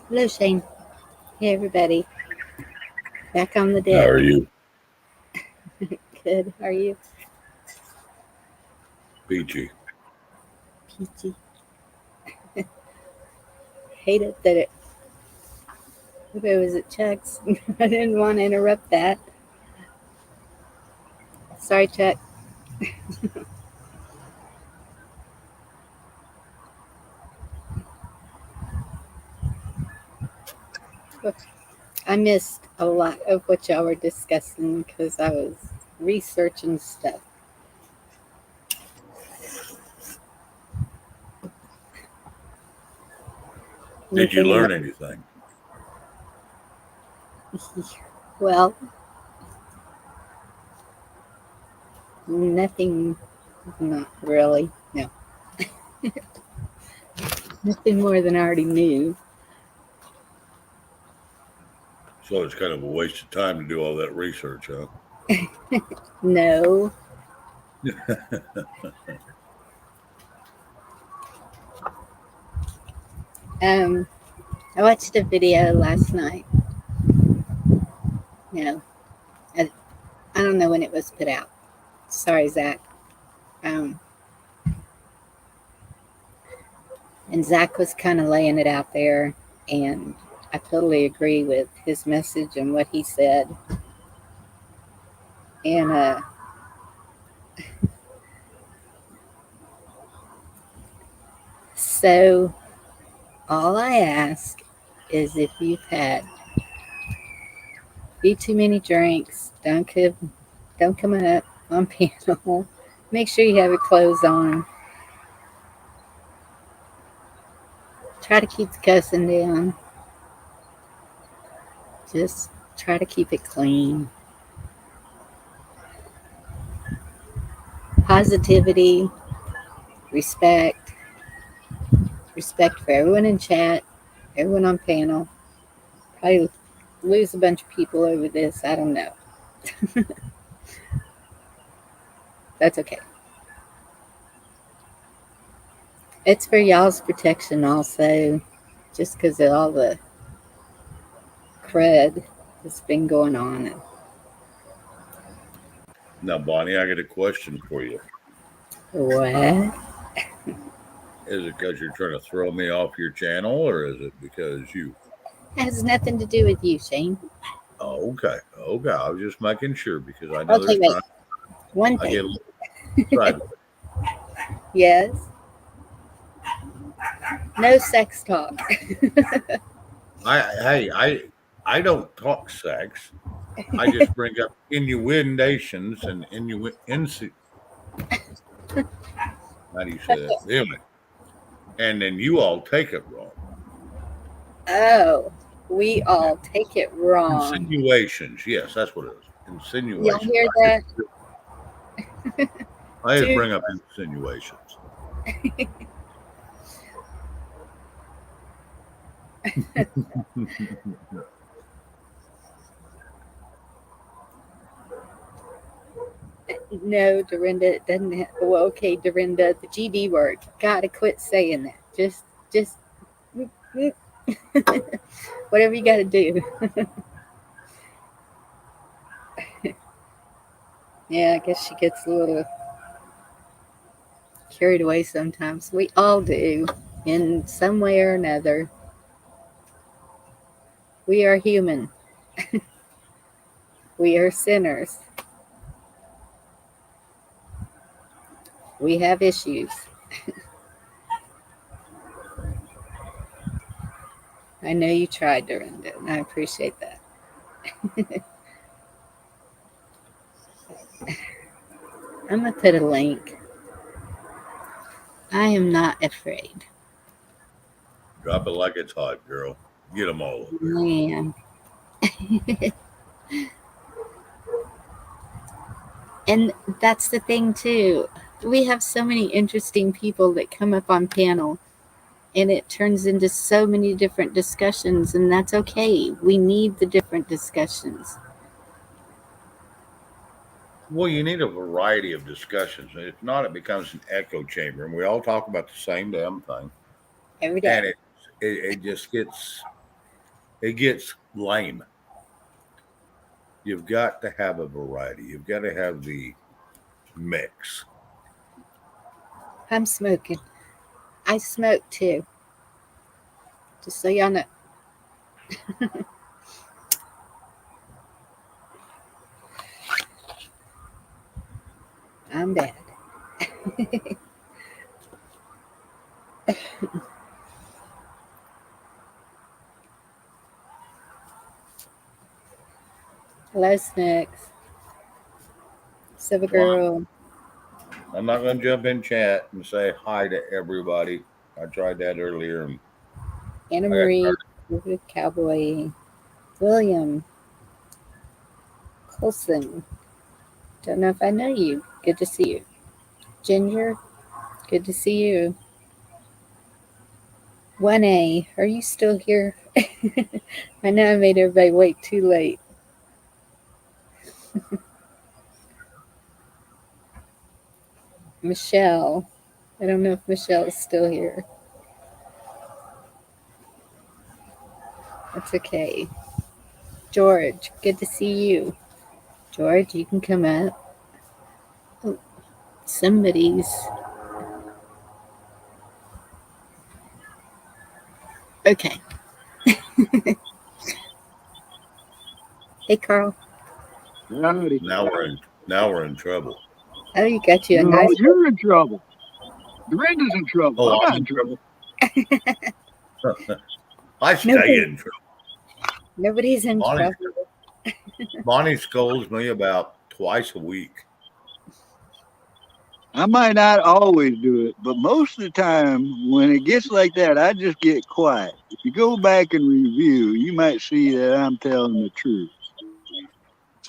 Hello, Shane. Hey, everybody. Back on the How deck. are you? Good. How are you? Peachy. Peachy. Hate it that it was at Chuck's. I didn't want to interrupt that. Sorry, Chuck. I missed a lot of what y'all were discussing because I was researching stuff. Did you Anything learn about? anything? Well, nothing. Not really. No, nothing more than I already knew. So it's kind of a waste of time to do all that research, huh? No. Um, I watched a video last night. You know, I, I don't know when it was put out. Sorry, Zach. Um, and Zach was kind of laying it out there, and I totally agree with his message and what he said. And so, all I ask is if you've had be too many drinks, don't come up on panel. Make sure you have your clothes on. Try to keep the cussing down. Just try to keep it clean. Positivity, respect, respect for everyone in chat, everyone on panel. Probably lose a bunch of people over this. I don't know. That's okay. It's for y'all's protection also, just because of all the crud that's been going on. Now, Bonnie, I got a question for you. What? Is it because you're trying to throw me off your channel, or is it because you? It has nothing to do with you, Shane. Oh, okay, okay. I was just making sure because I know Okay, there's wait. times One I get a thing. little excited. Yes. No sex talk. I don't talk sex. I just bring up innuendations and how do you say that? Anyway, and then you all take it wrong. Oh, we all take it wrong. Insinuations. Yes, that's what it is. Y'all Insinuations. hear that? I just Too. bring up insinuations. No, Dorinda, it doesn't have, well, okay, Dorinda, the GD word. Gotta quit saying that. Just, whatever you gotta do. Yeah, I guess she gets a little carried away sometimes. We all do, in some way or another. We are human. We are sinners. We have issues. I know you tried, Dorinda, and I appreciate that. I'm gonna put a link. I am not afraid. Drop it like it's hot, girl. Get them all over here. Man. And that's the thing too. We have so many interesting people that come up on panel and it turns into so many different discussions, and that's okay. We need the different discussions. Well, you need a variety of discussions. If not, it becomes an echo chamber, and we all talk about the same damn thing, Every day. and it just gets. it gets lame. You've got to have a variety. You've got to have the mix. I'm smoking. I smoke too, just so y'all know. I'm bad. Hello, Snacks. Silver Well, Girl. I'm not going to jump in chat and say hi to everybody. I tried that earlier and Anna I got Marie. tired. Cowboy. William. Colson. Don't know if I know you. Good to see you. Ginger. Good to see you. 1A. Are you still here? I know I made everybody wait too late. Michelle. I don't know if Michelle is still here. That's okay. George, good to see you. George, you can come up. Oh, somebody's. Okay. Hey, Carl. Howdy. Now we're in trouble. Oh, you got you a No, nice. you're in trouble. Dorinda's in trouble. Oh, I'm not I'm in in trouble. trouble. I stay Nobody, in trouble. nobody's in Bonnie, trouble. Bonnie scolds me about twice a week. I might not always do it, but most of the time when it gets like that, I just get quiet. If you go back and review, you might see that I'm telling the truth.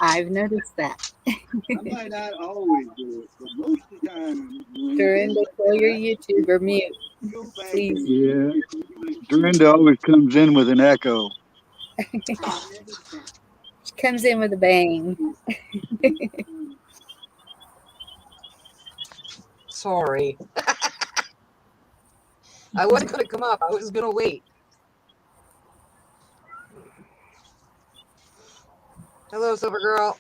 I've noticed that. I might not always do it, but most of the time when it gets Dorinda, like kill your that, YouTube or mute, go back and please. review. Yeah, Dorinda always comes in with an echo. She comes in with a bang. Sorry. I wasn't going to come up. I was going to wait. Hello, Silver Girl.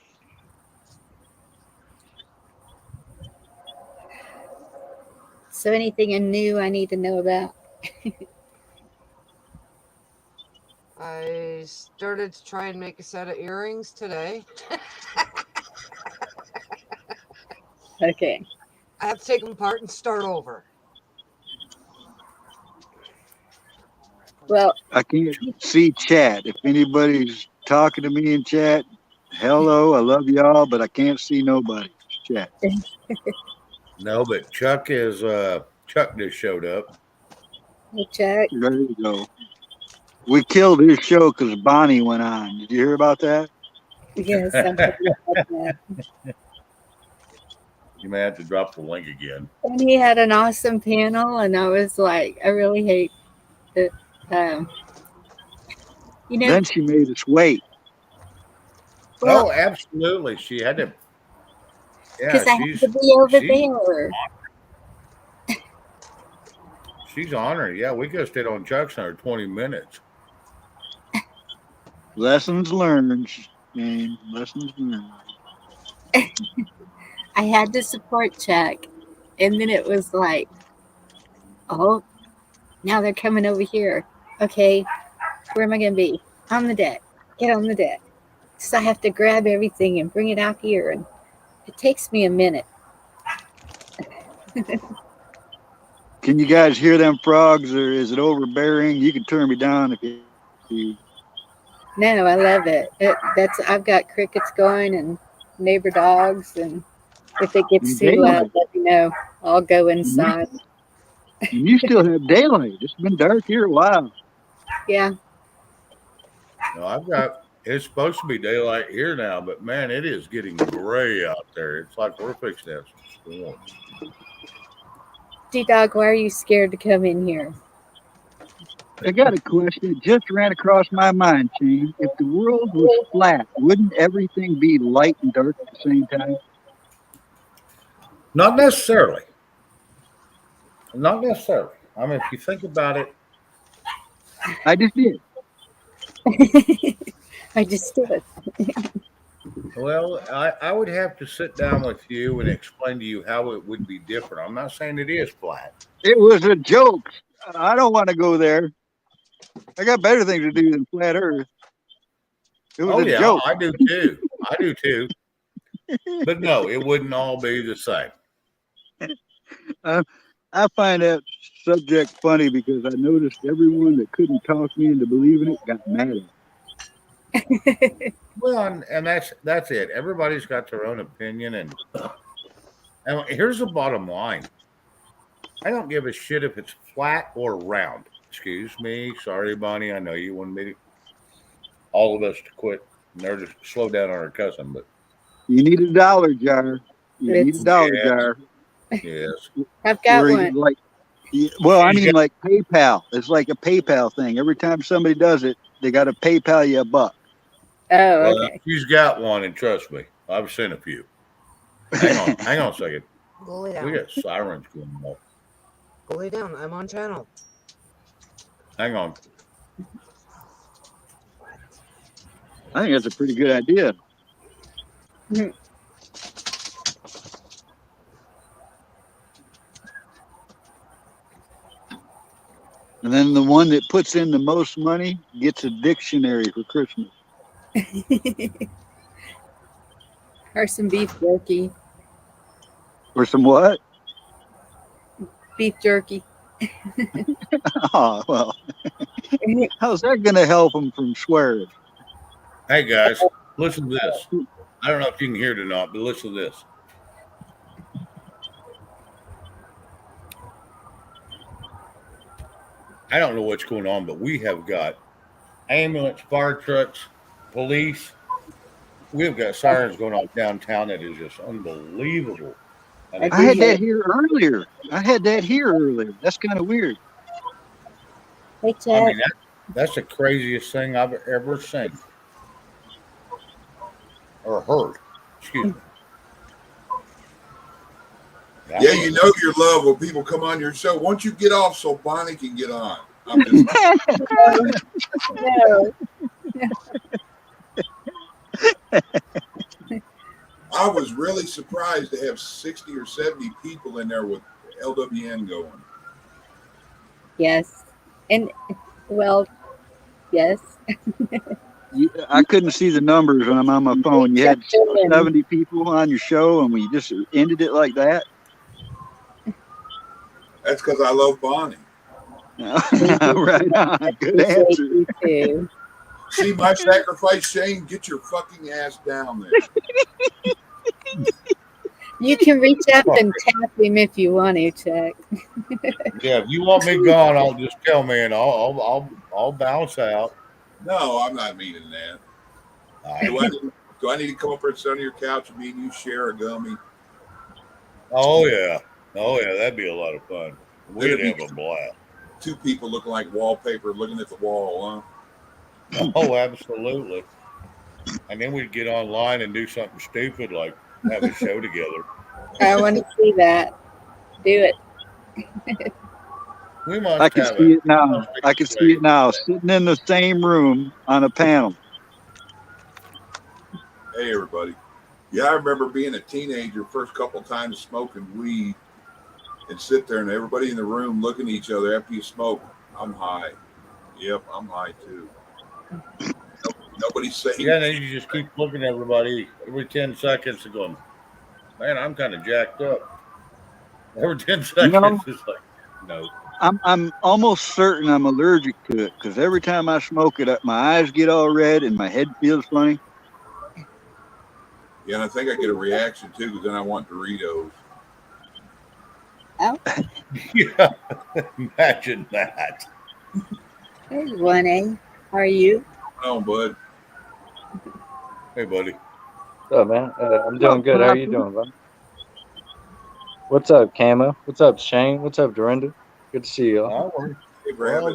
So, anything new I need to know about? I started to try and make a set of earrings today. Okay. I have to take them apart and start over. Well, I can't see chat. If anybody's talking to me in chat, hello, I love y'all, but I can't see nobody. Chat. No, but Chuck just showed up. Chuck. There you go. We killed his show because Bonnie went on. Did you hear about that? Yes, I heard about that. You may have to drop the link again. And he had an awesome panel, and I was like, I really hate that. You know, Then she made us wait. well, Oh, absolutely. She had to. Yeah, because I had to be over she's there. she's honored. Yeah, we just did on Chuck's under 20 minutes. Lessons learned. And lessons learned. I had to support Chuck, and then it was like, oh, now they're coming over here. Okay, where am I going to be? On the deck. Get on the deck. So I have to grab everything and bring it out here, and it takes me a minute. Can you guys hear them frogs, or is it overbearing? You can turn me down if you. No, I love it. I've got crickets going and neighbor dogs, and if it gets too loud, Daylight. let me know. I'll go And inside. you still have daylight. It's been dark here a while. Yeah. No, it's supposed to be daylight here now, but man, it is getting gray out there. It's like we're fixing to have some storms. D-Dog, why are you scared to come in here? I got a question. It just ran across my mind, Shane. If the world was flat, wouldn't everything be light and dark at the same time? Not necessarily. Not necessarily. I mean, if you think about it, I just did. I just did. Well, I would have to sit down with you and explain to you how it would be different. I'm not saying it is flat. It was a joke. I don't want to go there. I got better things to do than flat Earth. It was Oh a yeah, joke. I do too. I do too. But no, it wouldn't all be the same. I, I find that subject funny because I noticed everyone that couldn't talk me into believing it got mad at it. Well, and that's it. Everybody's got their own opinion, and here's the bottom line: I don't give a shit if it's flat or round. Excuse me, sorry, Bonnie. I know you wanted me to, all of us to quit and to slow down on our cousin, but You need a dollar jar. You need a It's, dollar yeah, jar yes, I've got where you one. like. Well, I she's mean, got like PayPal. It's like a PayPal thing. Every time somebody does it, they got to PayPal you $1. Oh, well, okay. she's got one, and trust me, I've seen a few. Hang on a second. Go lay We down. got sirens going off. Go lay down. I'm on channel. Hang on. I think that's a pretty good idea. Mhm. And then the one that puts in the most money gets a dictionary for Christmas. Or some beef jerky. Or some what? Beef jerky. Oh, well, how's that going to help them from swearing? Hey guys, listen to this. I don't know if you can hear it or not, but listen to this. I don't know what's going on, but we have got ambulance, fire trucks, police. We've got sirens going off downtown that is just unbelievable. And I it's I do had just hear that it. here earlier. I had that here earlier. That's kind of weird. Hey, I Chad. mean that's the craziest thing I've ever seen or heard. Excuse me. Yeah, you know your love when people come on your show. Once you get off, so Bonnie can get on. I'm just No. I was really surprised to have 60 or 70 people in there with LWN going. Yes. And, well, yes. I couldn't see the numbers when I'm on my phone. You had Checked in. 70 people on your show, and we just ended it like that. That's because I love Bonnie. Right on. Good Appreciate answer. you too. See my sacrifice, Shane? Get your fucking ass down there. You can reach up and tap him if you want to, Chuck. Yeah, if you want me gone, I'll just tell me and I'll bounce out. No, I'm not meaning that. Do I need to come up here and sit on your couch and me and you share a gummy? Oh yeah. Oh yeah, that'd be a lot of fun. We'd That'd be have a blast. two people looking like wallpaper looking at the wall, huh? Oh, absolutely. And then we'd get online and do something stupid like have a show together. I want to see that. Do it. We I must can have see it. it now. I can see it now. Sitting in the same room on a panel. Hey, everybody. Yeah, I remember being a teenager, first couple times smoking weed, and sit there and everybody in the room looking at each other after you smoke. I'm high. Yep, I'm high too. Nobody's saying. Yeah, then you just keep looking at everybody every 10 seconds and going, man, I'm kind of jacked up. Every 10 You know, seconds, it's like, no. I'm almost certain I'm allergic to it because every time I smoke it, my eyes get all red and my head feels funny. Yeah, and I think I get a reaction too because then I want Doritos. Oh, Yeah, imagine that. there's 1A. How are you? Come on, bud. Hey, buddy. What's up, man? I'm doing good. How are you doing, bud? What's up, Camo? What's up, Shane? What's up, Dorinda? Good to see y'all. Oh, Hey, we all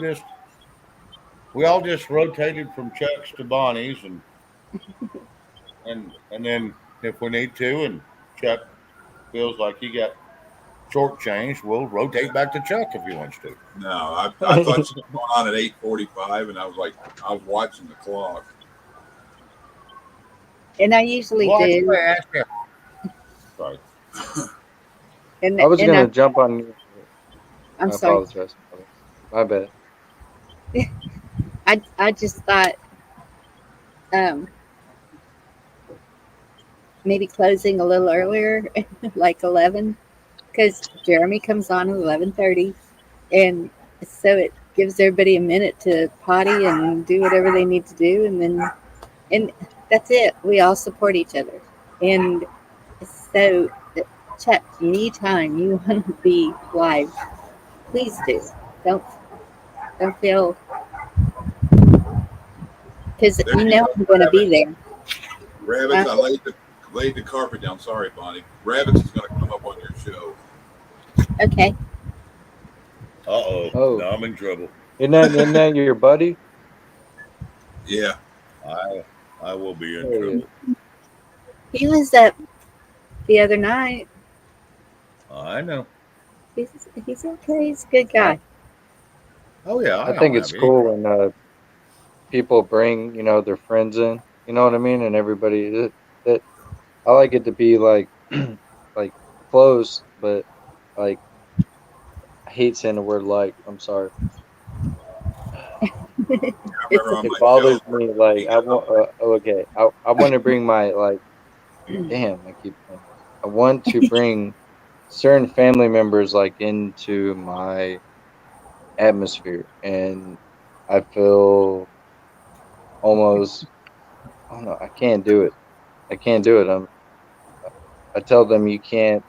Rabbit. just rotated from Chuck's to Bonnie's and then if we need to and Chuck feels like he got shortchanged, we'll rotate back to Chuck if he wants to. No, I thought something was going on at 8:45, and I was watching the clock. And I usually Well, that's why do. I asked you. Sorry. And I was and gonna jump on you. I'm I sorry. apologize. My bad. I just thought um, maybe closing a little earlier, like 11, because Jeremy comes on at 11:30, and so it gives everybody a minute to potty and do whatever they need to do, and that's it. We all support each other, and so Chuck, anytime you want to be live, please do. Don't don't feel because There you you know go, I'm going to be Rabbit. there. Rabbits, I laid the carpet down. Sorry, Bonnie. Rabbits is going to come up on your show. Okay. Oh, Now I'm in trouble. isn't that your buddy? Yeah. I will be in Oh, yeah. trouble. He was up the other night. I know. He's okay. He's a good guy. Oh yeah, I I don't think it's have any. cool when people bring their friends in. You know what I mean? And everybody that I like it to be like like close, but like I hate saying the word like. I'm sorry. I It's remember a, on It my show, bothers me. Like he I got want. Okay. I want to bring my like. Damn. I keep saying this. I want to bring certain family members like into my atmosphere, and I feel almost. I don't know. I can't do it. I can't do it. I tell them you can't.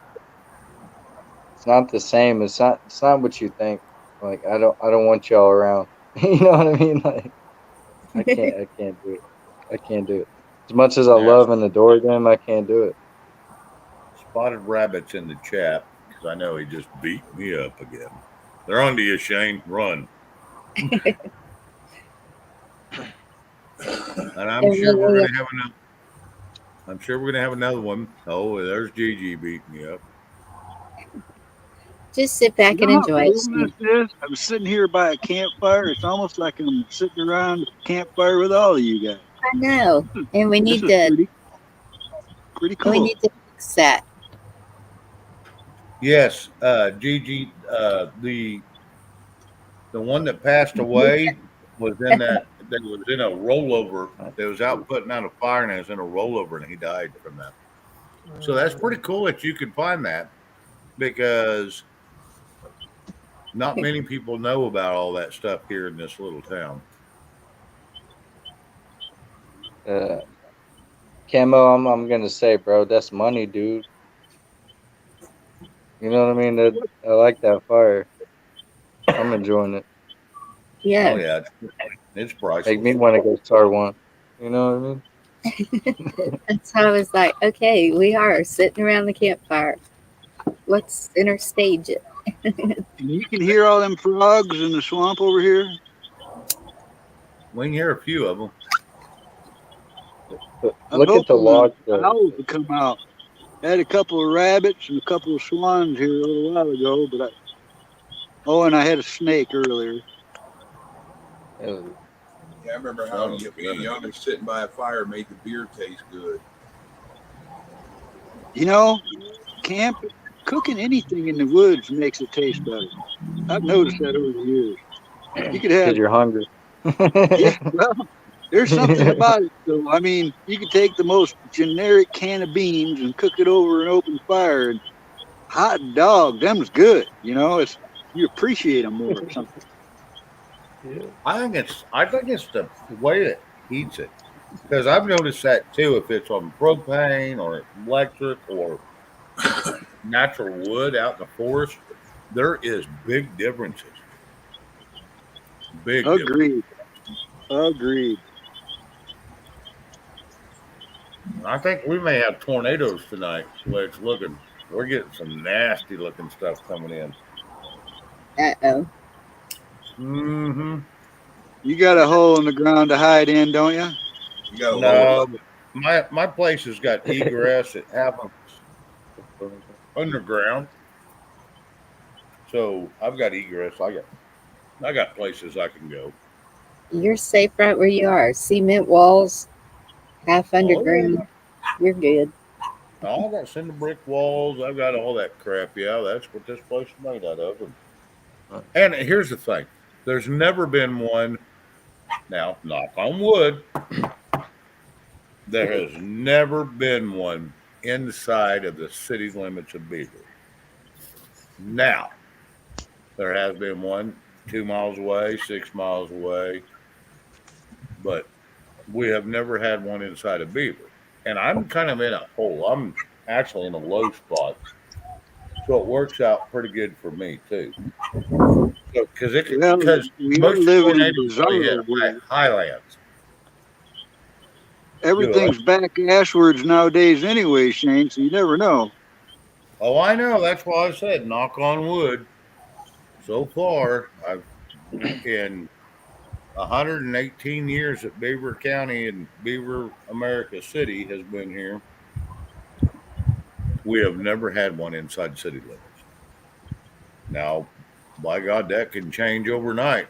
It's not the same. It's not what you think. Like I don't want y'all around. You know what I mean? Like I can't do it. I can't do it. As much as I Yeah, love and adore them, I can't do it. Spotted Rabbit's in the chat because I know he just beat me up again. They're on to you, Shane. Run. And I'm and sure we're really, gonna have another. I'm sure we're gonna have another one. Oh, there's Gigi beating me up. just sit You back and know how enjoy it. cool this is? I'm sitting here by a campfire. It's almost like I'm sitting around the campfire with all of you guys. I know, and This is pretty we cool. need to fix that. Yes, Gigi, the one that passed away was in that. That was in a rollover. That was out putting out a fire, and it was in a rollover, and he died from that. So that's pretty cool that you can find that because not many people know about all that stuff here in this little town. Uh, Camo, I'm gonna say, bro, that's money, dude. You know what I mean? That I like that fire. I'm enjoying it. Oh Yeah, yeah, it's Make priceless. me want to go start one. You know what I mean? that's how I was like, okay, we are sitting around the campfire. Let's interstage it. And you can hear all them frogs in the swamp over here. We can hear a few of them. But I'm look at the hoping log. the owls will come out. I had a couple of rabbits and a couple of swans here a little while ago, but and I had a snake earlier. Yeah, I remember how Oh, being goodness. younger, sitting by a fire made the beer taste good. You know, cooking anything in the woods makes it taste better. I've noticed that over the years. You could have, Because you're hungry. yeah, well, there's something about it. So, I mean, you could take the most generic can of beans and cook it over an open fire, and hot dog, them's good. You appreciate them more or something. Yeah. I think it's the way it heats it because I've noticed that too. If it's on propane or electric or natural wood out in the forest, there is big differences. Big difference. Agreed. Agreed. I think we may have tornadoes tonight. The way it's looking, we're getting some nasty looking stuff coming in. Uh-oh. Mm-hmm. You got a hole in the ground to hide in, don't you? You got a lower. No, my place has got egress. It happens underground. So I've got egress. I got places I can go. You're safe right where you are. Cement walls, half Oh underground. yeah. You're good. I got cinder brick walls. I've got all that crap. Yeah, that's what this place is made out of. And here's the thing: there's never been one. Now, knock on wood, there has never been one inside of the city limits of Beaver. Now, there has been one 2 miles away, 6 miles away, but we have never had one inside of Beaver. And I'm kind of in a hole. I'm actually in a low spot, so it works out pretty good for me too. So Well, because we are most living in tornadoes only hit bizarro world. highlands. Do it. Everything's back ashwards nowadays anyway, Shane, so you never know. Oh, I know. That's why I said knock on wood. So far, I've in 118 years that Beaver County and Beaver America City has been here. We have never had one inside city limits. Now, by God, that can change overnight.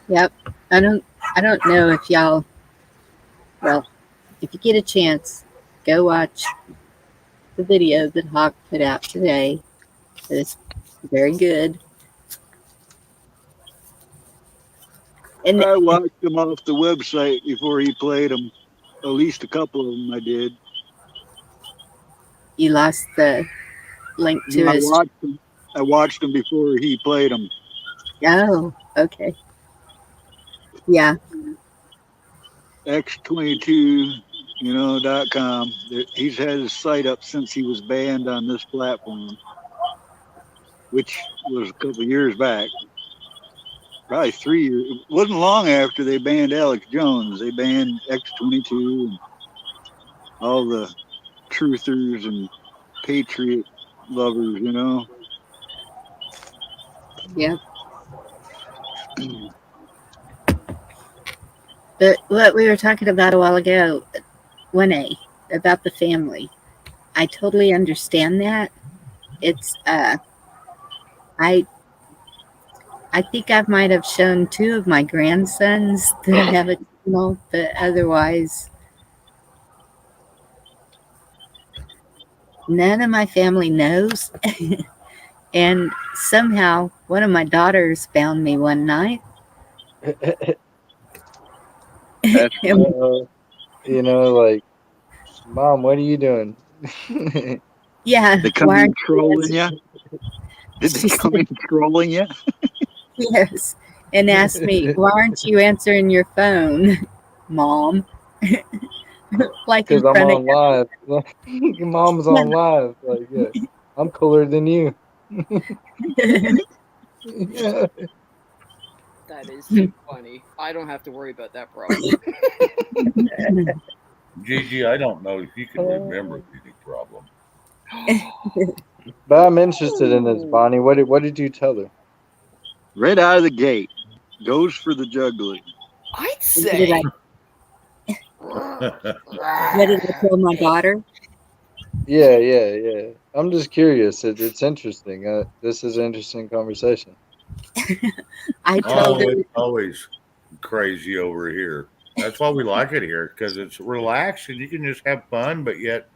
Yep. I don't know if y'all, well, if you get a chance, go watch the video that Hawk put out today. It's very good. And I watched him off the website before he played them. At least a couple of them I did. you lost the link to I his. watched him. I watched him before he played them. Oh, okay. Yeah. X22.com. He's had his site up since he was banned on this platform, which was a couple of years back. Probably 3 years. It wasn't long after they banned Alex Jones. They banned X22 and all the truthers and patriot lovers, Yeah. But what we were talking about a while ago, 1A, about the family. I totally understand that. It's I think I might have shown 2 of my grandsons that I have a channel, but otherwise none of my family knows. And somehow one of my daughters found me one night. That's And, like, Mom, what are you doing? yeah, they come why in aren't you trolling you? Did they She come said, in trolling you? yes, and asked me, why aren't you answering your phone, Mom? Like in Because I'm front of on live. Your mom's your. on live. Like, yeah, I'm cooler than you. Yeah. That is too funny. I don't have to worry about that problem. Gigi, I don't know if you can remember any problem. But I'm interested in this, Bonnie. What did you tell her? Right out of the gate, goes for the juggling. I'd What did say. I tell my daughter? Yeah. I'm just curious. It's interesting. This is an interesting conversation. I told Oh, her, it's always crazy over here. That's why we like it here because it's relaxed and you can just have fun, but yet,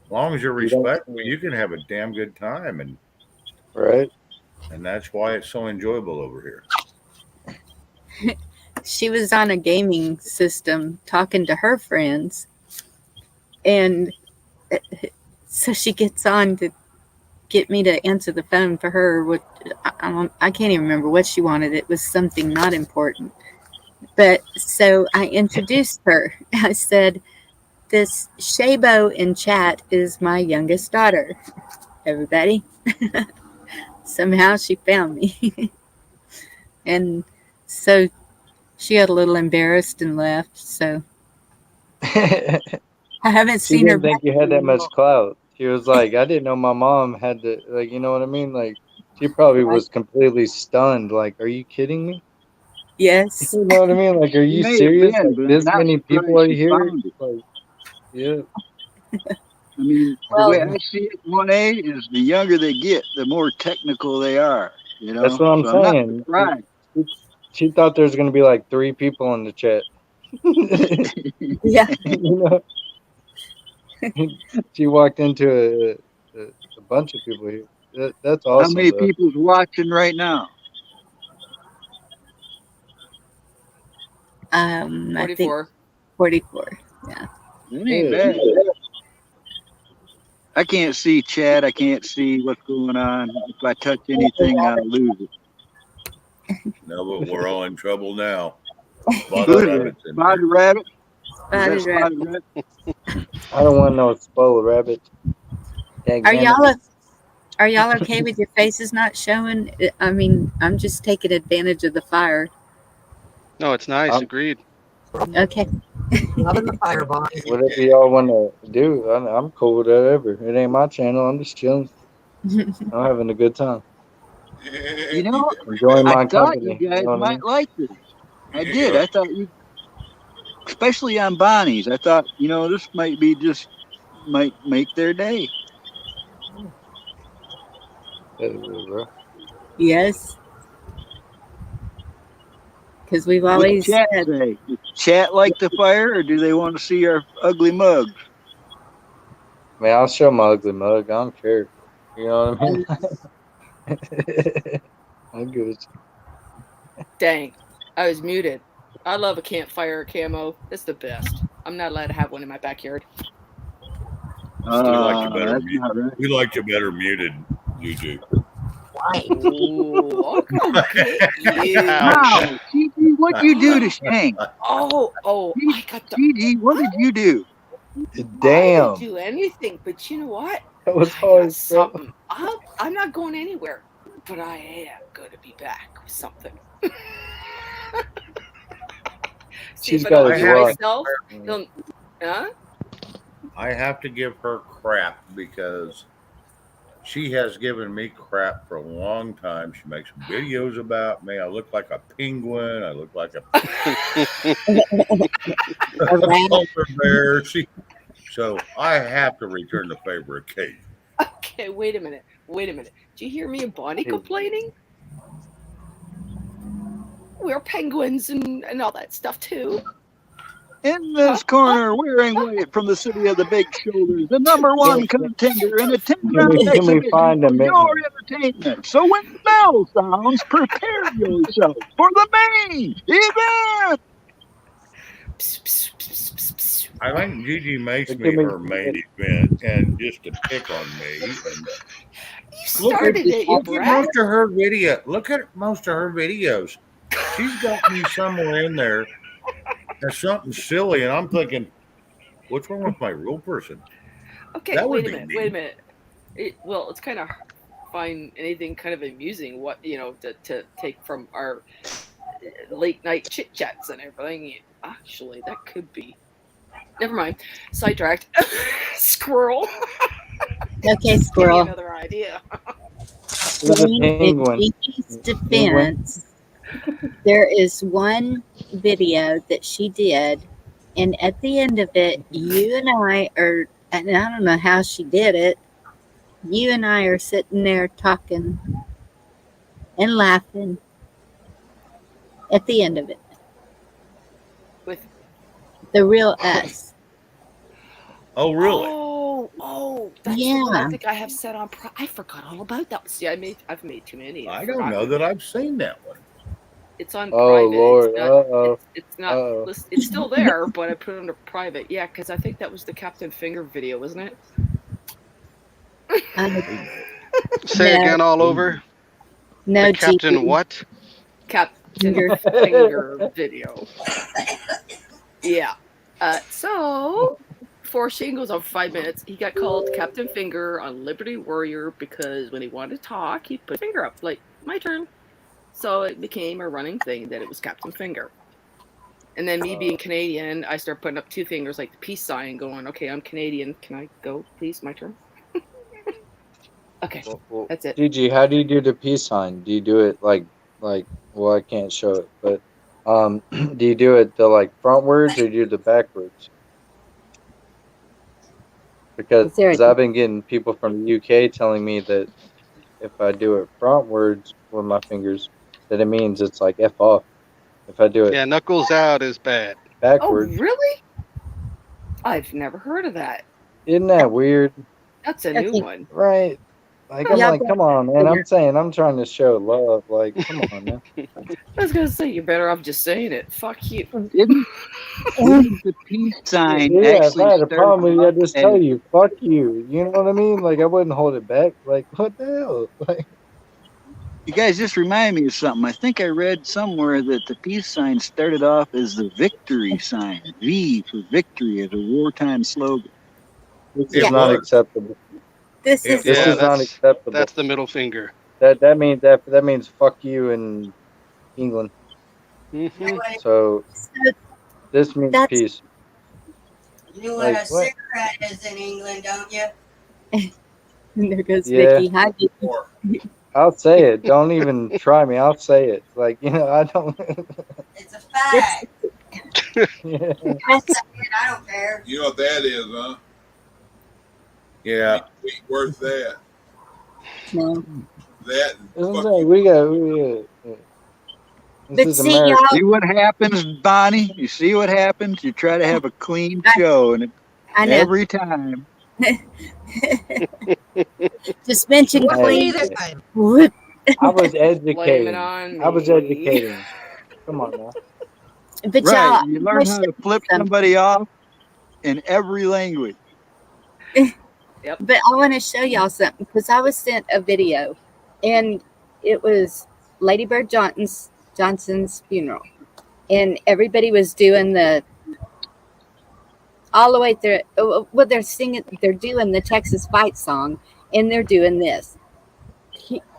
as long as you're You don't, respectful, you can have a damn good time, right? and that's why it's so enjoyable over here. she was on a gaming system talking to her friends, and so she gets on to get me to answer the phone for her. What I can't even remember what she wanted. It was something not important. But so I introduced her. I said, "This Shabo in chat is my youngest daughter." Everybody. Somehow she found me, and so she got a little embarrassed and left. So She I haven't seen her didn't back. think you had that much clout. She was like, I didn't know my mom had to, like, you know what I mean? Like, she probably was completely stunned. Like, are you kidding me? Yes. You know what I mean? Like, are She you may have serious? been, Like, but I'm this not many people surprised are she here? found it. Like, yeah. I mean, the Well, way I see it, 1A is the younger they get, the more technical they are. You That's know, what I'm so I'm not saying. surprised. She thought there's gonna be like 3 people in the chat. yeah. You know, she walked into a bunch of people here. That's How awesome, many though. people's watching right now? I think 44. 44. Yeah. It ain't bad. I can't see chat. I can't see what's going on. If I touch anything, I'll lose it. No, but we're all in trouble now. Who Spotted is that? rabbits in Spotted here. rabbit? Spotted Is that rabbit. spotted rabbit? I don't want no spoiled rabbit. Dang Are damn y'all it. are y'all okay with your faces not showing? I mean, I'm just taking advantage of the fire. No, it's nice. I'm, Agreed. Okay. Loving the fire, Bonnie. whatever y'all want to do, I'm cool with whatever. It ain't my channel. I'm just chilling. I'm having a good time. You know, Enjoying I my thought you company. You guys know what I might mean? like this. I did. I thought you, especially on Bonnie's, I thought, this might be just, might make their day. Bro. yes. Because we've What the always chat said, say? Does chat like the fire, or do they want to see our ugly mugs? Man, I'll show my ugly mug. I don't care. You know what I mean? I'll give it. Dang, I was muted. I love a campfire camo. It's the best. I'm not allowed to have one in my backyard. We like you better. That's not right. We like you better muted, Juju. Why? Oh, I'll come get you. Ouch. How? Gigi, what'd you do to Shank? Oh, I got the. Gigi, what did you do? I didn't Damn. do anything, but you know what? That was I got hard, bro. something. I'm not going anywhere, but I am going to be back with something. See, She's if I got don't a do garage. myself, they'll. Huh? I have to give her crap because she has given me crap for a long time. She makes videos about me. I look like a penguin. I look like a a rat. polar bear. So I have to return the favor of Kate. Okay, wait a minute. Do you hear me and Bonnie complaining? We're penguins and all that stuff too. In this corner, wearing weight from the city of the big shoulders, the #1 contender in a 10-round Can we exhibition find a for minute? your entertainment. So when the bell sounds, prepare yourself for the main event. Psst, psst, psst, psst, psst. I think Gigi makes me Give me- her main event, and just to pick on me. And You started it, you look at brat. most of her video. Look at most of her videos. She's got me somewhere in there as something silly, and I'm thinking, what's wrong with my real person? Okay, That would wait a be minute. me. Well, it's kind of find anything kind of amusing. What to take from our late night chit chats and everything. Actually, that could be. Never mind. Sidetracked. Squirrel. Okay, Give me squirrel. another idea. There's a In penguin. Gigi's defense, there is one video that she did, and at the end of it, you and I are, and I don't know how she did it, you and I are sitting there talking and laughing at the end of it. With The real us. Oh, really? Oh, that's the one I Yeah. think I have set on. I forgot all about that. See, I've made too many. I don't know that I've seen that one. It's on Oh, private. Lord. It's not. Uh-oh. It's not. Uh-oh. It's still there, but I put it under private. Yeah, because I think that was the Captain Finger video, wasn't it? Say No. again all over. No, The Captain Gigi. what? Captain Finger video. Yeah. So before Shane goes on for 5 minutes, he got called Captain Finger on Liberty Warrior because when he wanted to talk, he put his finger up, like, my turn. So it became a running thing that it was Captain Finger. And then me being Canadian, I started putting up 2 fingers like the peace sign, going, okay, I'm Canadian. Can I go, please? My turn. Okay, Well, that's it. Gigi, how do you do the peace sign? Do you do it like well, I can't show it, but do you do it the like frontwards or do you do the backwards? Is there because I've been getting people from the UK telling me that if I do it frontwards with my fingers, that it means it's like F off. If I do it Yeah, knuckles out is bad. Oh, backwards, really? I've never heard of that. isn't that weird? That's a new okay? one. Right? Like I'm Y'all like, got come on, man. I'm saying I'm trying to show love. Like, come on, man. I was gonna say you're better off just saying it. Fuck you. Didn't the peace sign Yeah, if actually I had a start problem with you, off I'd just as tell you, fuck you. You know what I mean? Like I wouldn't hold it back. Like what the hell? Like you guys just remind me of something. I think I read somewhere that the peace sign started off as the victory sign, V for victory, as a wartime slogan. this is It Yeah, not was. acceptable. this It is This Yeah, is not was. acceptable. that's the middle finger. That means fuck you in England. Hmm. So so this means that's peace. You know what Like a what? cigarette is in England, don't you? there goes Yeah, Vicky. Hi, Vicky. Or I'll say it. Don't even try me. I'll say it. Like I don't. It's a This fact. Yeah. I'll that's say it. I don't care. you know what that is, huh? Yeah. Ain't worth that. no. That and This is fuck like you. this But is see, America. y'all, See what happens, Bonnie? You see what happens? You try to have a clean I, show, and I know. every time. Just mention What Hey, me Queen. this time? Whoop. I was Blame it educating. on I was me. educating. Come on now. But Right. y'all, You I'm learn gonna how show to you flip something. somebody off in every language. Yep. But I want to show y'all something because I was sent a video, and it was Lady Bird Johnson's funeral, and everybody was doing the all the way through. Well, they're singing, they're doing the Texas fight song, and they're doing this.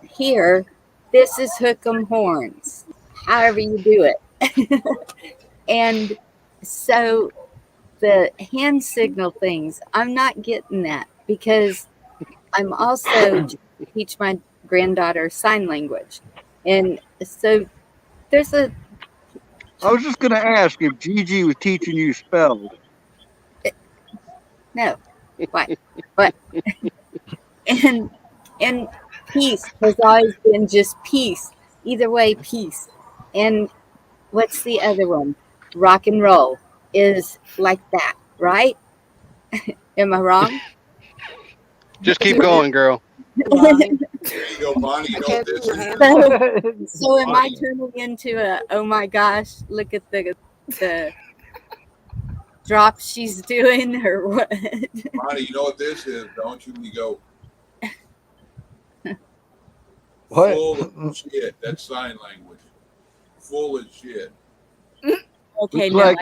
Here, this is hook 'em horns. However you do it, and so the hand signal things, I'm not getting that because I'm also trying to teach my granddaughter sign language. And so there's a I was just going to ask if Gigi was teaching you spells. no, what, and and peace has always been just peace. Either way, peace. And what's the other one? Rock and roll is like that, right? Am I wrong? Just keep going, girl. Bonnie, There you go, Bonnie. You I know what can't see this your is? hand. So, so am I Bonnie, turning into a oh my gosh, look at the drop she's doing or what? Bonnie, you know what this is, don't you? When you go What? full of shit. That's sign language. Full of shit. Okay, Looks no, like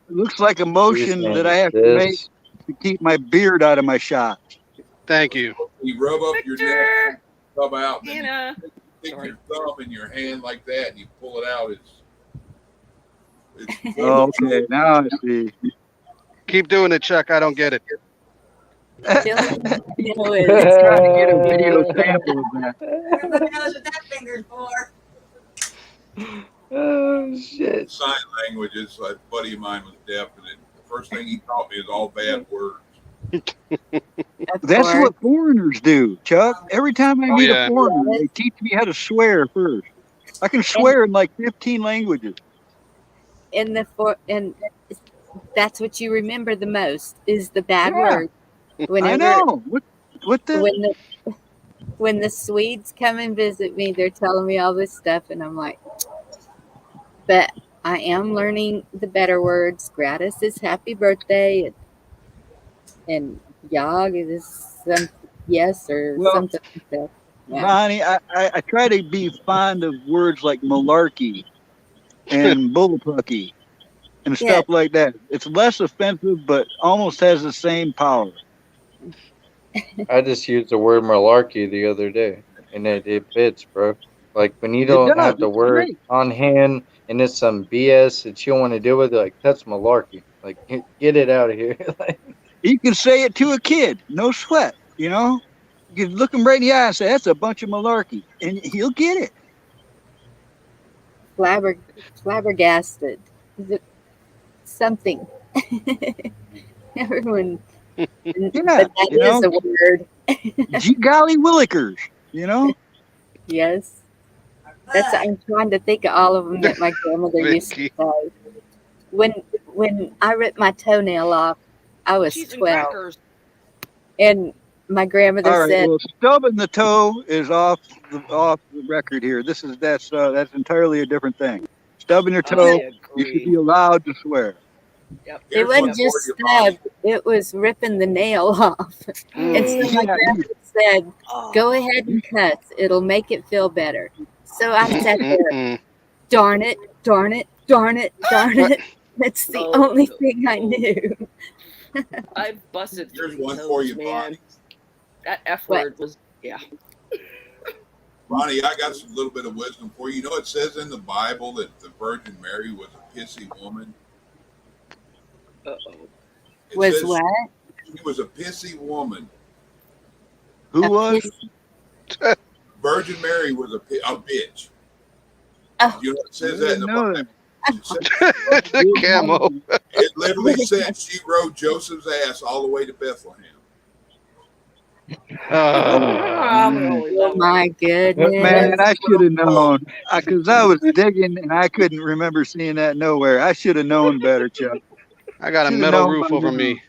looks like a You're motion that saying I have to make this? to keep my beard out of my shot. Thank you. You rub up your neck, Victor, come out, and then Hannah. you stick Sorry. your thumb in your hand like that, and you pull it out. It's full of Okay, shit. now I see. Keep doing it, Chuck. I don't get it. Billy, you know I'm it. trying to get a video sample of that. Everybody knows what that finger's for. Oh shit! Sign language is a buddy of mine was deaf, and the first thing he taught me is all bad words. Of That's course. what foreigners do, Chuck. Every time I Oh meet a yeah. foreigner, they teach me how to swear first. I can And swear in like 15 languages. and that's what you remember the most is the bad Yeah, word. I Whenever know. What the? when the Swedes come and visit me, they're telling me all this stuff, and I'm like, but I am learning the better words. Gratis is happy birthday, and jag is some yes or Well, something like that. Yeah. Bonnie, I try to be fond of words like malarkey and bullpucky and Yeah. stuff like that. It's less offensive, but almost has the same power. I just used the word malarkey the other day, and it fits, bro. Like when you It don't does. have the It's word great. on hand and it's some BS that you don't want to deal with, like that's malarkey. Like get it out of here. Like, You can say it to a kid, no sweat. You know, you can look him right in the eye and say, "That's a bunch of malarkey," and he'll get it. Flabbergasted. Is it something? Everyone Yeah, But that you know, is a word. gee golly willikers, you know. Yes. That's I'm trying to think of all of them that my grandmother used to Vicky. say. When I ripped my toenail off, I was Cheese and 12, crackers. and my grandmother All right, said, well, stubbing the toe is off the record here. That's entirely a different thing. Stubbing your toe, I you should agree. be allowed to swear. Yep. it Here's wasn't one Yep. for just you, Bonnie. stub, it was ripping the nail off. And so my Yeah, grandmother said, go Oh, ahead and cut. It'll make it feel better. So I sat there, Mm-mm. darn it, darn it, darn it, darn What? it. That's the oh only no. thing I knew. I've busted Here's three one for toes, you, man. Bonnie. That F What? word was, yeah. Bonnie, I got some little bit of wisdom for you. You know, it says in the Bible that the Virgin Mary was a pissy woman. Uh-oh. It Was says what? she was a pissy woman. who A was? piss. Virgin Mary was a bitch. Oh, You know, it I says that in didn't the know Bible. that. It, says, It's a camo. it literally said she rode Joseph's ass all the way to Bethlehem. I'm gonna leave oh that my Man, goodness. I should have Oh, known because I was digging and I couldn't remember seeing that nowhere. I should have known better, Chuck. I got a Should have metal known by roof over now. me.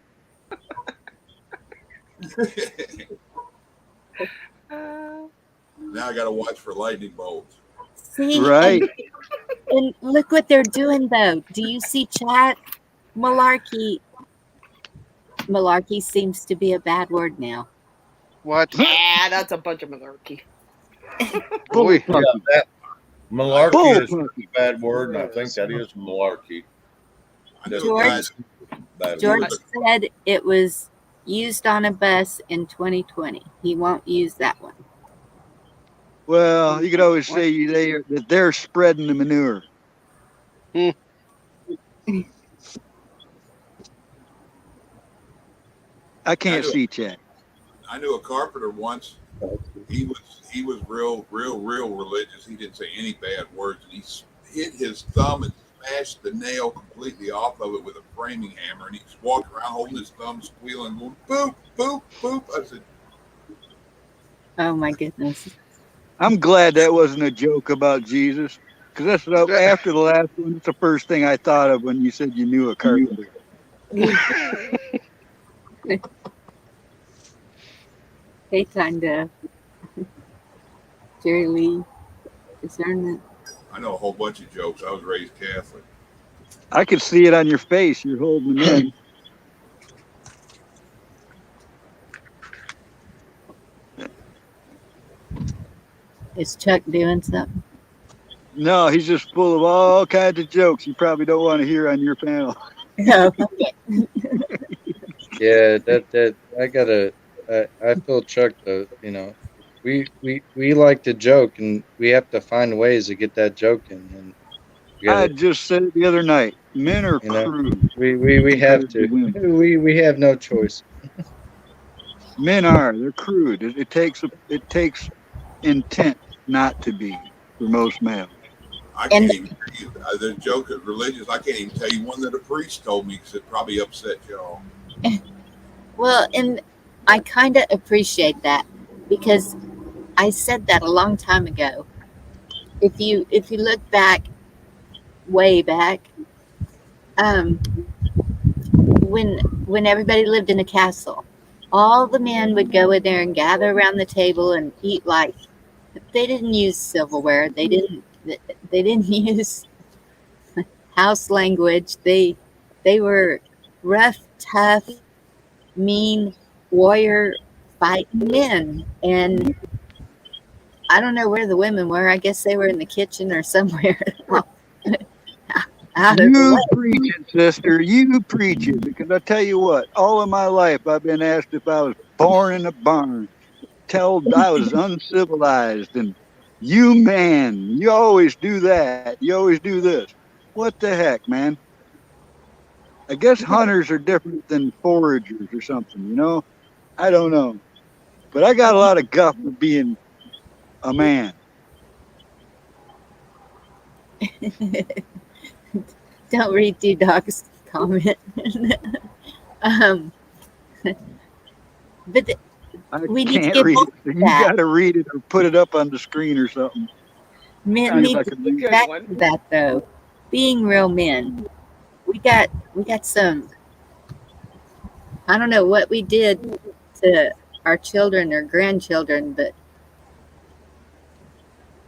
alone. now I got to watch for lightning bolts. See, Right. and look what they're doing though. Do you see chat? Malarkey. Malarkey seems to be a bad word now. What? That's a bunch of malarkey. Bull Boy. Yeah, pucky. that malarkey Bull is a pucky. bad word, and I think that is malarkey. I knew a George? guy. Bad George word. said it was used on a bus in 2020. He won't use that one. Well, you could always say that they're spreading the manure. Hmm. I can't see chat. I knew a carpenter once. He was real religious. He didn't say any bad words, and he hit his thumb and smashed the nail completely off of it with a framing hammer. And he's walking around holding his thumb, squealing, going boop boop boop. I said, Oh my goodness. I'm glad that wasn't a joke about Jesus, because that's after the last one. It's the first thing I thought of when you said you knew a carpenter. Hey, kinda. Jerry Lee. Discernment. I know a whole bunch of jokes. I was raised Catholic. I could see it on your face. You're holding them in. Is Chuck doing something? No, he's just full of all kinds of jokes you probably don't want to hear on your panel. No. Okay. Yeah, that I feel Chuck though. We like to joke, and we have to find ways to get that joke in, and we I gotta, just said it the other night. Men are you know, crude we have compared to to. women. We have no choice. Men are. They're crude. It takes intent not to be for most males. I And can't even tell you the joke is religious. I can't even tell you one that a priest told me because it probably upset y'all. well, and I kind of appreciate that because I said that a long time ago. If you look back, way back, um, when everybody lived in a castle, all the men would go in there and gather around the table and eat like they didn't use silverware. They didn't use house language. They were rough, tough, mean warrior fighting men. And I don't know where the women were. I guess they were in the kitchen or somewhere out of the You way. preach it, sister. You preach it. Because I tell you what, all of my life I've been asked if I was born in a barn, told I was uncivilized, and you man, you always do that. You always do this. What the heck, man? I guess hunters are different than foragers or something, you know? I don't know. But I got a lot of guff for being a man. Don't read D Dog's comment. um, But I we need to can't get read back it. to You that. got to read it or put it up on the screen or something. Men See if need I to can get read it. back one. to that though. Being real men. We got some. I don't know what we did to our children or grandchildren, but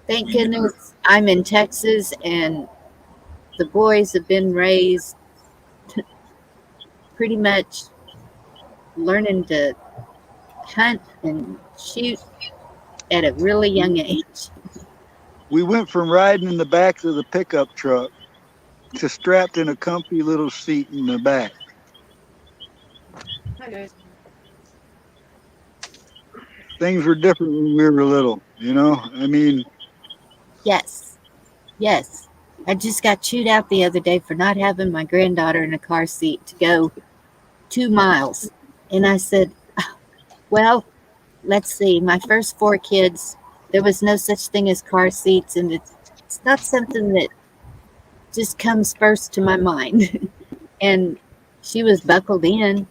thank We never, goodness I'm in Texas and the boys have been raised pretty much learning to hunt and shoot at a really young age. We went from riding in the back of the pickup truck to strapped in a comfy little seat in the back. Hi guys. Things were different when we were little, you know? I mean, Yes, yes. I just got chewed out the other day for not having my granddaughter in a car seat to go 2 miles. And I said, well, let's see, my first 4 kids, there was no such thing as car seats, and it's not something that just comes first to my mind. And she was buckled in.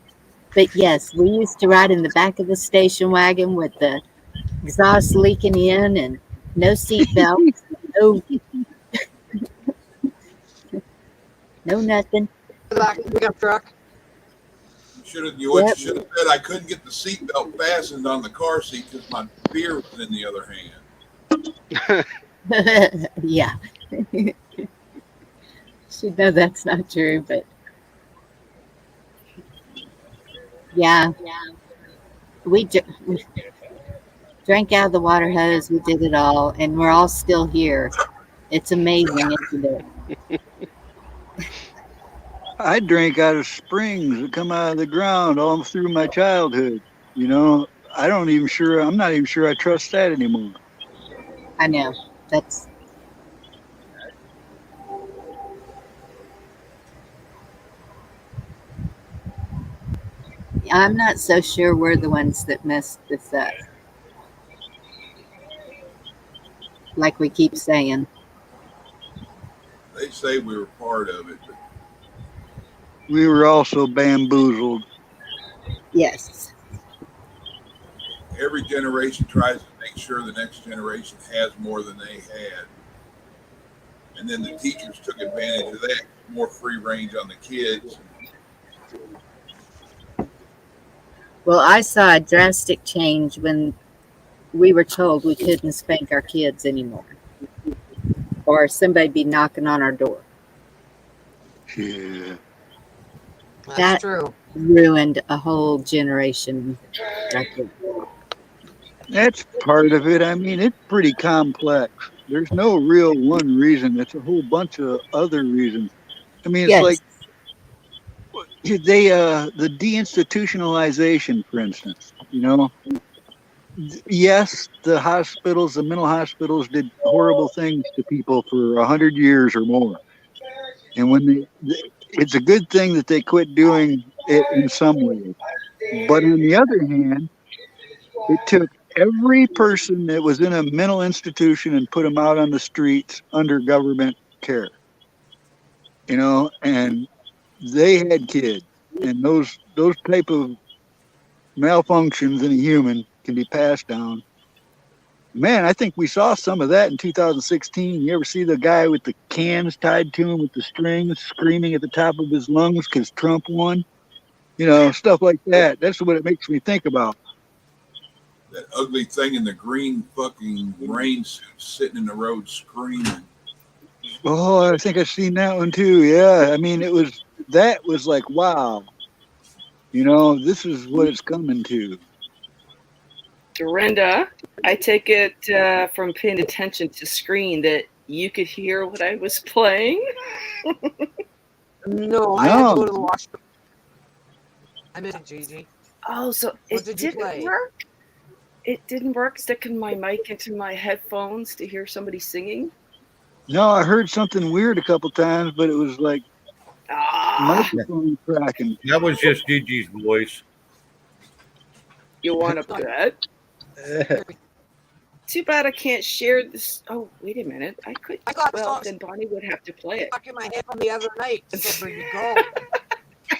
But yes, we used to ride in the back of the station wagon with the exhaust leaking in and no seat belts, no, no nothing. Back in the pickup truck. what you Yep. should have said, I couldn't get the seatbelt fastened on the car seat because my beer was in the other hand. Yeah. Should know that's not true, but yeah, we drank out of the water hose. We did it all, and we're all still here. It's amazing, isn't it? I drank out of springs that come out of the ground all through my childhood. You know, I'm not even sure I trust that anymore. I know. That's I'm not so sure we're the ones that messed this up. Like we keep saying. They say we were part of it, but We were also bamboozled. Yes. every generation tries to make sure the next generation has more than they had. And then the teachers took advantage of that, more free range on the kids. Well, I saw a drastic change when we were told we couldn't spank our kids anymore, or somebody be knocking on our door. Yeah. That's That true. ruined a whole generation right there. That's part of it. I mean, it's pretty complex. There's no real one reason. It's a whole bunch of other reasons. I mean, it's like Yes. the deinstitutionalization, for instance, you know, yes, the mental hospitals did horrible things to people for 100 years or more. And it's a good thing that they quit doing it in some ways. But on the other hand, it took every person that was in a mental institution and put them out on the streets under government care, you know, and they had kids, and those type of malfunctions in a human can be passed down. Man, I think we saw some of that in 2016. You ever see the guy with the cans tied to him with the strings screaming at the top of his lungs because Trump won? You know, stuff like that. That's what it makes me think about. That ugly thing in the green fucking rain suit sitting in the road screaming. Oh, I think I've seen that one too. Yeah. I mean, that was like, wow, you know, this is what it's coming to. Dorinda, I take it from paying attention to screen that you could hear what I was playing. No, I had to No, go to the washroom. I missed it, Gigi. Oh, so What it did you didn't play? work? It didn't work sticking my mic into my headphones to hear somebody singing? no, I heard something weird a couple times, but it was like Ah, microphone cracking. That was just Gigi's voice. you want to bet? Too bad I can't share this. Oh, wait a minute. I could. I got Well, songs then Bonnie would have to play it. stuck in my head from the other night. So there you go.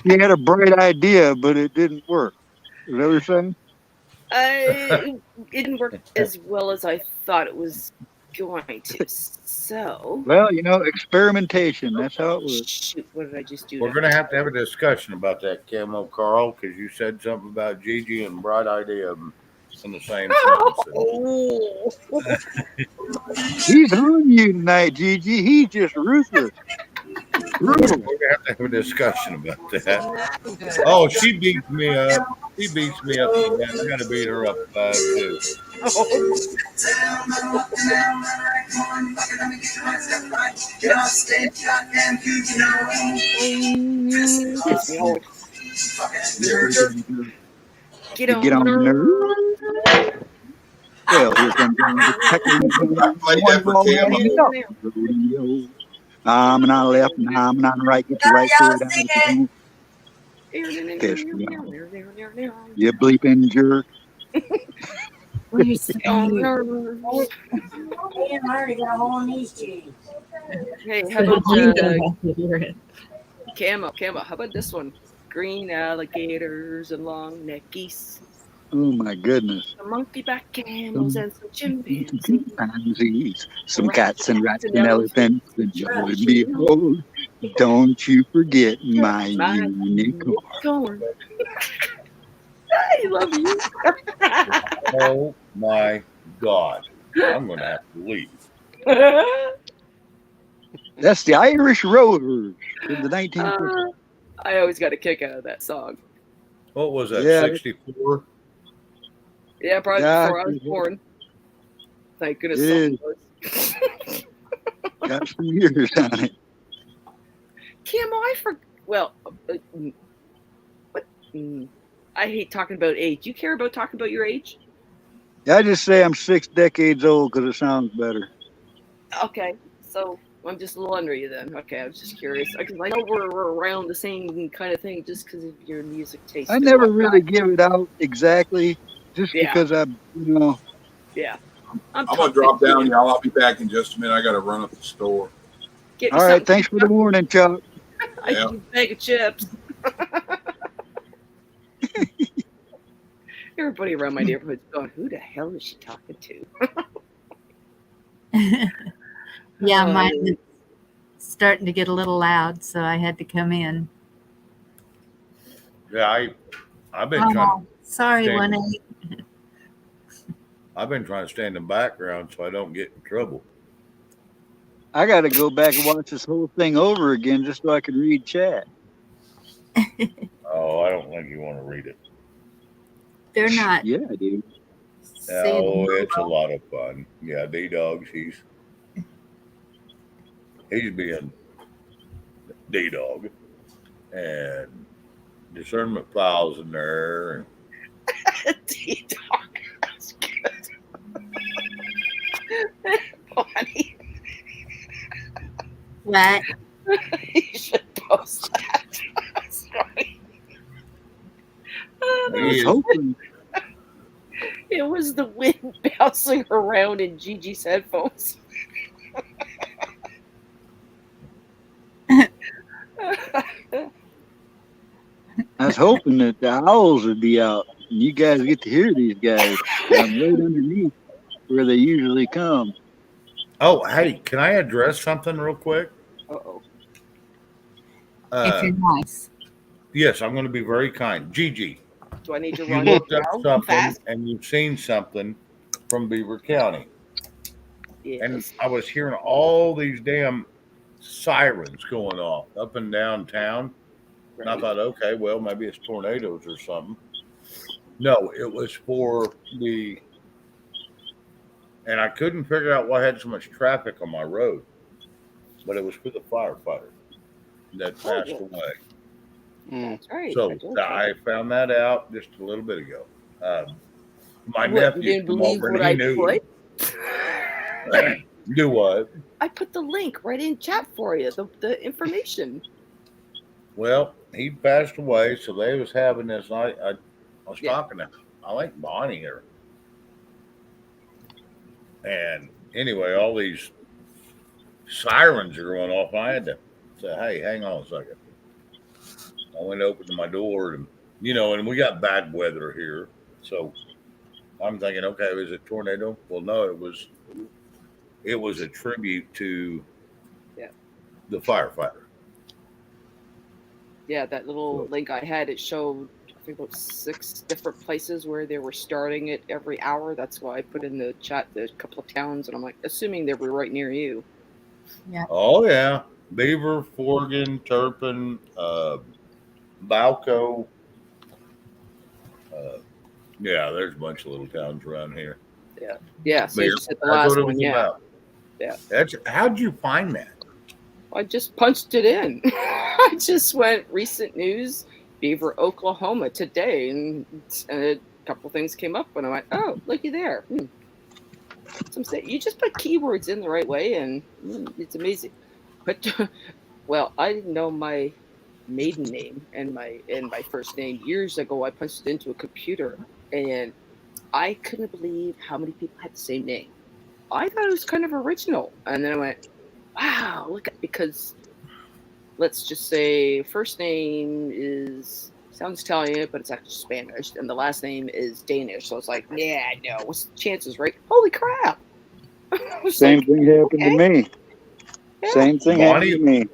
He had a bright idea, but it didn't work. Is that what you're saying? It didn't work as well as I thought it was going to. So, Well, experimentation. That's how it works. shoot, what did I just do? We're going to have a discussion about that, Camo Carl, because you said something about Gigi and Bright Idea in the same sentence. Oh, He's on you tonight, Gigi. He's just ruthless. We're Brutal. going to have a discussion about that. Oh, she beats me up. She beats me up. I got to beat her up too. piss me off. Get You on, get on the nerve. Well, here comes the Play that for Camo. rodeo. I'm on the left and I'm on the right. Get your right foot out if you don't piss me off. You bleeping jerk. We're so On weird. nerves. Me and Marty got a hole in these jeans. Hey, how So about you don't have to hear it. Camo? How about this one? Green alligators and long neck geese, Oh my goodness. some monkey back camels and some chimpanzees, Chimpanzees, some cats and rats and elephants, and lo and behold, don't you forget my unicorn. corn. I love you. Oh my God. I'm going to have to leave. That's the Irish Rovers in the 1950s. I always got a kick out of that song. What was that, Yeah. 64? Yeah, probably Yeah, before I was born. Thank goodness Yeah. someone was. Got some years on it. Camo, I forgot. Well, what? I hate talking about age. You care about talking about your age? I just say I'm 6 decades old because it sounds better. Okay, so I'm just a little under you then. Okay, I was just curious because I know we're around the same kind of thing just because of your music taste. I and never whatnot. really give it out exactly, just Yeah. because Yeah. I'm gonna drop down, y'all. I'll be back in just a minute. I gotta run up the store. Get All right, thanks for the warning, Chuck. I give you a bag of chips. Everybody around my neighborhood's going, who the hell is she talking to? Yeah, Oh, mine was starting to get a little loud, so I had to come in. Yeah, I've been trying. Oh, sorry, Stand- 1-8. I've been trying to stay in the background so I don't get in trouble. I got to go back and watch this whole thing over again just so I can read chat. Oh, I don't think you want to read it. They're not Yeah, I do. saying Oh, it's a lot of fun. Yeah, D-Dogs, he's being D-Dog. And Discernment Files in there. And D-Dog. That's good. Funny. what? You should post that. Sorry. I was hoping. It was the wind bouncing around in Gigi's headphones. I was hoping that the owls would be out and you guys get to hear these guys. I'm right underneath where they usually come. oh, hey, can I address something real quick? Uh-oh. If you're nice. Yes, I'm going to be very kind. Gigi, Do I need to you run looked up now? something Fast? and you've seen something from Beaver County. Yes. And I was hearing all these damn sirens going off up and down town. And I thought, okay, well, maybe it's tornadoes or something. No, it was for the, and I couldn't figure out why I had so much traffic on my road, but it was for the firefighter that passed away. That's right. So told you. I found that out just a little bit ago. My What, nephew you didn't came believe over what and I he knew. put? Do what? I put the link right in chat for you, the information. Well, he passed away, so they was having this. I was Yeah. talking to, I like Bonnie here, and anyway, all these sirens are going off. I had to say, "Hey, hang on a second." I went over to my door, and And we got bad weather here, so I'm thinking, okay, was it tornado? Well, no, it was a tribute to Yeah. the firefighter. Yeah, that little So, link I had, it showed, I think, about 6 different places where they were starting it every hour. That's why I put in the chat the couple of towns, and I'm like, assuming they were right near you. oh yeah, Beaver, Forgan, Turpin, Balco. Uh, yeah, there's a bunch of little towns around here. Yeah. Yeah, so But as yeah, you said, the that's what last it one, was yeah. about. Yeah. How'd you find that? I just punched it in. I just went recent news, Beaver, Oklahoma today, and a couple things came up, and I went, oh, looky there. You just put keywords in the right way, and it's amazing. But well, I didn't know my maiden name and my first name years ago. I punched it into a computer, and I couldn't believe how many people had the same name. I thought it was kind of original, and then I went, wow, look at, because let's just say first name is sounds Italian, but it's actually Spanish, and the last name is Danish. So it's like, yeah, no, what's the chances, right? Holy crap! I was Same like, thing happened to okay, me. yeah. Same thing happened to me.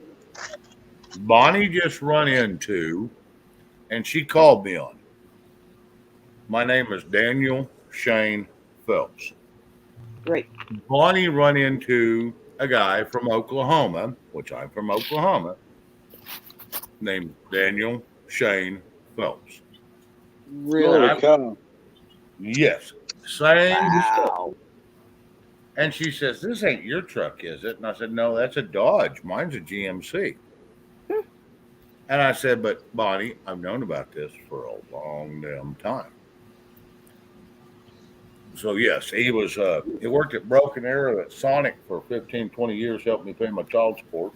Bonnie just run into, and she called me on it. My name is Daniel Shane Phelps. Right. Bonnie run into a guy from Oklahoma, which I'm from Oklahoma, named Daniel Shane Phelps. Really? Holy cow. Yes, same story. Wow. And she says, "This ain't your truck, is it?" And I said, "No, that's a Dodge. Mine's a GMC." And I said, "But Bonnie, I've known about this for a long damn time." So yes, he worked at Broken Arrow at Sonic for 15, 20 years, helped me pay my child support.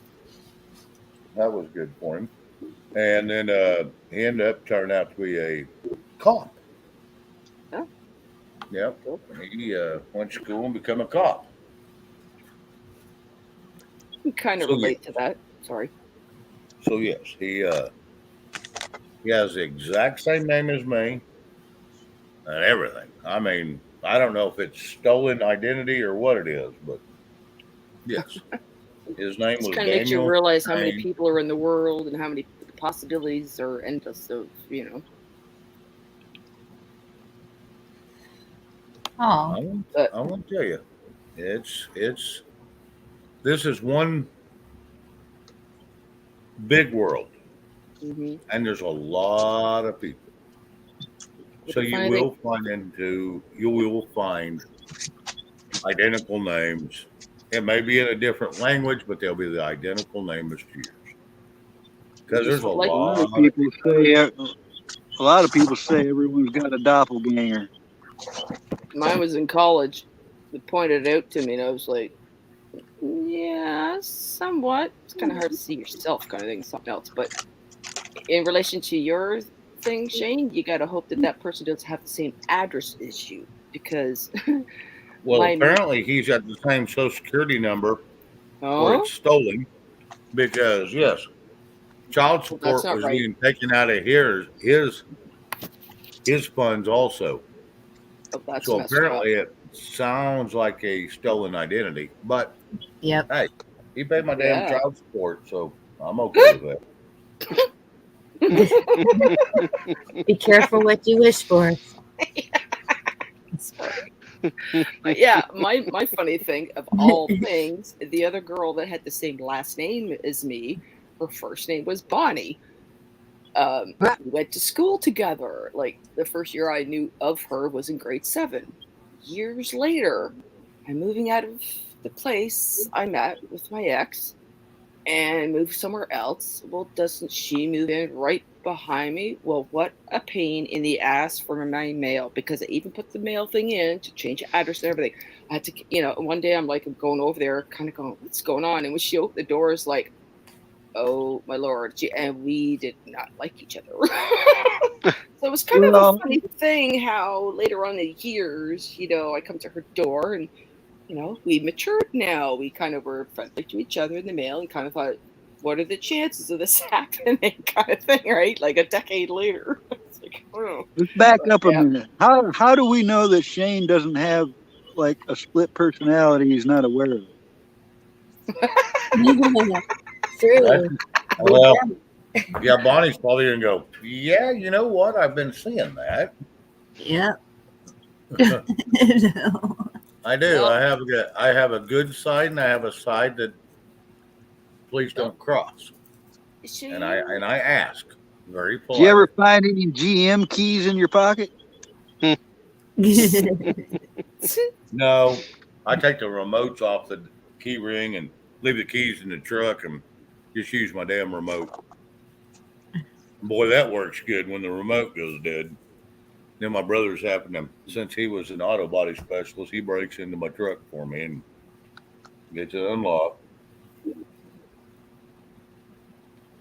That was good for him. And then he ended up turning out to be a cop. Oh, Yep. cool. He went to school and became a cop. You kind of So relate to that. Sorry. So yes, he has the exact same name as me and everything. I mean, I don't know if it's stolen identity or what it is, but yes, his name Just was kind of makes you Daniel realize how many Shane. people are in the world and how many possibilities are endless of, Oh, I won't tell you, it's this is one big world, mhm. and there's a lot of people. But So the funny thing, you will find identical names. It may be in a different language, but they'll be the identical name as yours. Because just there's a like A lot lot of of people say everyone's got a doppelganger. mine was in college. They pointed it out to me, and I was like, yeah, somewhat. It's kind of hard to see yourself, kind of thing, something else. But in relation to your thing, Shane, you got to hope that that person doesn't have the same address as you, because well, my apparently he's got the same social security number or oh, it's stolen because yes, child well, that's support not was right. being taken out of his funds also. Oh, that's So messed up. apparently it sounds like a stolen identity. But yep. hey, he paid my damn Yeah. child support, so I'm okay with that. Be careful what you wish for. Sorry. But yeah, my funny thing of all things, the other girl that had the same last name as me, her first name was Bonnie. We went to school together. Like the first year I knew of her was in grade 7. Years later, I'm moving out of the place I met with my ex and moved somewhere else. Well, doesn't she move in right behind me? Well, what a pain in the ass for my mail, because I even put the mail thing in to change the address and everything. I had to, one day I'm like, I'm going over there, kind of going, what's going on? And when she opened the door, it's like, oh my lord, and we did not like each other. So it was kind of a Well, funny thing how later on in the years, I come to her door and we matured now. We kind of were friendly to each other in the mail and kind of thought, what are the chances of this happening kind of thing, right? Like a decade later. Like, oh. Let's back up a Yeah. minute. How do we know that Shane doesn't have like a split personality he's not aware of? True. We Well, don't. yeah, Bonnie's probably gonna go. Yeah, you know what? I've been seeing that. Yep. I do. Well, I have a good side, and I have a side that please don't cross. Shane, And I ask very Did you ever politely. find any GM keys in your pocket? No, I take the remotes off the key ring and leave the keys in the truck and just use my damn remote. Boy, that works good when the remote goes dead. Then my brother's happened to, since he was an auto body specialist, he breaks into my truck for me and gets it unlocked.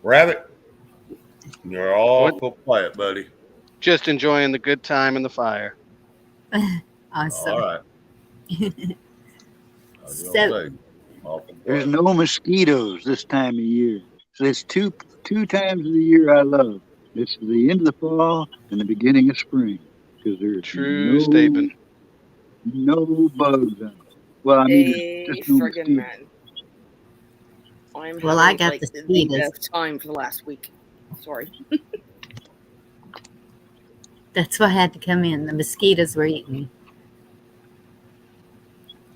Rabbit, you're awful quiet, buddy. Just enjoying the good time and the fire. All Awesome. right. I was So, gonna say, awful There's quiet. no mosquitoes this time of year. So it's two times of the year I love. It's the end of the fall and the beginning of spring because there's True statement. no bugs out. Well, I mean, a there's just no friggin' mosquitoes. man. I'm well, I having got like the the mosquitoes. best time for the last week. Sorry. That's why I had to come in. The mosquitoes were eating.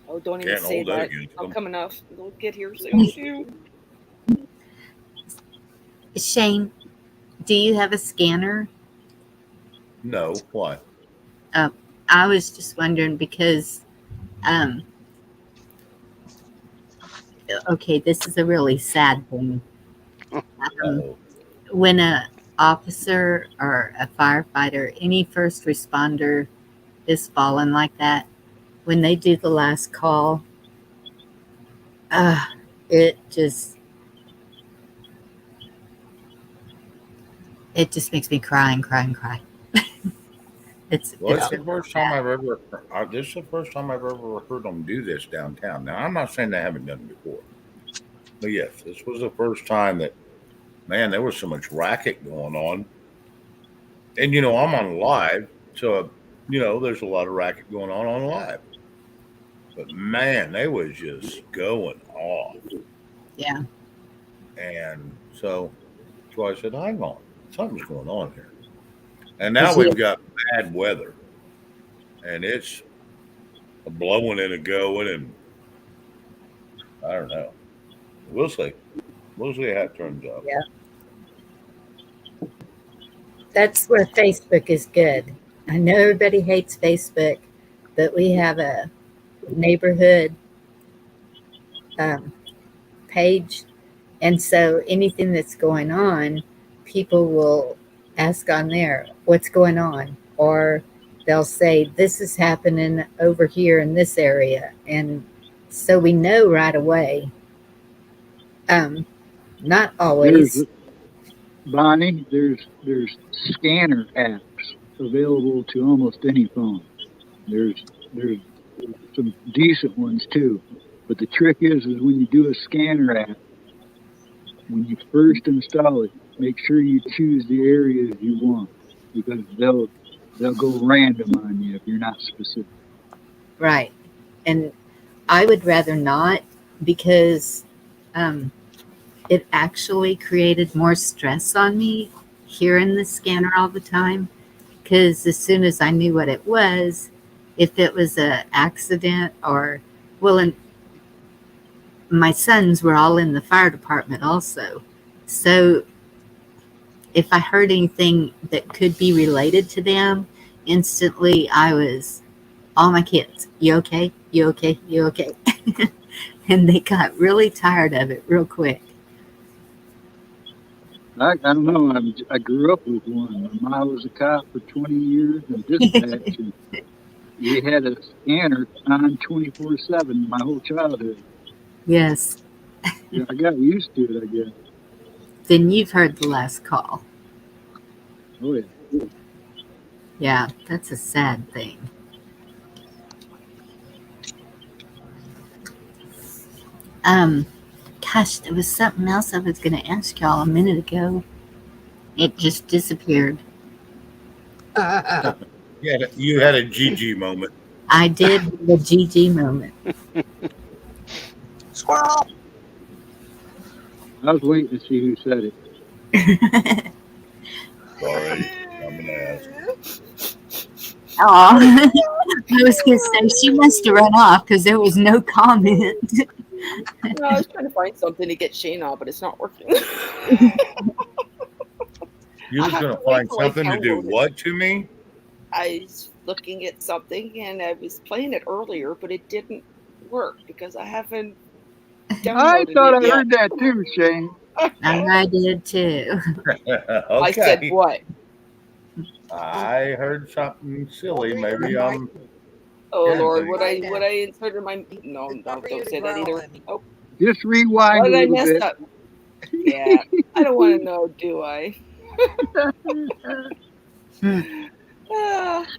Oh, don't even Can't say hold that that. against I'm them. coming up. They'll get here soon too. Shane, do you have a scanner? No, why? I was just wondering because, okay, this is a really sad thing. Uh-oh. When a officer or a firefighter, any first responder is fallen like that, when they do the last call, it just makes me cry and cry and cry. Well, It's it's the first time I've ever. This is the first time I've ever heard them do this downtown. Now, I'm not saying they haven't done it before, but yes, this was the first time that, man, there was so much racket going on. And I'm on live, so there's a lot of racket going on live. But man, they was just going off, yeah. and so that's why I said, "Hang on, something's going on here." And Did now you we've got bad weather, and it's a blowing and a going, and I don't know. We'll see. We'll see how it turns out. Yeah. That's where Facebook is good. I know everybody hates Facebook, but we have a neighborhood page. And so anything that's going on, people will ask on there, what's going on? Or they'll say, this is happening over here in this area. And so we know right away. Not always. Bonnie, there's scanner apps available to almost any phone. There's some decent ones too. But the trick is when you do a scanner app, when you first install it, make sure you choose the areas you want because they'll go random on you if you're not specific. Right. And I would rather not because it actually created more stress on me hearing the scanner all the time. Because as soon as I knew what it was, if it was an accident or, well, and my sons were all in the fire department also. So if I heard anything that could be related to them, instantly I was, all my kids, you okay? You okay? You okay? And they got really tired of it real quick. I don't know. I grew up with one. My mom was a cop for 20 years in dispatch. And we had a scanner on 24/7 my whole childhood. Yes. Yeah, I got used to it, I guess. Then you've heard the last call. Oh, yeah. Yeah, that's a sad thing. Gosh, there was something else I was going to ask y'all a minute ago. It just disappeared. You had a GG moment. I did the GG moment. Squirrel. I was waiting to see who said it. Sorry, I'm an ass. Oh, I was going to say she must have run off because there was no comment. No, I was trying to find something to get Shane on, but it's not working. You I was have gonna to wait find till I something to do download it. what to me? I was looking at something and I was playing it earlier, but it didn't work because I haven't I downloaded thought it I yet. heard that too, Shane. I did too. I said Okay. what? I heard something silly. Maybe Oh Yeah, Lord, thanks. would I insert in my no, don't say that either. Oh, Just what rewind a did I little mess bit. up? Yeah, I don't want to know, do I?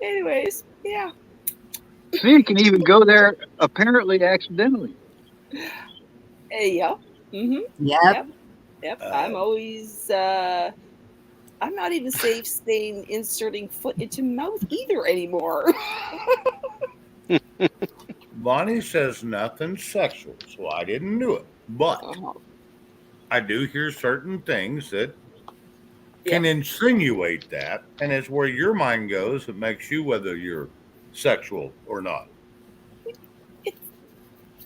Anyways, yeah. See, you can even go there apparently accidentally. Hey, yeah. Mm-hmm. Yep. Yep. I'm always I'm not even safe staying inserting foot into mouth either anymore. Bonnie says nothing sexual, so I didn't do it. But I do hear certain things that can insinuate that, and it's where your mind goes. It makes you whether you're sexual or not.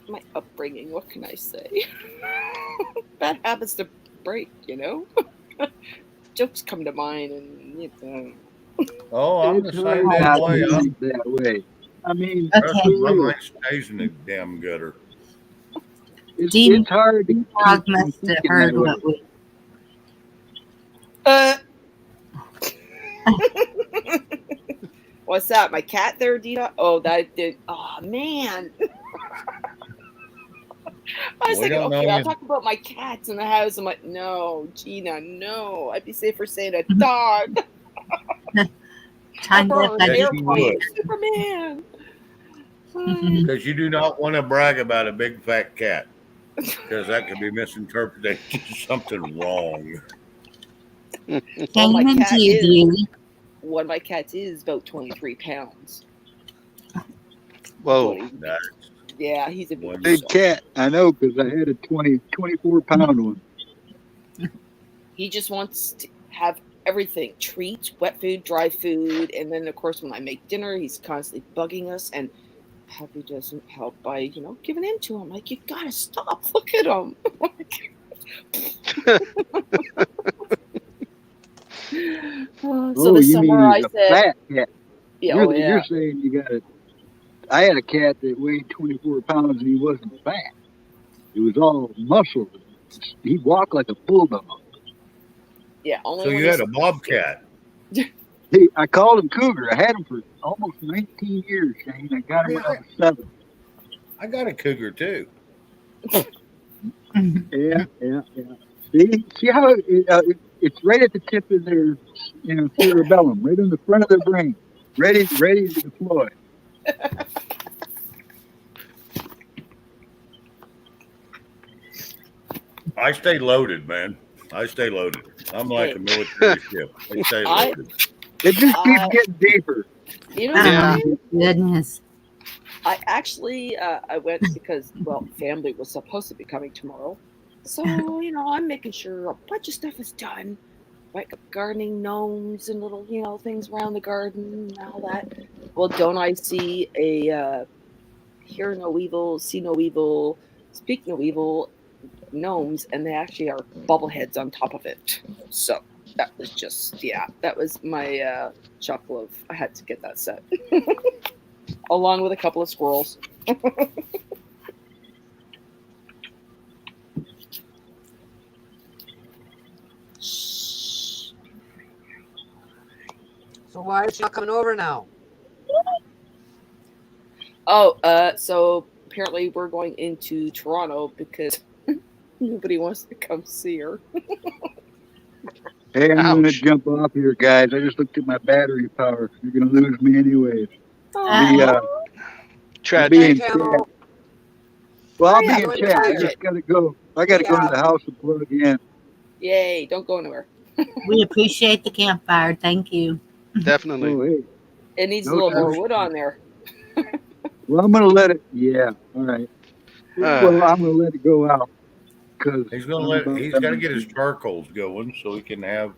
My upbringing, what can I say? Bad habits to break, you know? Jokes come to mind and Oh, I'm the It's same hard damn not to way. think that way. I mean, Trust Okay. me, my for real, mind stays in the damn gutter. it's hard to keep Dog from must have thinking heard that way. what we. What's that? My cat there, Dina? Oh, that did. Oh, man. I was We thinking, don't know okay, I'll you. talk about my cats in the house. I'm like, no, Gina, no. I'd be safer saying a dog. Time Or an Yes, you airplane. would. Superman. Because you do not want to brag about a big fat cat, because that could be misinterpreted as something wrong. Well, my Came into cat you, is dearie. one of my cats is about 23 pounds. Whoa. That's Yeah, he's a when Big cat, I know, because I had a 24-pound one. He just wants to have everything: treats, wet food, dry food, and then of course when I make dinner, he's constantly bugging us, and Happy doesn't help by giving in to him. Like, you gotta stop. Look at him. So this you summer mean I he's a said, fat cat? yeah, oh yeah, You're saying you got I had a cat that weighed 24 pounds and he wasn't fat. It was all muscle. He walked like a bulldog. yeah. Only so when you he's had a bobcat. I called him Cougar. I had him for almost 19 years, Shane. I got him when I was 7. I got a cougar too. Yeah. See how it's right at the tip of their, cerebellum, right in the front of their brain, ready to deploy. I stay loaded, man. I stay loaded. I'm like Hey. a military ship. I stay loaded. It just keeps getting deeper. You know Yeah. what? Oh, goodness. I actually I went because family was supposed to be coming tomorrow, so I'm making sure a bunch of stuff is done, like gardening gnomes and little things around the garden and all that. Well, don't I see a hear no evil, see no evil, speak no evil gnomes, and they actually are bobbleheads on top of it. So that was just that was my chuckle of I had to get that set. Along with a couple of squirrels. So why is she not coming over now? Oh, so apparently we're going into Toronto because nobody wants to come see her. Hey, I'm going to Ouch. jump off here, guys. I just looked at my battery power. You're going to lose me anyways. Uh-oh. I'll be in Tragic. chat. Camel. Well, I'll Hurry be up, in you're chat. I tired. just got to go. I got to go to the house and plug in. Yay, don't go anywhere. We appreciate the campfire. Thank you. Definitely. Oh, hey. It needs a No little more sugar. wood on there. Well, I'm gonna let it. Yeah. All right. Well, I'm gonna let it go out because He's gonna I'm about he's got to done. get his charcoals going so he can have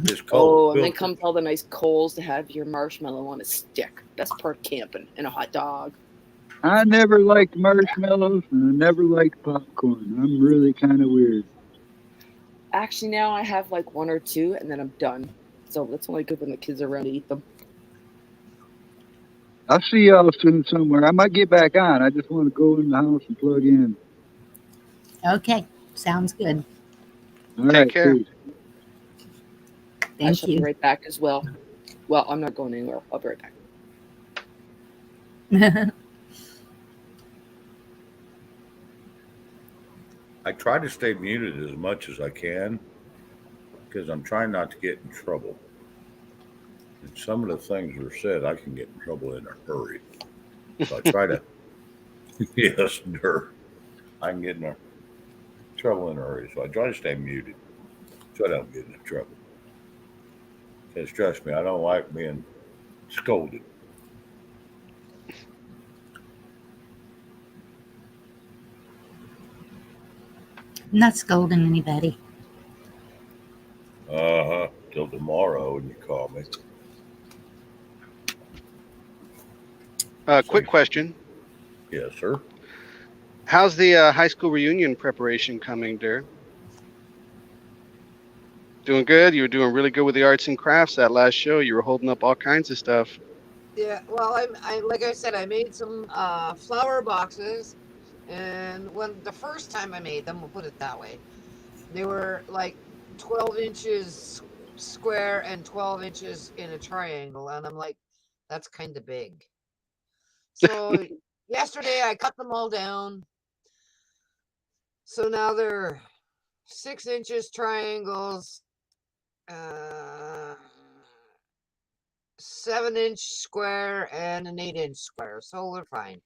his coal Oh, and then filter. comes all the nice coals to have your marshmallow on a stick. Best part of camping and a hot dog. I never liked marshmallows and I never liked popcorn. I'm really kind of weird. Actually, now I have like one or two, and then I'm done. So that's only good when the kids are around to eat them. I'll see y'all soon somewhere. I might get back on. I just want to go in the house and plug in. Okay, sounds good. All Take right, care. peace. I Thank shall be you. right back as well. Well, I'm not going anywhere. I'll be right back. I try to stay muted as much as I can because I'm trying not to get in trouble. And some of the things that are said, I can get in trouble in a hurry. So I try to, yes, I can get in trouble in a hurry. So I try to stay muted so I don't get into trouble. Because trust me, I don't like being scolded. I'm not scolding anybody. Till tomorrow when you call me. Quick question. Yes, sir. How's the high school reunion preparation coming, dear? Doing good? You were doing really good with the arts and crafts that last show. You were holding up all kinds of stuff. Yeah, well, I like I said, I made some flower boxes, and when the first time I made them, we'll put it that way, they were like 12 inches square and 12 inches in a triangle, and I'm like, that's kind of big. So yesterday I cut them all down. So now they're 6 inches triangles, uh, 7-inch square, and an 8-inch square. So they're fine.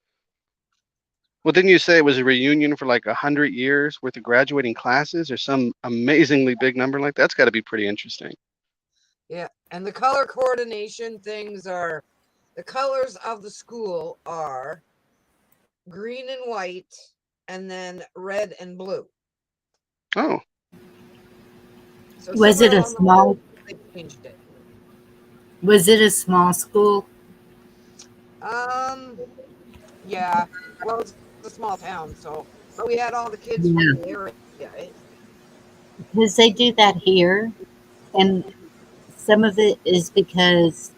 Well, didn't you say it was a reunion for like 100 years worth of graduating classes or some amazingly big number like that? That's got to be pretty interesting. Yeah, and the color coordination things are, the colors of the school are green and white, and then red and blue. Oh. So Was it somewhere a along the way, small? they changed it. Was it a small school? Yeah. Well, it's a small town, so, but we had all the kids Yeah, from the area. because they do that here, and some of it is because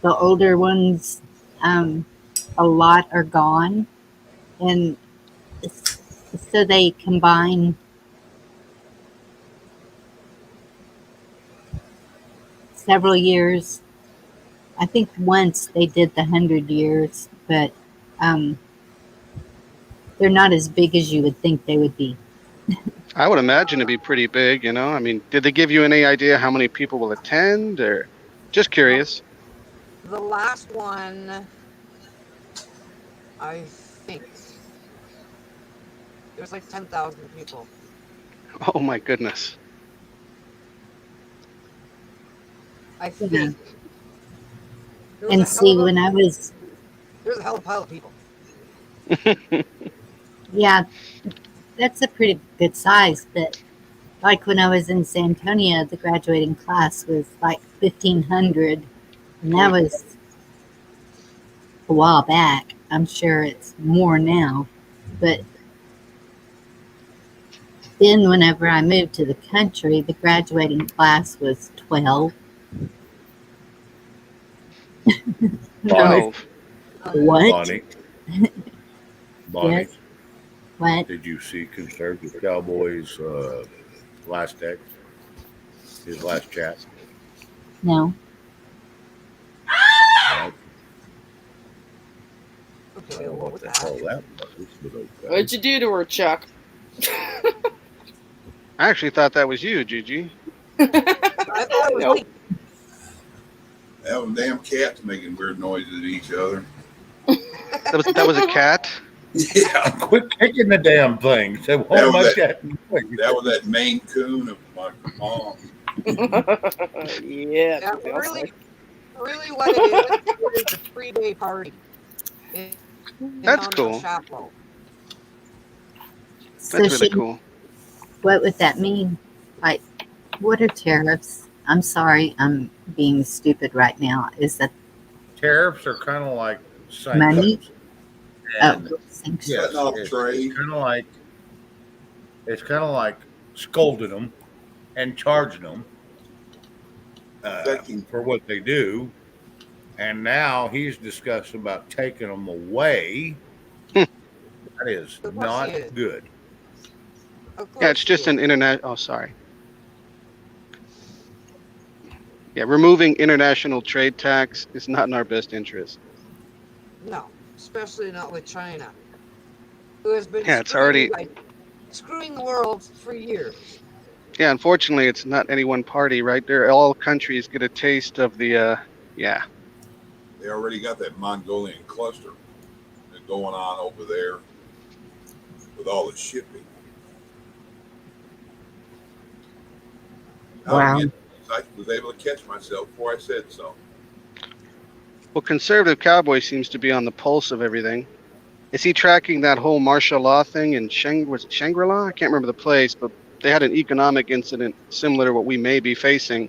the older ones, um, a lot are gone, and so they combine several years. I think once they did the 100 years, but um, they're not as big as you would think they would be. I would imagine it'd be pretty big, you know? I mean, did they give you any idea how many people will attend or just curious? The last one, I think, there was like 10,000 people. Oh my goodness. I Yeah. think. There was And a hell see, of a, when I was, there was a hell of a pile of people. yeah, that's a pretty good size, but like when I was in San Antonio, the graduating class was like 1,500, and that was a while back. I'm sure it's more now, but then whenever I moved to the country, the graduating class was 12. Bonnie, 12. What? Bonnie, Bonnie. Yes. What? Did you see Conservative Cowboys last text? His last chat? No. I Okay, don't know what what was the that? hell that was, but okay. What'd you do to her, Chuck? I actually thought that was you, Gigi. I thought it was Nope. like, That was damn cats making weird noises at each other. That was a cat. Yeah, Quit kicking the damn thing. Say, That won't was make that. that noise. That was that Maine Coon of my mom. Yeah, Yeah, that's what they all really, say. really what it is a 3-day party in That's town El cool. Chapo. So That's really she, cool. what would that mean? Like, what are tariffs? I'm sorry, I'm being stupid right now. Is that Tariffs are kind of like money? sanctions, Oh, and sanctions. Cutting yes, off it's trade. kind of like scolding them and charging them Affecting. for what they do. And now he's discussing about taking them away. That is Of course he not is. good. Of Yeah, it's course he just an is. internet. Oh, sorry. Yeah, removing international trade tax is not in our best interest. No, especially not with China, who has been Yeah, it's screwing you already. guys, screwing the world for years. Yeah, unfortunately, it's not any one party, right? They're all countries get a taste of the. Yeah, They already got that Mongolian cluster going on over there with all the shipping. Wow. Again, I was able to catch myself before I said so. well, conservative cowboy seems to be on the pulse of everything. Is he tracking that whole martial law thing in was it Shangri-La? I can't remember the place, but they had an economic incident similar to what we may be facing,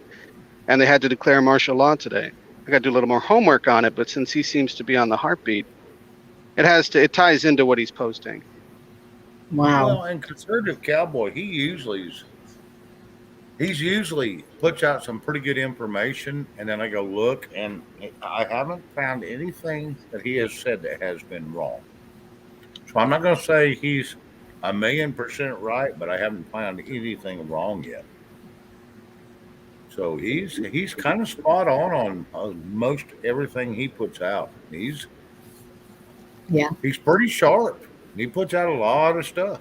and they had to declare martial law today. I got to do a little more homework on it, but since he seems to be on the heartbeat, it ties into what he's posting. Wow. Well, and conservative cowboy, he's usually puts out some pretty good information, and then I go look, and I haven't found anything that he has said that has been wrong. So I'm not going to say he's 1,000,000% right, but I haven't found anything wrong yet. So he's kind of spot on most everything he puts out. Yeah. He's pretty sharp. He puts out a lot of stuff.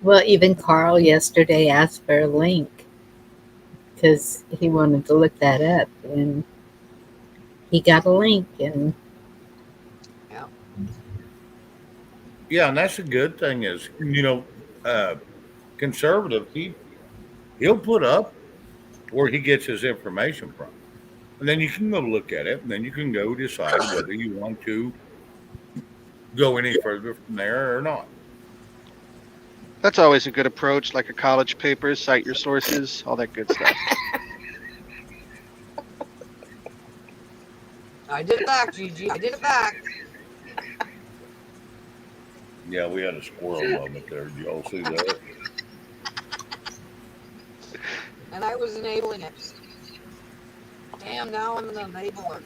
Well, even Carl yesterday asked for a link because he wanted to look that up, and he got a link. And Yeah. Yeah, and that's a good thing is uh, conservative. He'll put up where he gets his information from, and then you can go look at it, and then you can go decide whether you want to go any further from there or not. That's always a good approach, like a college paper, cite your sources, all that good stuff. I did it back, Gigi. I did it back. Yeah, we had a squirrel moment there. Did y'all see that? And I was enabling it. Damn, now I'm an enabler.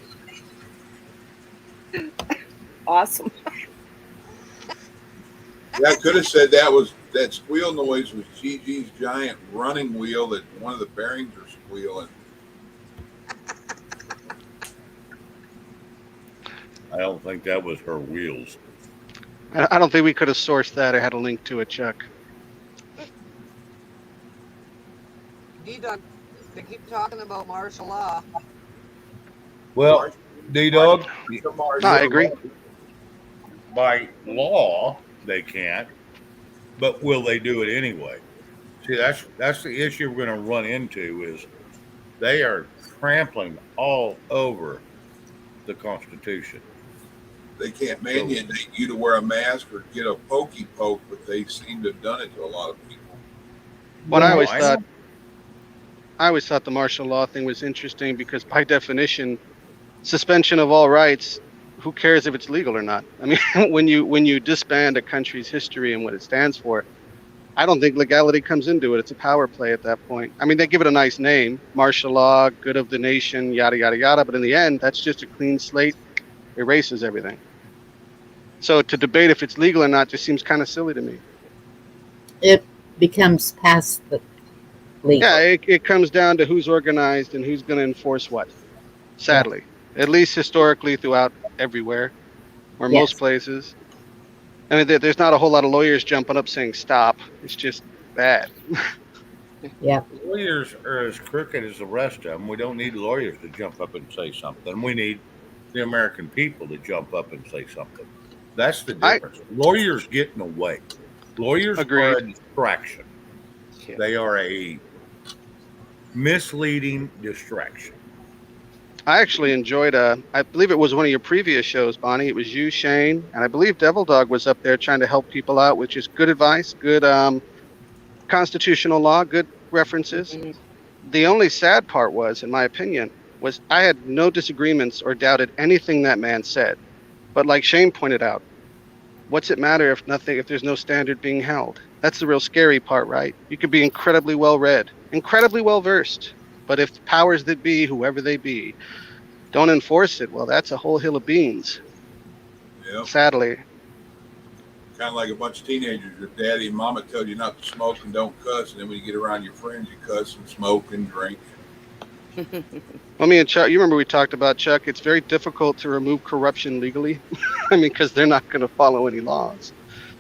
Awesome. Yeah, I could have said that squeal noise was Gigi's giant running wheel that one of the bearings are squealing. I don't think that was her wheels. I don't think we could have sourced that or had a link to it, Chuck. D-Dog, they keep talking about martial law. Well, D Dog, No, I agree. by law they can't, but will they do it anyway? See, that's the issue we're going to run into is they are trampling all over the Constitution. They can't mandate you to wear a mask or get a pokey poke, but they seem to have done it to a lot of people. What I always I thought, I always thought the martial law thing was interesting because by definition, suspension of all rights. Who cares if it's legal or not? I mean, when you disband a country's history and what it stands for, I don't think legality comes into it. It's a power play at that point. I mean, they give it a nice name, martial law, good of the nation, yada yada yada. But in the end, that's just a clean slate, erases everything. So to debate if it's legal or not just seems kind of silly to me. it becomes past the legal. Yeah, it comes down to who's organized and who's going to enforce what. Sadly, at least historically throughout everywhere or most Yes. places. I mean, there's not a whole lot of lawyers jumping up saying stop. It's just bad. Yeah. Lawyers are as crooked as the rest of them. We don't need lawyers to jump up and say something. We need the American people to jump up and say something. That's the I difference. Lawyers get in the way. Lawyers are agreed. a distraction. Yeah. They are a misleading distraction. I actually enjoyed I believe it was one of your previous shows, Bonnie. It was you, Shane, and I believe Devil Dog was up there trying to help people out, which is good advice, good constitutional law, good references. Mhm. The only sad part was, in my opinion, was I had no disagreements or doubted anything that man said. But like Shane pointed out, what's it matter if there's no standard being held? That's the real scary part, right? You could be incredibly well read, incredibly well versed, but if the powers that be, whoever they be, don't enforce it, well, that's a whole hill of beans. Yep. Sadly. Kind of like a bunch of teenagers. Your daddy and mama tell you not to smoke and don't cuss, and then when you get around your friends, you cuss and smoke and drink. Well, me and Chuck, you remember we talked about, Chuck, it's very difficult to remove corruption legally. I mean, because they're not going to follow any laws.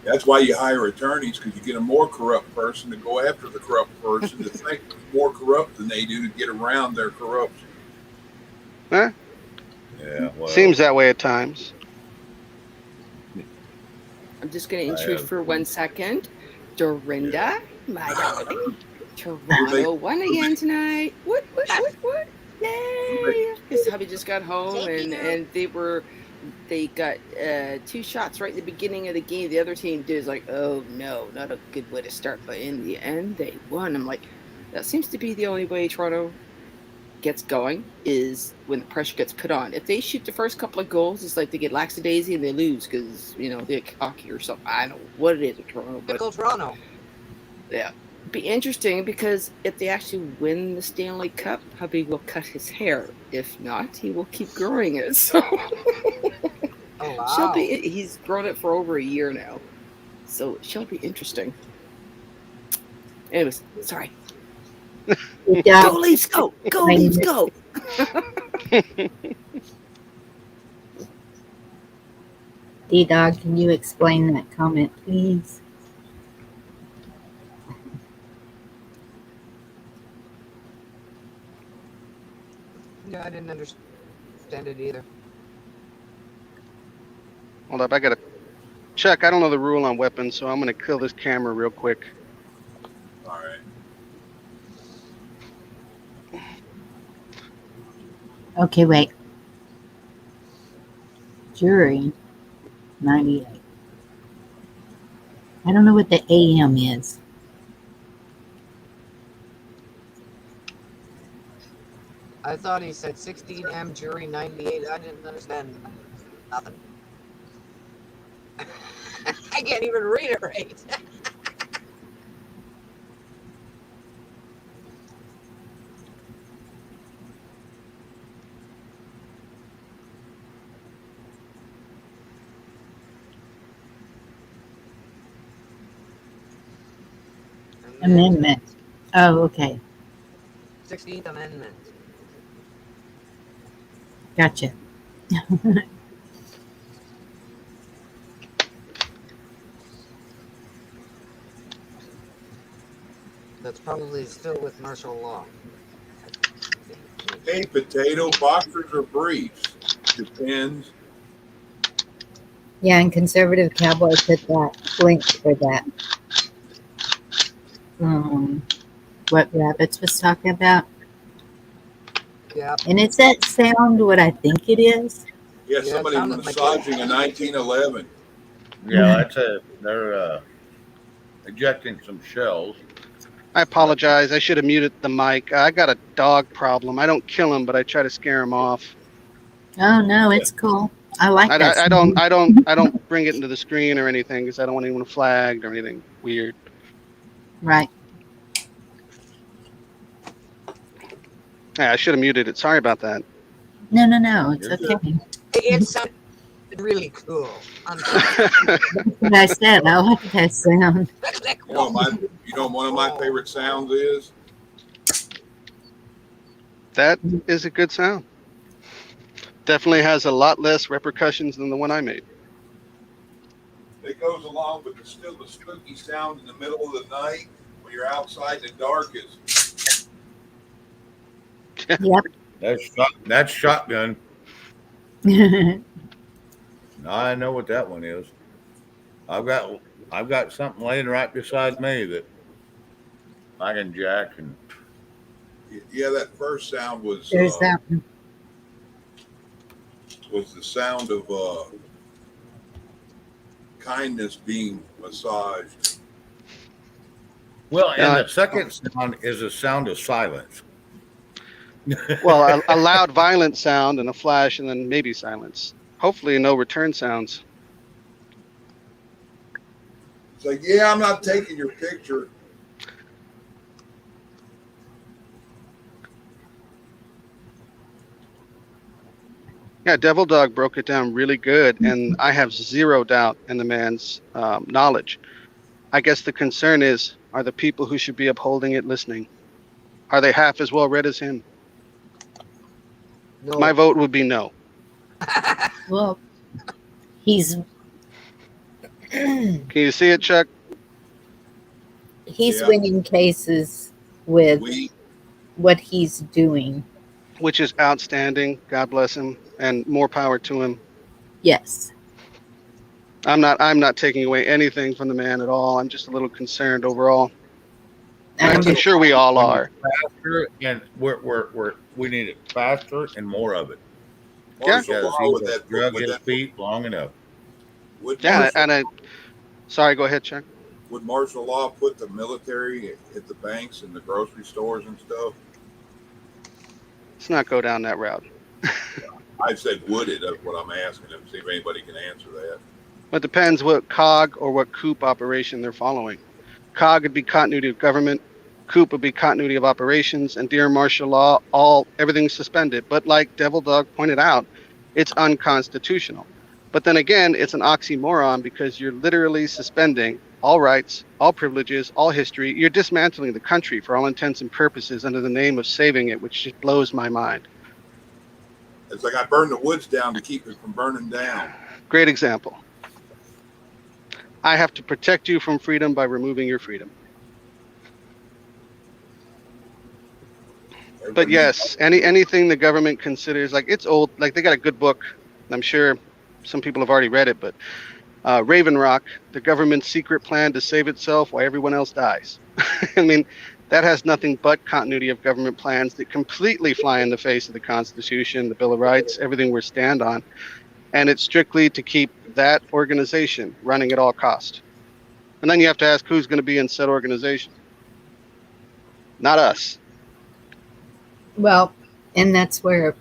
That's why you hire attorneys, because you get a more corrupt person to go after the corrupt person to think more corrupt than they do to get around their corruption. Huh? Yeah, well, Seems that way at times. I'm just going to intrude for 1 second. Dorinda, my darling. Toronto won again tonight. What? Yay! Because hubby just got home and they got 2 shots right in the beginning of the game. The other team did like, oh no, not a good way to start. But in the end, they won. I'm like, that seems to be the only way Toronto gets going is when the pressure gets put on. If they shoot the first couple of goals, it's like they get lackadaisy and they lose because they get cocky or something. I don't know what it is with Toronto, but Typical Toronto. yeah, it'd be interesting because if they actually win the Stanley Cup, hubby will cut his hair. If not, he will keep growing it. So Oh wow. he's grown it for over a year now, so it shall be interesting. Anyways, sorry. Yeah. Go Leafs, go! Go Leafs, go! D-Dog, can you explain that comment, please? Yeah, I didn't understand it either. Hold up, I got to check. I don't know the rule on weapons, so I'm going to kill this camera real quick. All right. Okay, wait. Jury 98. I don't know what the AM is. I thought he said 16M jury 98. I didn't understand nothing. I can't even read it right. Amendment. Oh, okay. 16th Amendment. Gotcha. That's probably still with martial law. Hey, potato, boxers or briefs? Depends. Yeah, and Conservative Cowboy put that link for that. What Rabbits was talking about. Yeah. And is that sound what I think it is? Yeah, Yeah, somebody it sounded like massaging a 1911. yeah, they're ejecting some shells. I apologize. I should have muted the mic. I got a dog problem. I don't kill him, but I try to scare him off. Oh no, it's cool. I like that. I don't bring it into the screen or anything because I don't want anyone flagged or anything weird. Right. Yeah, I should have muted it. Sorry about that. No, it's You're okay. It sounded really cool. What I said, I like that sound. You know, one of my favorite sounds is? That is a good sound. Definitely has a lot less repercussions than the one I made. It goes along, but it's still the spooky sound in the middle of the night when you're outside in the dark is. Yep. That's shotgun. Now I know what that one is. I've got something laying right beside me that I can jack and Yeah, that first sound There's that one. was the sound of kindness being massaged. Well, and Uh, the second sound is a sound of silence. well, a loud, violent sound and a flash, and then maybe silence. Hopefully, no return sounds. It's like, yeah, I'm not taking your picture. Yeah, Devil Dog broke it down really good, and I have zero doubt in the man's knowledge. I guess the concern is, are the people who should be upholding it listening? Are they half as well read as him? No. My vote would be no. Well, he's Can you see it, Chuck? he's Yeah. winning cases with We what he's doing. Which is outstanding. God bless him, and more power to him. Yes. I'm not taking away anything from the man at all. I'm just a little concerned overall. And I'm sure we all We need are. faster, and we need it faster and more of it. martial Because law he with has that drug with his that feet long enough. would Yeah, martial, and sorry, go ahead, Chuck. would martial law put the military at the banks and the grocery stores and stuff? Let's not go down that route. I said would it? That's what I'm asking him. See if anybody can answer that. It depends what COG or what COOP operation they're following. COG would be continuity of government. COOP would be continuity of operations, and dear martial law, everything's suspended. But like Devil Dog pointed out, it's unconstitutional. But then again, it's an oxymoron because you're literally suspending all rights, all privileges, all history. You're dismantling the country for all intents and purposes under the name of saving it, which just blows my mind. It's like I burned the woods down to keep it from burning down. Great example. I have to protect you from freedom by removing your freedom. But yes, anything the government considers, like it's old, like they got a good book. I'm sure some people have already read it, but Raven Rock, the government's secret plan to save itself while everyone else dies. I mean, that has nothing but continuity of government plans that completely fly in the face of the Constitution, the Bill of Rights, everything we stand on. And it's strictly to keep that organization running at all cost. And then you have to ask who's going to be in said organization. Not us. Well, and that's where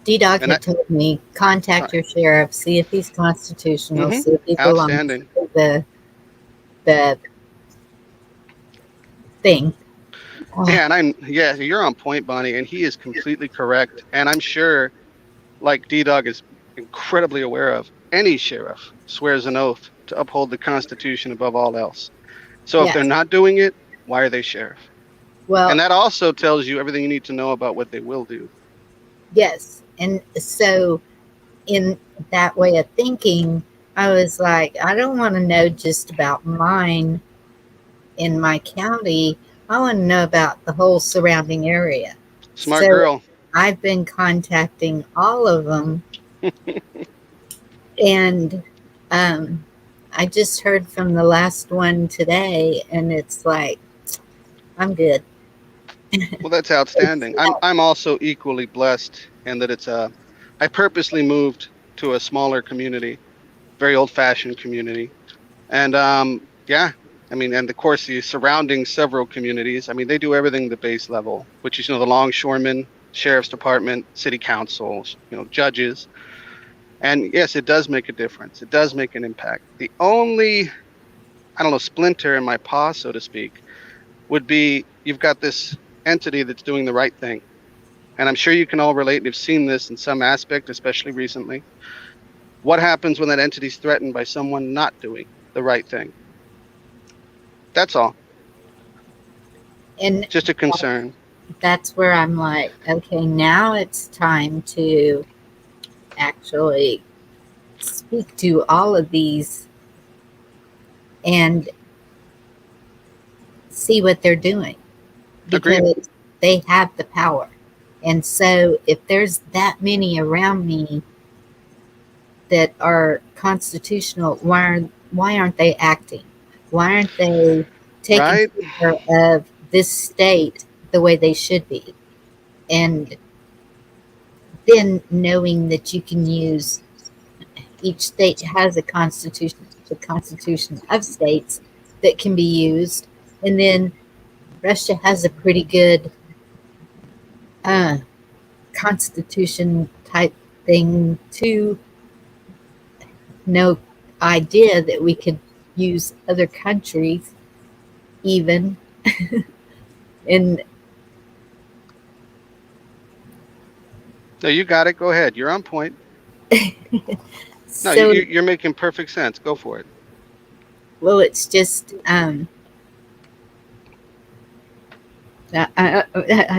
D-Dog had told me, contact your sheriff, see if he's constitutional, see if he belongs to the thing. Yeah, and you're on point, Bonnie, and he is completely correct. And I'm sure, like D-Dog is incredibly aware of, any sheriff swears an oath to uphold the Constitution above all else. So if they're not doing it, why are they sheriff? Well, and that also tells you everything you need to know about what they will do. Yes. And so in that way of thinking, I was like, I don't want to know just about mine in my county. I want to know about the whole surrounding area. Smart girl. I've been contacting all of them. And I just heard from the last one today, and it's like, I'm good. Well, that's outstanding. I'm also equally blessed in that I purposely moved to a smaller community, very old-fashioned community, and and of course the surrounding several communities. I mean, they do everything at the base level, which is the longshoremen, sheriff's department, city councils, judges. And yes, it does make a difference. It does make an impact. The only, splinter in my paw, so to speak, would be you've got this entity that's doing the right thing. And I'm sure you can all relate and have seen this in some aspect, especially recently. What happens when that entity is threatened by someone not doing the right thing? That's all. And just a concern. That's where I'm like, okay, now it's time to actually speak to all of these and see what they're doing, because they have the power. And so if there's that many around me that are constitutional, why aren't they acting? Why aren't they taking care of this state the way they should be. And then knowing that you can use, each state has a constitution, the constitution of states that can be used. And then Russia has a pretty good uh, constitution type thing too. No idea that we could use other countries even. And No, you got it. Go ahead. You're on point. No, so, you're making perfect sense. Go for it. well, it's just I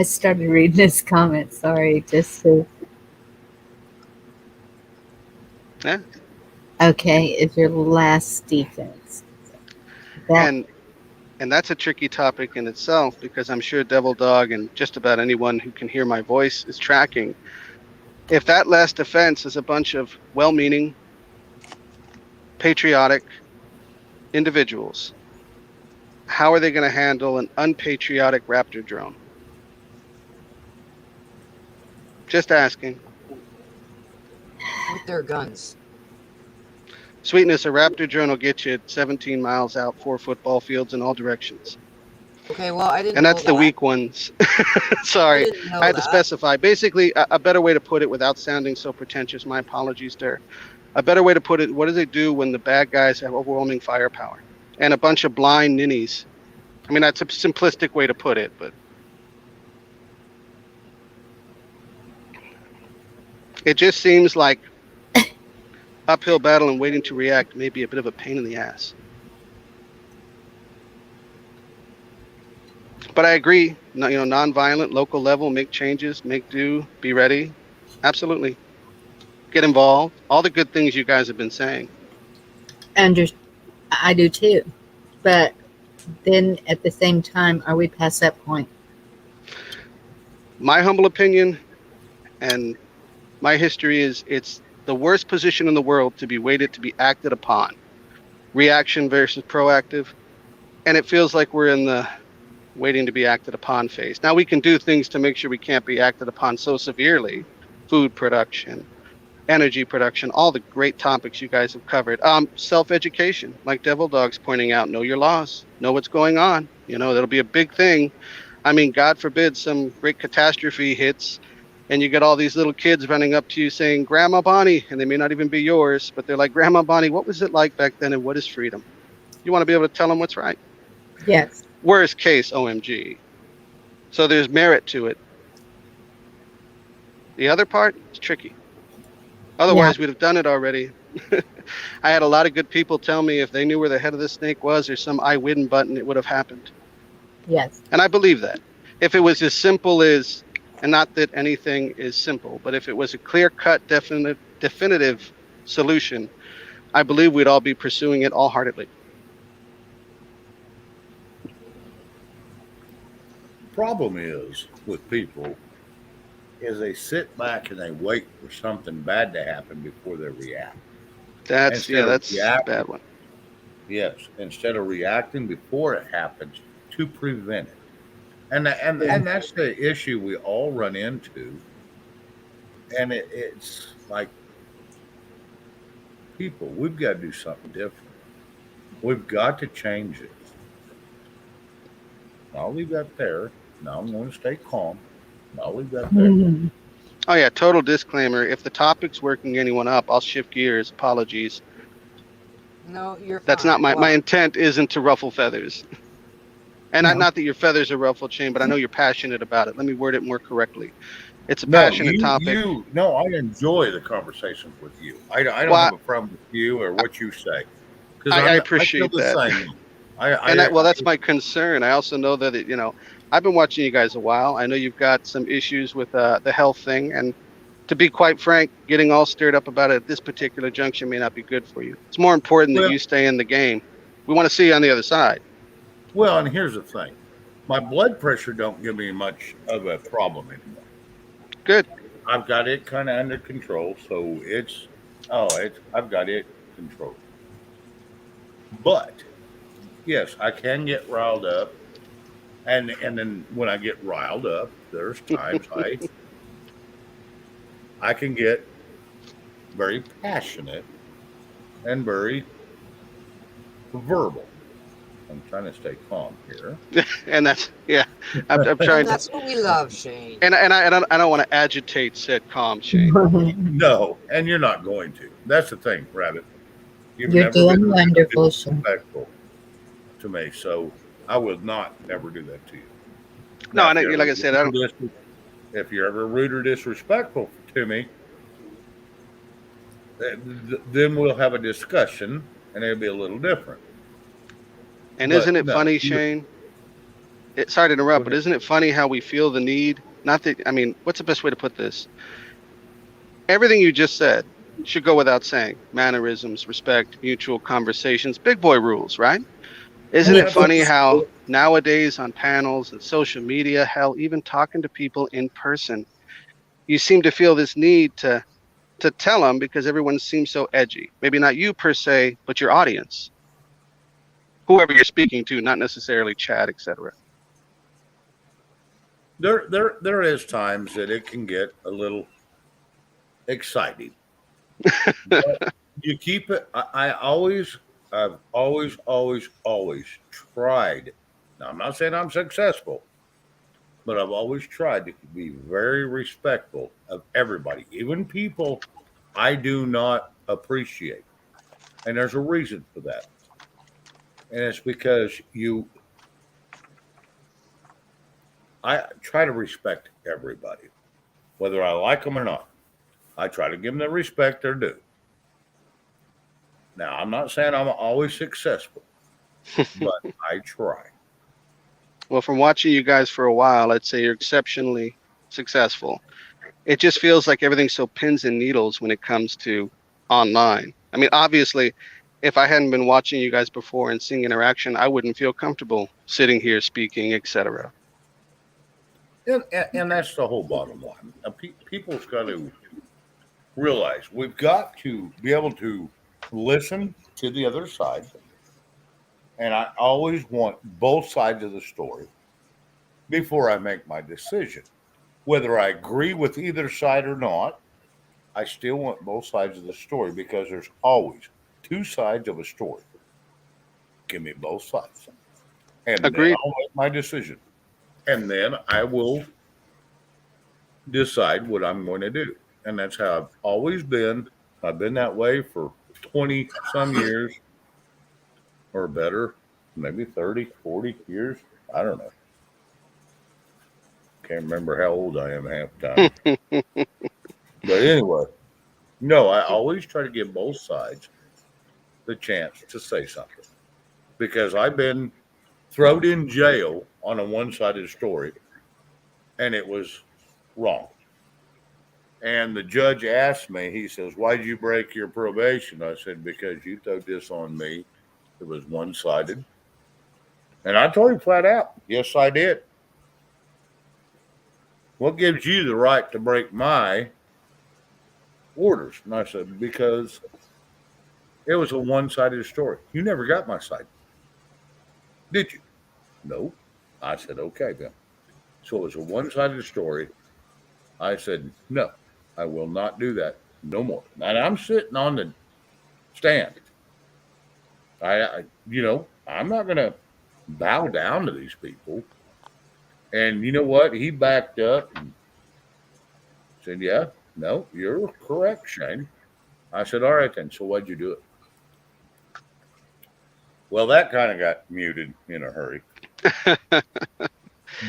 started reading this comment. Sorry, just to. Yeah. Okay, is your last defense. That And that's a tricky topic in itself, because I'm sure Devil Dog and just about anyone who can hear my voice is tracking. If that last defense is a bunch of well-meaning, patriotic individuals, how are they going to handle an unpatriotic Raptor drone? Just asking. with their guns. Sweetness, a Raptor drone will get you 17 miles out, 4 football fields in all directions. Okay, well, I didn't And know that's the that. weak ones. Sorry, I didn't know I had to that. specify. Basically, a better way to put it without sounding so pretentious, my apologies there. A better way to put it, what do they do when the bad guys have overwhelming firepower and a bunch of blind ninnies? I mean, that's a simplistic way to put it, but it just seems like uphill battle and waiting to react may be a bit of a pain in the ass. But I agree, nonviolent, local level, make changes, make do, be ready. Absolutely. Get involved. All the good things you guys have been saying. I do too. But then at the same time, are we past that point? My humble opinion and my history is it's the worst position in the world to be waited to be acted upon. Reaction versus proactive. And it feels like we're in the waiting to be acted upon phase. Now we can do things to make sure we can't be acted upon so severely. Food production, energy production, all the great topics you guys have covered. Self-education, like Devil Dog's pointing out, know your laws, know what's going on. That'll be a big thing. I mean, God forbid some great catastrophe hits and you get all these little kids running up to you saying, Grandma Bonnie, and they may not even be yours, but they're like, Grandma Bonnie, what was it like back then and what is freedom? You want to be able to tell them what's right. Yes. Worst case, OMG. So there's merit to it. The other part is tricky. Otherwise, we'd have done it already. I had a lot of good people tell me if they knew where the head of the snake was or some I win button, it would have happened. Yes. And I believe that. If it was as simple as, and not that anything is simple, but if it was a clear-cut, definitive solution, I believe we'd all be pursuing it all-heartedly. Problem is with people is they sit back and they wait for something bad to happen before they react. That's a bad one. Yes, instead of reacting before it happens to prevent it. And that's the issue we all run into. And it's like, people, we've got to do something different. We've got to change it. I'll leave that there. Now I'm going to stay calm. I'll leave that there. Mm-hmm. Oh yeah, total disclaimer. If the topic's working anyone up, I'll shift gears. Apologies. No, you're fine. That's not my intent isn't to ruffle feathers. And No. not that your feathers are ruffled, Shane, but I know you're passionate about it. Let me word it more correctly. It's a passionate topic. No, I enjoy the conversations with you. I don't have a problem with you or what you say. I appreciate that. That's my concern. I also know that, I've been watching you guys a while. I know you've got some issues with the health thing. And to be quite frank, getting all stirred up about it at this particular junction may not be good for you. It's more important that you stay in the game. We want to see you on the other side. Well, and here's the thing. My blood pressure don't give me much of a problem anymore. Good. I've got it kind of under control. So I've got it controlled. But yes, I can get riled up. And then when I get riled up, there's times I can get very passionate and very verbal. I'm trying to stay calm here. And that's yeah. I'm And trying to, that's what we love, Shane. I don't want to agitate said calm, Shane. No, and you're not going to. That's the thing, Rabbit. You've You're never been doing wonderful, Sean. disrespectful to me, so I will not never do that to you. No, Now, and like I said, I don't. if you're ever rude or disrespectful to me, then we'll have a discussion, and it'll be a little different. And But isn't it no, funny, Shane? Sorry to interrupt, go but ahead. isn't it funny how we feel the need? Not that I mean, what's the best way to put this? Everything you just said should go without saying. Mannerisms, respect, mutual conversations, big boy rules, right? Isn't Oh, it funny absolutely. how nowadays on panels and social media, hell, even talking to people in person, you seem to feel this need to tell them because everyone seems so edgy. Maybe not you per se, but your audience, whoever you're speaking to, not necessarily chat, etc. There is times that it can get a little exciting, but you keep it. I've always tried. Now, I'm not saying I'm successful, but I've always tried to be very respectful of everybody, even people I do not appreciate. And there's a reason for that. And it's because I try to respect everybody, whether I like them or not. I try to give them the respect they're due. Now, I'm not saying I'm always successful, but I try. Well, from watching you guys for a while, I'd say you're exceptionally successful. It just feels like everything's so pins and needles when it comes to online. I mean, obviously, if I hadn't been watching you guys before and seeing interaction, I wouldn't feel comfortable sitting here speaking, etc. And that's the whole bottom line. People's got to realize we've got to be able to listen to the other side. And I always want both sides of the story before I make my decision. Whether I agree with either side or not, I still want both sides of the story because there's always two sides of a story. Give me both sides. And then Agreed. I'll make my decision. And then I will decide what I'm going to do. And that's how I've always been. I've been that way for 20 some years or better, maybe 30, 40 years. I don't know. Can't remember how old I am half the time. But anyway, no, I always try to give both sides the chance to say something because I've been thrown in jail on a one sided story and it was wrong. And the judge asked me, he says, "Why'd you break your probation?" I said, "Because you threw this on me. It was one sided." And I told him flat out, "Yes, I did." "What gives you the right to break my orders?" And I said, "Because it was a one sided story. You never got my side, did you?" "No." I said, "Okay, then." So it was a one sided story. I said, "No, I will not do that no more." And I'm sitting on the stand. I'm not going to bow down to these people. And you know what? He backed up and said, "Yeah, no, you're correct, Shane." I said, "All right, then. So why'd you do it?" Well, that kind of got muted in a hurry. you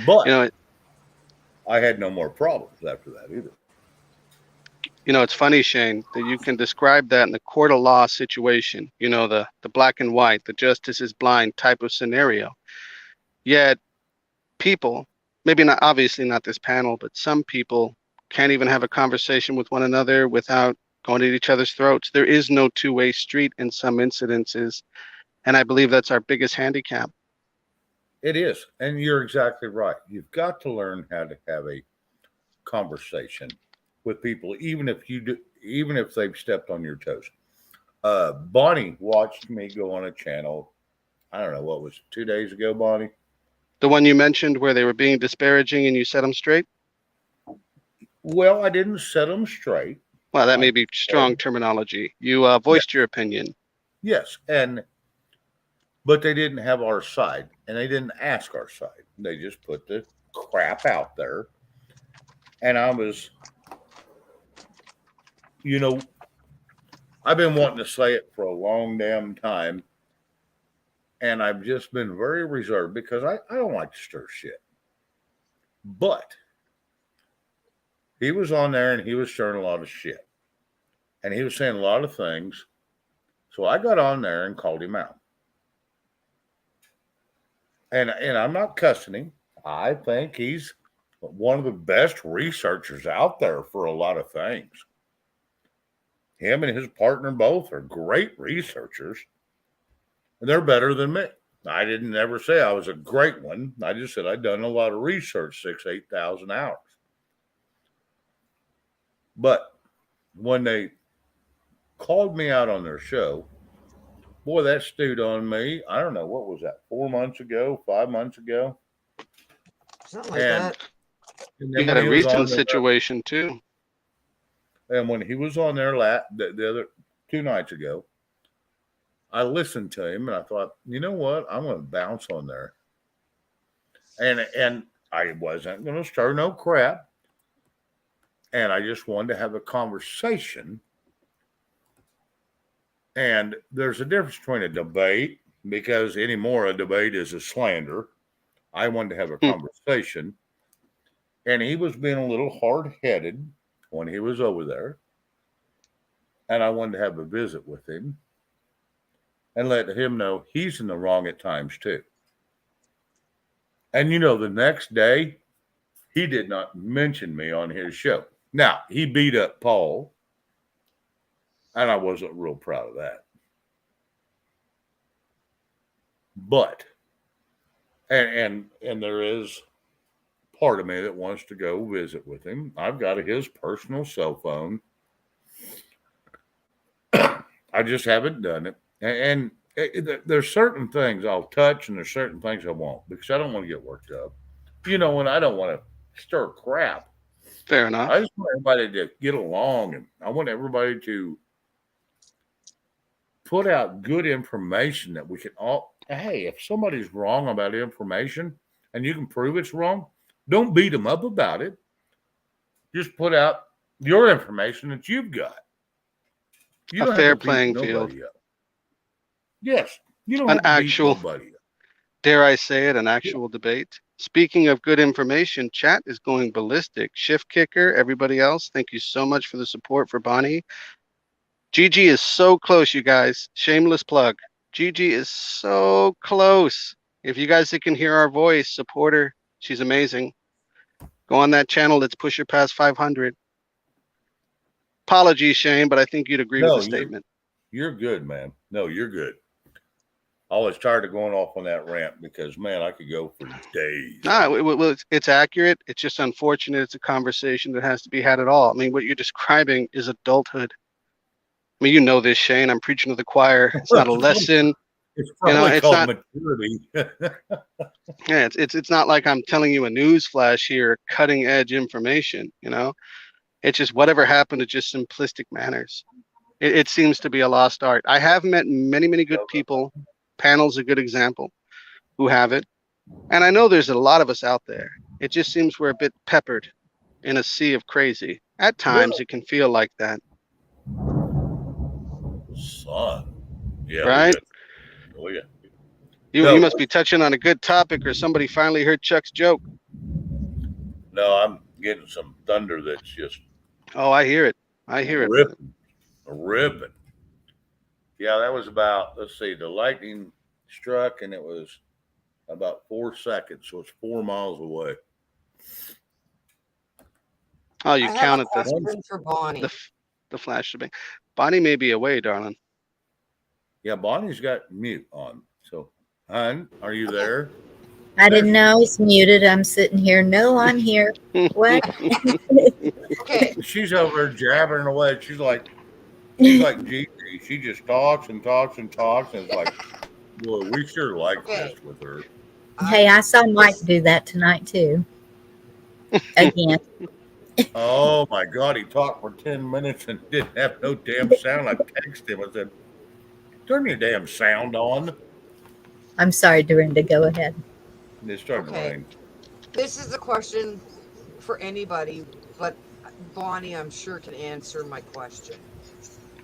But know, I had no more problems after that either. it's funny, Shane, that you can describe that in the court of law situation. The black and white, the justice is blind type of scenario. Yet people, maybe not obviously not this panel, but some people can't even have a conversation with one another without going at each other's throats. There is no two-way street in some incidences, and I believe that's our biggest handicap. It is. And you're exactly right. You've got to learn how to have a conversation with people, even if they've stepped on your toes. Bonnie watched me go on a channel. I don't know what was it, 2 days ago, Bonnie. The one you mentioned where they were being disparaging and you set them straight? Well, I didn't set them straight. Well, that may be strong terminology. You voiced your opinion. Yes, but they didn't have our side, and they didn't ask our side. They just put the crap out there, and I was, I've been wanting to say it for a long damn time, and I've just been very reserved because I don't like to stir shit. But he was on there and he was stirring a lot of shit, and he was saying a lot of things. So I got on there and called him out. And I'm not cussing him. I think he's one of the best researchers out there for a lot of things. Him and his partner both are great researchers. And they're better than me. I didn't ever say I was a great one. I just said I'd done a lot of research, 8,000 hours. But when they called me out on their show, boy, that stewed on me. I don't know, what was that, 4 months ago, 5 months ago? Something like that. And You then had when a he was on recent there, situation too. and when he was on there the other 2 nights ago, I listened to him and I thought, you know what? I'm going to bounce on there. And I wasn't going to stir no crap. And I just wanted to have a conversation. And there's a difference between a debate, because anymore a debate is a slander. I wanted to have a conversation. And he was being a little hard-headed when he was over there. And I wanted to have a visit with him and let him know he's in the wrong at times too. And the next day, he did not mention me on his show. Now, he beat up Paul, and I wasn't real proud of that. But, and there is part of me that wants to go visit with him. I've got his personal cell phone. I just haven't done it. And there's certain things I'll touch and there's certain things I won't, because I don't want to get worked up. And I don't want to stir crap. Fair enough. I just want everybody to get along, and I want everybody to put out good information that we can all, hey, if somebody's wrong about information and you can prove it's wrong, don't beat them up about it. Just put out your information that you've got. You don't A fair have to beat playing nobody field. up. Yes, you don't An have to actual, beat nobody up. dare I say it, an actual debate. Speaking of good information, chat is going ballistic. Shift Kicker, everybody else, thank you so much for the support for Bonnie. Gigi is so close, you guys. Shameless plug. Gigi is so close. If you guys can hear our voice, support her. She's amazing. Go on that channel. Let's push her past 500. Apologies, Shane, but I think you'd agree with the statement. You're good, man. No, you're good. I was tired of going off on that rant because, man, I could go for days. No, it's accurate. It's just unfortunate. It's a conversation that has to be had at all. I mean, what you're describing is adulthood. I mean, you know this, Shane. I'm preaching to the choir. It's not a lesson. It's probably it's called not maturity. Yeah, it's not like I'm telling you a news flash here, cutting edge information. It's just whatever happened to just simplistic manners. It seems to be a lost art. I have met many, many good people. Panel's a good example who have it. And I know there's a lot of us out there. It just seems we're a bit peppered in a sea of crazy. At times, it can feel like that. Son. Yeah. Right? Oh, yeah. You must be touching on a good topic, or somebody finally heard Chuck's joke. No, I'm getting some thunder that's just. Oh, I hear it. I hear it. Ripping. Yeah, that was about, let's see, the lightning struck and it was about 4 seconds. So it's 4 miles away. Oh, you counted the flash. Bonnie may be away, darling. Yeah, Bonnie's got mute on. So, hon, are you there? I didn't know I was muted. I'm sitting here. No, I'm here. What? Okay. She's over there jabbering away. She's like Gigi. She just talks and talks and talks. And it's like, boy, we sure like this with her. Hey, I saw Mike do that tonight too. Again. Oh my God, he talked for 10 minutes and didn't have no damn sound. I texted him. I said, turn your damn sound on. I'm sorry, Dorinda. Go ahead. And it started to Okay, rain. this is a question for anybody, but Bonnie, I'm sure, can answer my question.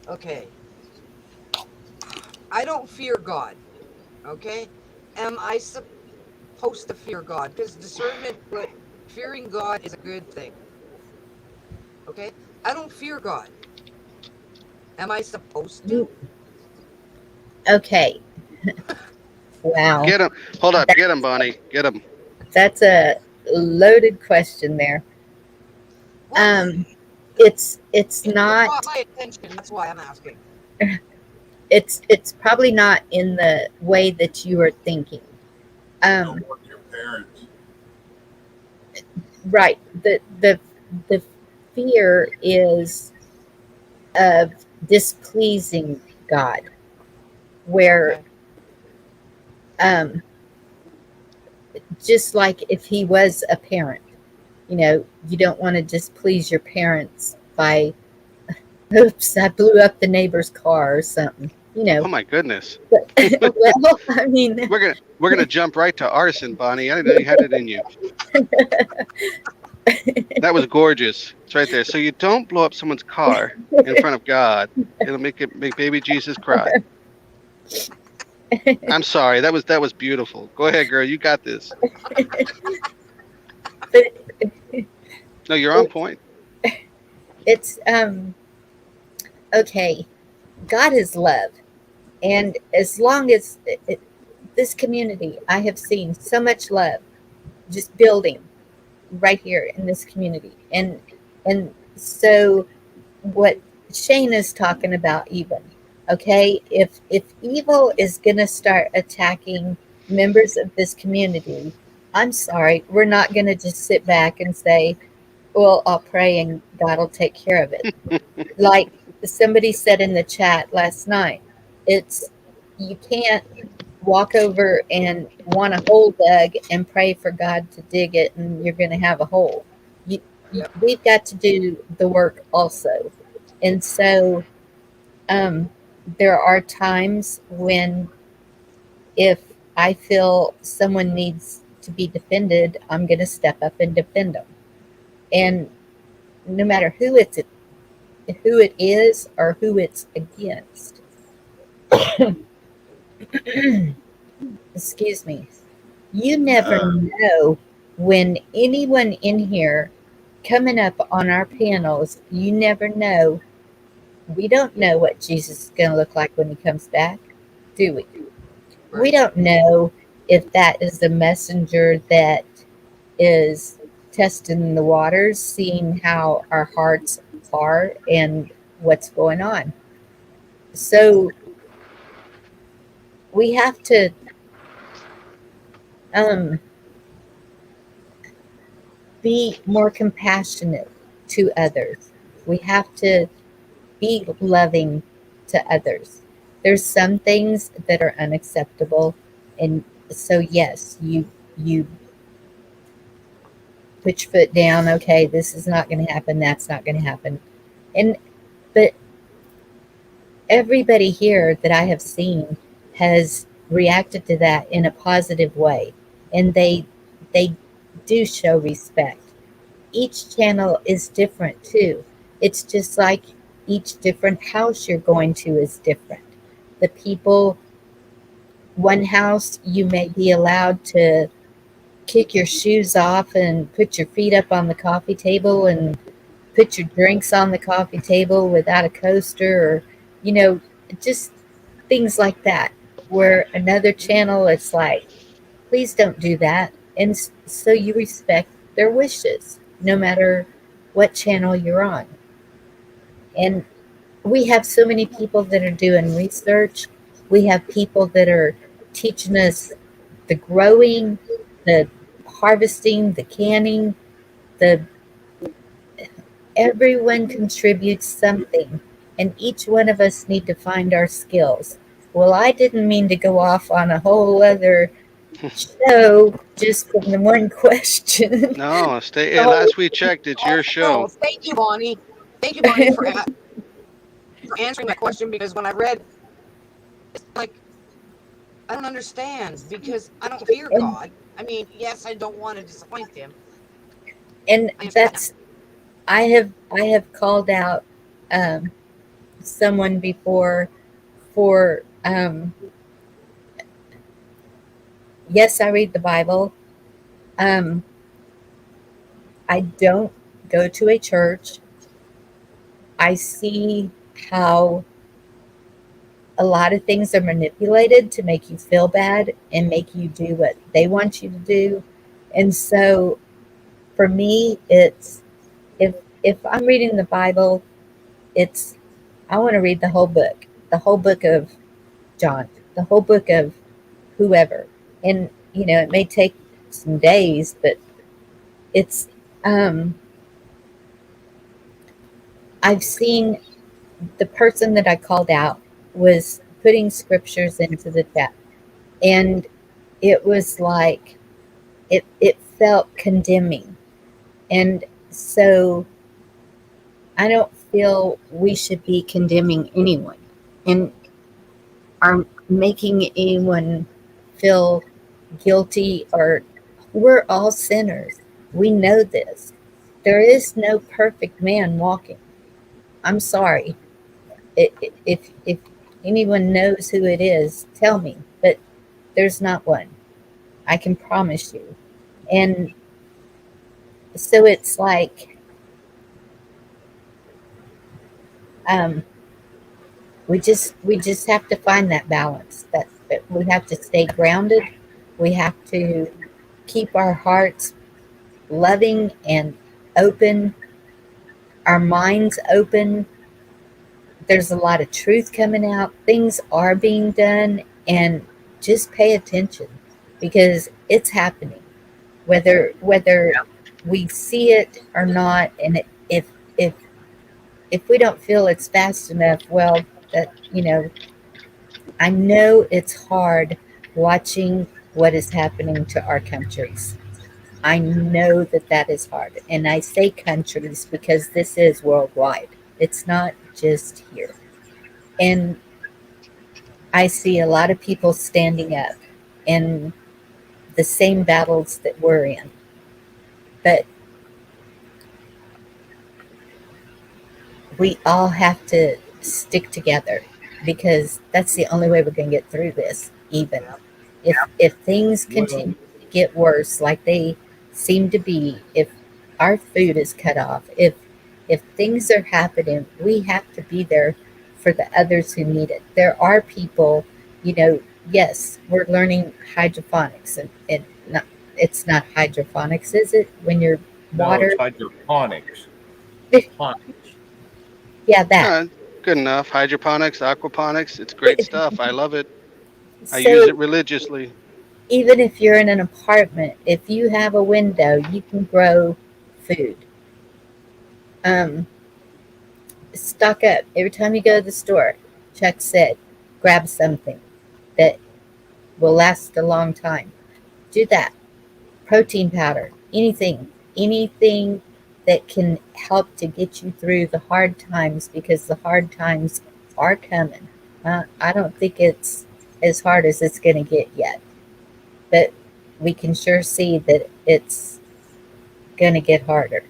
Okay, I don't fear God. Okay, am I supposed to fear God? Because discernment, but fearing God is a good thing. Okay, I don't fear God. Am I supposed to? Okay. Wow. Get him. Hold up. That, Get him, Bonnie. Get him. that's a loaded question there. Well, It's it caught not my attention. That's why I'm asking. it's probably not in the way that you are thinking. Don't Um, work your parents. right. The fear is of displeasing God, where Okay. um, just like if he was a parent, you don't want to displease your parents by, oops, I blew up the neighbor's car or something, Oh my goodness. well, I mean, We're gonna jump right to arson, Bonnie. I didn't know you had it in you. That was gorgeous. It's right there. So you don't blow up someone's car in front of God. It'll make baby Jesus cry. I'm sorry. That was beautiful. Go ahead, girl. You got this. but No, you're on point. it's okay. God is love, and as long as this community, I have seen so much love just building right here in this community, and so what Shane is talking about, even, okay, if evil is gonna start attacking members of this community, I'm sorry, we're not gonna just sit back and say, well, I'll pray and God will take care of it. Like somebody said in the chat last night, it's, you can't walk over and want a hole dug and pray for God to dig it and you're going to have a hole. Yep. We've got to do the work also. And so there are times when, if I feel someone needs to be defended, I'm going to step up and defend them. And no matter who it is or who it's against. Excuse me. You never know when anyone in here coming up on our panels, you never know. We don't know what Jesus is going to look like when he comes back, do we? We Right. don't know if that is the messenger that is testing the waters, seeing how our hearts are and what's going on. So we have to um, be more compassionate to others. We have to be loving to others. There's some things that are unacceptable, and so yes, you put your foot down. Okay, this is not going to happen. That's not going to happen. And but everybody here that I have seen has reacted to that in a positive way, and they do show respect. Each channel is different too. It's just like each different house you're going to is different. The people, one house, you may be allowed to kick your shoes off and put your feet up on the coffee table and put your drinks on the coffee table without a coaster, or, you know, just things like that. Where another channel, it's like, please don't do that. And so you respect their wishes, no matter what channel you're on. And we have so many people that are doing research. We have people that are teaching us the growing, the harvesting, the canning, the everyone contributes something, and each one of us need to find our skills. Well, I didn't mean to go off on a whole other So, just from the one question, No, stay. Hey, oh, last we checked, it's your Oh, show. thank you, Bonnie. Thank you, Bonnie, for answering that question because when I read, it's like I don't understand because I don't fear and God. I mean, yes, I don't want to disappoint him. and I understand that. that's I have called out um, someone before for yes, I read the Bible. Um, I don't go to a church. I see how a lot of things are manipulated to make you feel bad and make you do what they want you to do. And so for me, it's if I'm reading the Bible, it's I want to read the whole book of John, the whole book of whoever. And it may take some days, but it's um I've seen the person that I called out was putting scriptures into the chat, and it was like it felt condemning. And so I don't feel we should be condemning anyone and are making anyone feel guilty, or we're all sinners. We know this. There is no perfect man walking. I'm sorry. If anyone knows who it is, tell me. But there's not one. I can promise you. And so it's like um, we just have to find that balance. That we have to stay grounded. We have to keep our hearts loving and open, our minds open. There's a lot of truth coming out. Things are being done, and just pay attention because it's happening, whether we see it or not. And if we don't feel it's fast enough, well, that I know it's hard watching what is happening to our countries. I know that that is hard. And I say countries because this is worldwide. It's not just here. And I see a lot of people standing up in the same battles that we're in. But we all have to stick together because that's the only way we're going to get through this, even. Yep. If things Well, continue to get worse like they seem to be, if our food is cut off, if things are happening, we have to be there for the others who need it. There are people, yes, we're learning hydroponics, and not, it's not hydroponics, is it? When your no, it's water, hydroponics. Ponics. yeah, that. Good enough. Hydroponics, aquaponics. It's great stuff. I love it. I use So it religiously. even if you're in an apartment, if you have a window, you can grow food. Um, Stock up every time you go to the store. Chuck said, grab something that will last a long time. Do that. Protein powder, anything that can help to get you through the hard times because the hard times are coming. I don't think it's as hard as it's going to get yet, but we can sure see that it's going to get harder.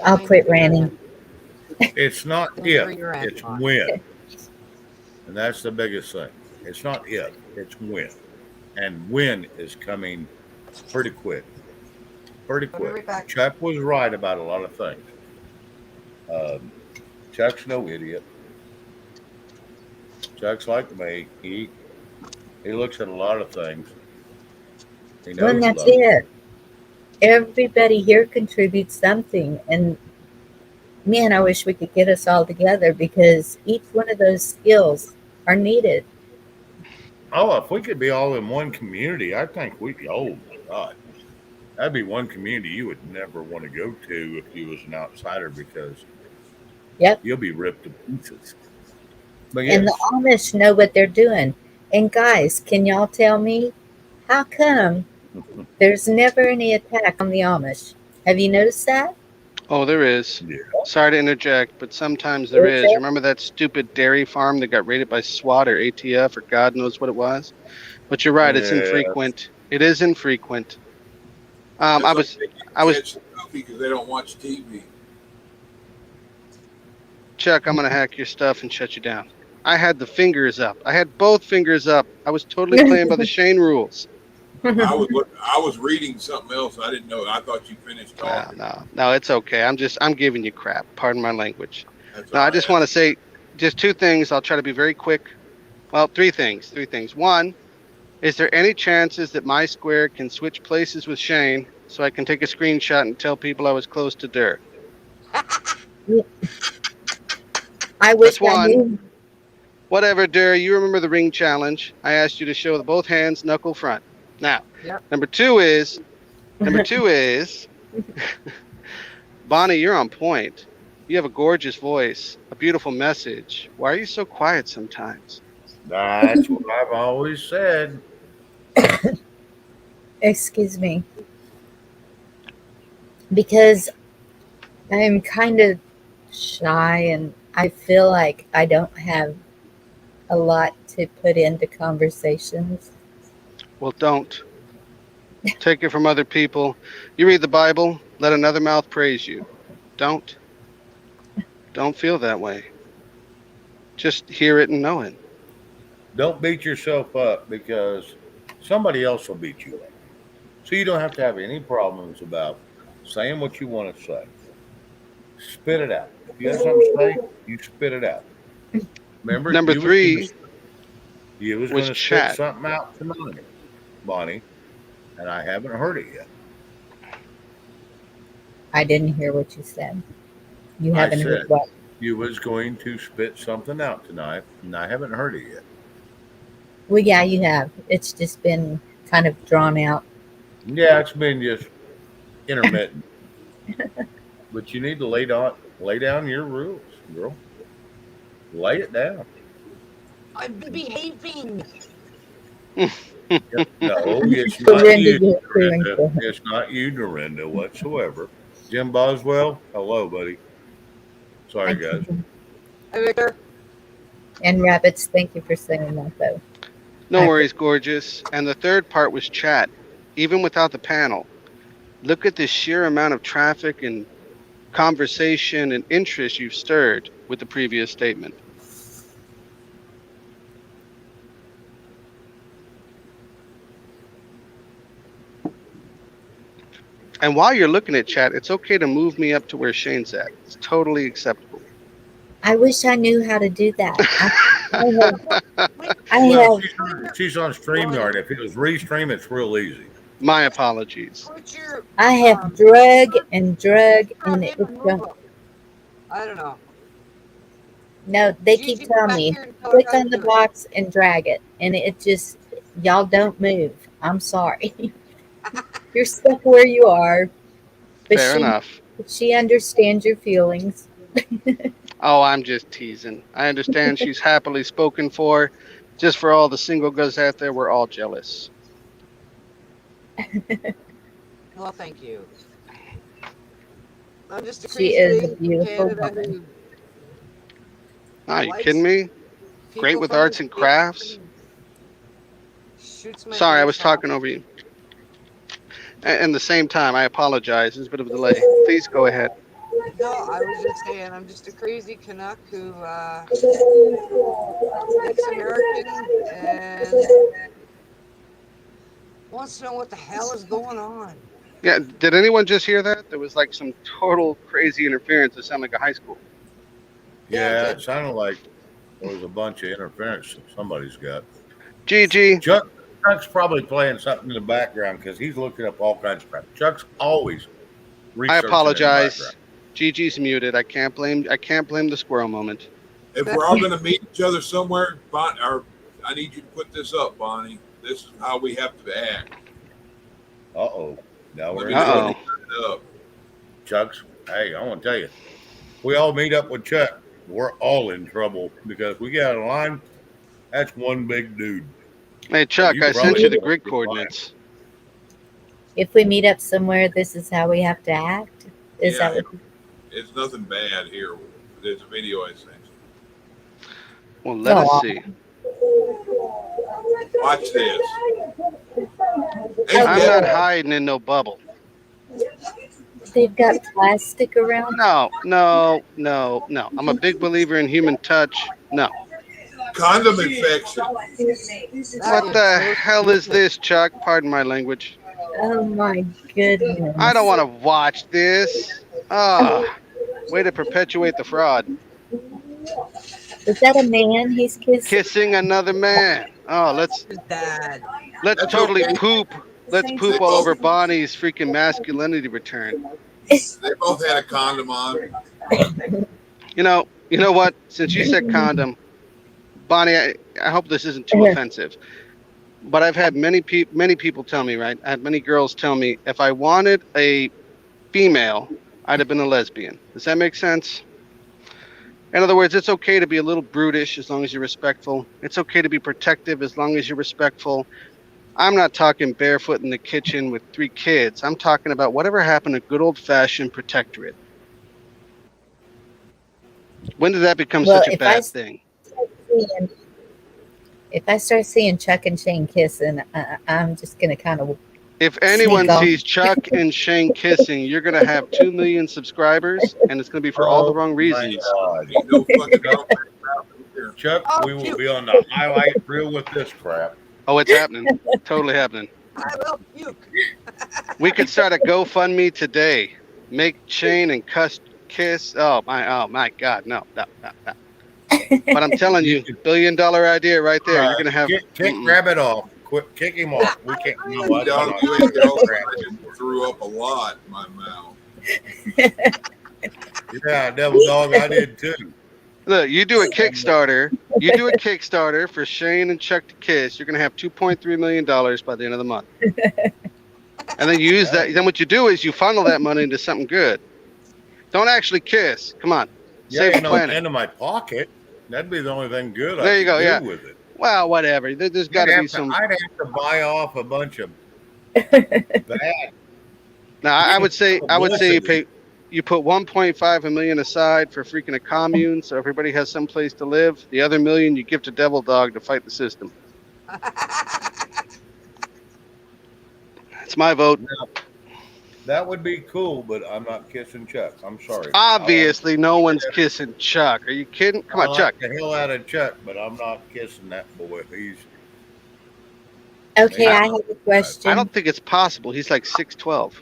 I'll Thank you quit for your ranting. answer. It's not Thank you for if, your answer, it's Bonnie. when. And that's the biggest thing. It's not if, it's when. And when is coming pretty quick. Pretty I'll be quick. right back. Chuck was right about a lot of things. Um, Chuck's no idiot. Chuck's like me. He looks at a lot of things. He Well, and knows a that's lot of it. things. Everybody here contributes something. And man, I wish we could get us all together because each one of those skills are needed. Oh, if we could be all in one community, I think oh my God. That'd be one community you would never want to go to if you was an outsider because Yep. you'll be ripped to pieces. But And the yes, Amish know what they're doing. And guys, can y'all tell me how come there's never any attack on the Amish? Have you noticed that? Oh, there is. Yeah. Sorry to interject, but sometimes there Is is. it? Remember that stupid dairy farm that got raided by SWAT or ATF or God knows what it was? But you're right, it's Yeah. infrequent. It is infrequent. I Just like was they I can was catch Goofy because they don't watch TV. Chuck, I'm gonna hack your stuff and shut you down. I had the fingers up. I had both fingers up. I was totally playing by the Shane rules. I was reading something else. I didn't know. I thought you finished Well, talking. no, it's okay. I'm giving you crap. Pardon my language. That's No, all I right. just want to say just two things. I'll try to be very quick. Well, three things. Three things. One, is there any chances that my square can switch places with Shane so I can take a screenshot and tell people I was close to Durr? I That's wish I one. knew. Whatever, Durr. You remember the ring challenge? I asked you to show the both hands knuckle front. Now, Yep. number two is number two is Bonnie. You're on point. You have a gorgeous voice, a beautiful message. Why are you so quiet sometimes? That's what I've always said. Excuse me. Because I'm kind of shy and I feel like I don't have a lot to put into conversations. Well, don't. Take it from other people. You read the Bible, let another mouth praise you. Don't. Don't feel that way. Just hear it and know it. Don't beat yourself up because somebody else will beat you up. So you don't have to have any problems about saying what you want to say. Spit it out. If you have something to say, you spit it out. Remember, Number three you was was gonna spit chat. something out tonight, Bonnie, and I haven't heard it yet. I didn't hear what you said. You I haven't heard said what? you was going to spit something out tonight, and I haven't heard it yet. Well, yeah, you have. It's just been kind of drawn out. Yeah, it's been just intermittent. But you need to lay down your rules, girl. Lay it down. I've been behaving. No, it's not Dorinda, you, you're doing Dorinda. good. It's not you, Dorinda, whatsoever. Jim Boswell, hello, buddy. Sorry, Thank guys. you. Hi, Victor. And rabbits, thank you for saying that, though. No I worries, gorgeous. And the third part was chat, even without the panel. Look at the sheer amount of traffic and conversation and interest you've stirred with the previous statement. And while you're looking at chat, it's okay to move me up to where Shane's at. It's totally acceptable. I wish I knew how to do that. I Well, have she's on StreamYard. If it was Restream, it's real easy. My apologies. Put your I have drug and crap it in and move don't. them. I don't know. No, they Gigi, keep get telling back me here and tell us click how to on the do it. box and drag it, and it just y'all don't move. I'm sorry. You're stuck where you are, but Fair enough. she understands your feelings. Oh, I'm just teasing. I understand she's happily spoken for. Just for all the single guys out there, we're all jealous. Well, thank you. I'm just a She crazy is a lady from beautiful Canada woman. who Are you likes kidding me? Great people with from the arts and States crafts. and shoots my Sorry, I was face off. talking over you. And the same time, I apologize. There's a bit of a delay. Please go ahead. No, I was just saying I'm just a crazy Canuck who likes American and wants to know what the hell is going on. Yeah, did anyone just hear that? There was like some total crazy interference. It sounded like a high school. Yeah, it sounded like there was a bunch of interference somebody's got. GG. Chuck's probably playing something in the background because he's looking up all kinds of crap. Chuck's always I researching in the background. apologize. GG's muted. I can't blame the squirrel moment. If we're all going to meet each other somewhere, or I need you to put this up, Bonnie. This is how we have to act. Uh-oh. Now we're in Uh-oh. trouble. Chuck's, hey, I want to tell you, we all meet up with Chuck. We're all in trouble because we get out of line. That's one big dude. Hey Chuck, You I sent probably you the won't grid be fine. coordinates. If we meet up somewhere, this is how we have to act. Is Yeah, that what? it's nothing bad here. There's a video I sent you. Well, let us Oh, see. Watch this. Hey, I'm Dad, not hiding in no bubble. they've got plastic around. No. I'm a big believer in human touch. No. condom infection. What the hell is this, Chuck? Pardon my language. Oh my goodness! I don't want to watch this. Way to perpetuate the fraud. Is that a man he's kissing? Kissing another man. Oh, let's Dad. That's totally okay. poop. Let's poop all over Bonnie's freaking masculinity return. They both had a condom on. You know what? Since you said condom, Bonnie, I hope this isn't too offensive, but I've had many people tell me, right? I had many girls tell me if I wanted a female, I'd have been a lesbian. Does that make sense? In other words, it's okay to be a little brutish as long as you're respectful. It's okay to be protective as long as you're respectful. I'm not talking barefoot in the kitchen with 3 kids. I'm talking about whatever happened to good old-fashioned protectorate. When did that become Well, such a bad thing? If I start seeing Chuck and Shane kissing, I'm just gonna kind of. If anyone Sneak off. sees Chuck and Shane kissing, you're going to have 2 million subscribers, and it's going to be for all the wrong reasons. Ain't no fucking girl here. Chuck, we will be on the highlight reel with this crap. Oh, it's happening. Totally happening. I will puke. We could start a GoFundMe today. Make Shane and Cuss kiss. Oh my God, no. But I'm telling you, $1 billion idea right there. You're going to have... Kick Rabbit off. Quit, kick him off. We can't. No, I Dog, don't. you ain't girlfriend threw up a lot in my mouth. Yeah, Devil Dog, I did too. Look, you do a Kickstarter. You do a Kickstarter for Shane and Chuck to kiss. You're going to have $2.3 million by the end of the month. And then you use that. Then what you do is you funnel that money into something good. Don't actually kiss. Come on. Yeah, Save you the know, planet. into my pocket. That'd be the only thing good There I you could go, do yeah. with it. Well, whatever. There's got to be some... I'd have to buy off a bunch of that. Now, I would say you put 1.5 million aside for freaking a commune, so everybody has some place to live. The other $1 million you give to Devil Dog to fight the system. It's my vote. That would be cool, but I'm not kissing Chuck. I'm sorry. Obviously, no one's kissing Chuck. Are you kidding? Come on, I Chuck. like the hell out of Chuck, but I'm not kissing that boy. He's Okay, I have a question. I don't think it's possible. He's like 6'12".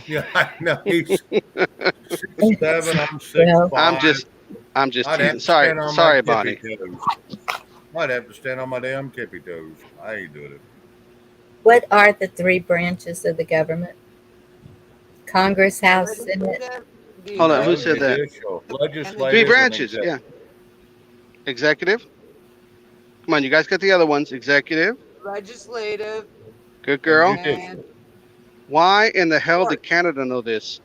yeah, I know he's 6'7". I'm 6'5". I'm just I'd have teasing. to stand on Sorry, my Bonnie. tippy toes. I'd have to stand on my damn tippy toes. I ain't doing it. What are the 3 branches of the government? Congress, House, Senate. Hold on, who said that? Judicial, legislative, 3 and branches, yeah. Executive. Come on, you guys got the other ones. Executive. Legislative. Good girl. And Why in the hell did Canada know this?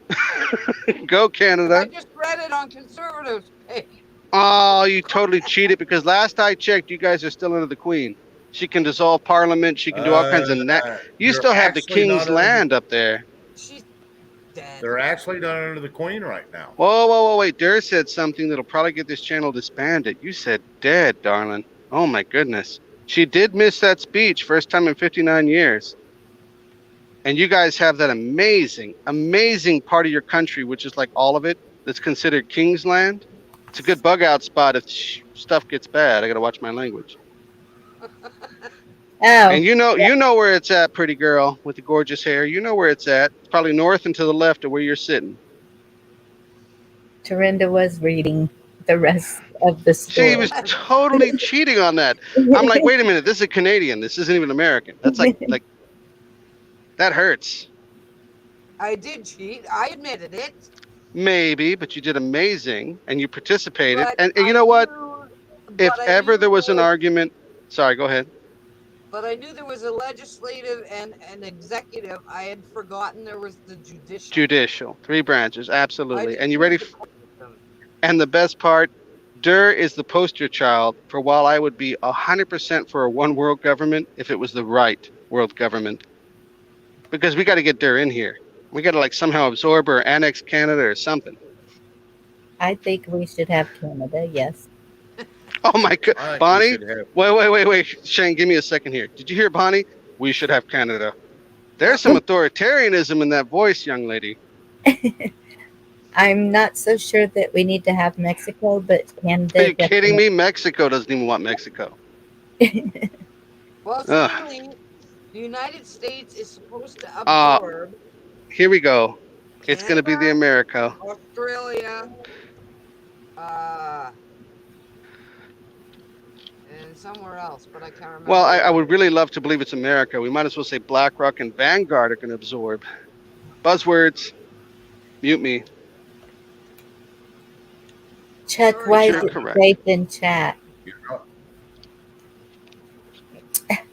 Go, I Canada. just read it on conservatives page. Oh, you totally cheated because last I checked, you guys are still under the Queen. She can dissolve Parliament. She can do all kinds of... You still have the King's land up there. She's dead. They're actually not under the Queen right now. Whoa, wait. Durr said something that'll probably get this channel disbanded. You said dead, darling. Oh, my goodness. She did miss that speech, first time in 59 years. And you guys have that amazing, amazing part of your country, which is like all of it, that's considered King's land. It's a good bug out spot if stuff gets bad. I got to watch my language. Oh, And you know where it's at, pretty girl with the gorgeous hair. You know where it's at. It's probably north and to the left of where you're sitting. Dorinda was reading the rest of the story. She was totally cheating on that. I'm like, wait a minute, this is a Canadian. This isn't even American. That's like that hurts. I did cheat. I admitted it. Maybe, but you did amazing and you participated. But And you I know what? knew- If but I ever knew there was an argument, sorry, go ahead. But I knew there was a legislative and an executive. I had forgotten there was the judicial. Judicial, 3 branches, absolutely. I And you ready? didn't them. And the best part, Durr is the poster child for while I would be 100% for a one world government if it was the right world government. Because we got to get Durr in here. We got to like somehow absorb or annex Canada or something. I think we should have Canada, yes. Oh my God. I think we Bonnie? should have. Wait. Shane, give me a second here. Did you hear Bonnie? We should have Canada. There's some authoritarianism in that voice, young lady. I'm not so sure that we need to have Mexico, but Canada. Are you kidding me? Mexico doesn't even want Mexico. Well, Ugh. seemingly, the United States is supposed to absorb Here we go. It's going to be the Canada, America. Australia, and somewhere else, but I can't remember. Well, I would really love to believe it's America. We might as well say BlackRock and Vanguard are going to absorb. Buzzwords. Mute me. Chuck, why You're is it correct. safe in chat? You're not.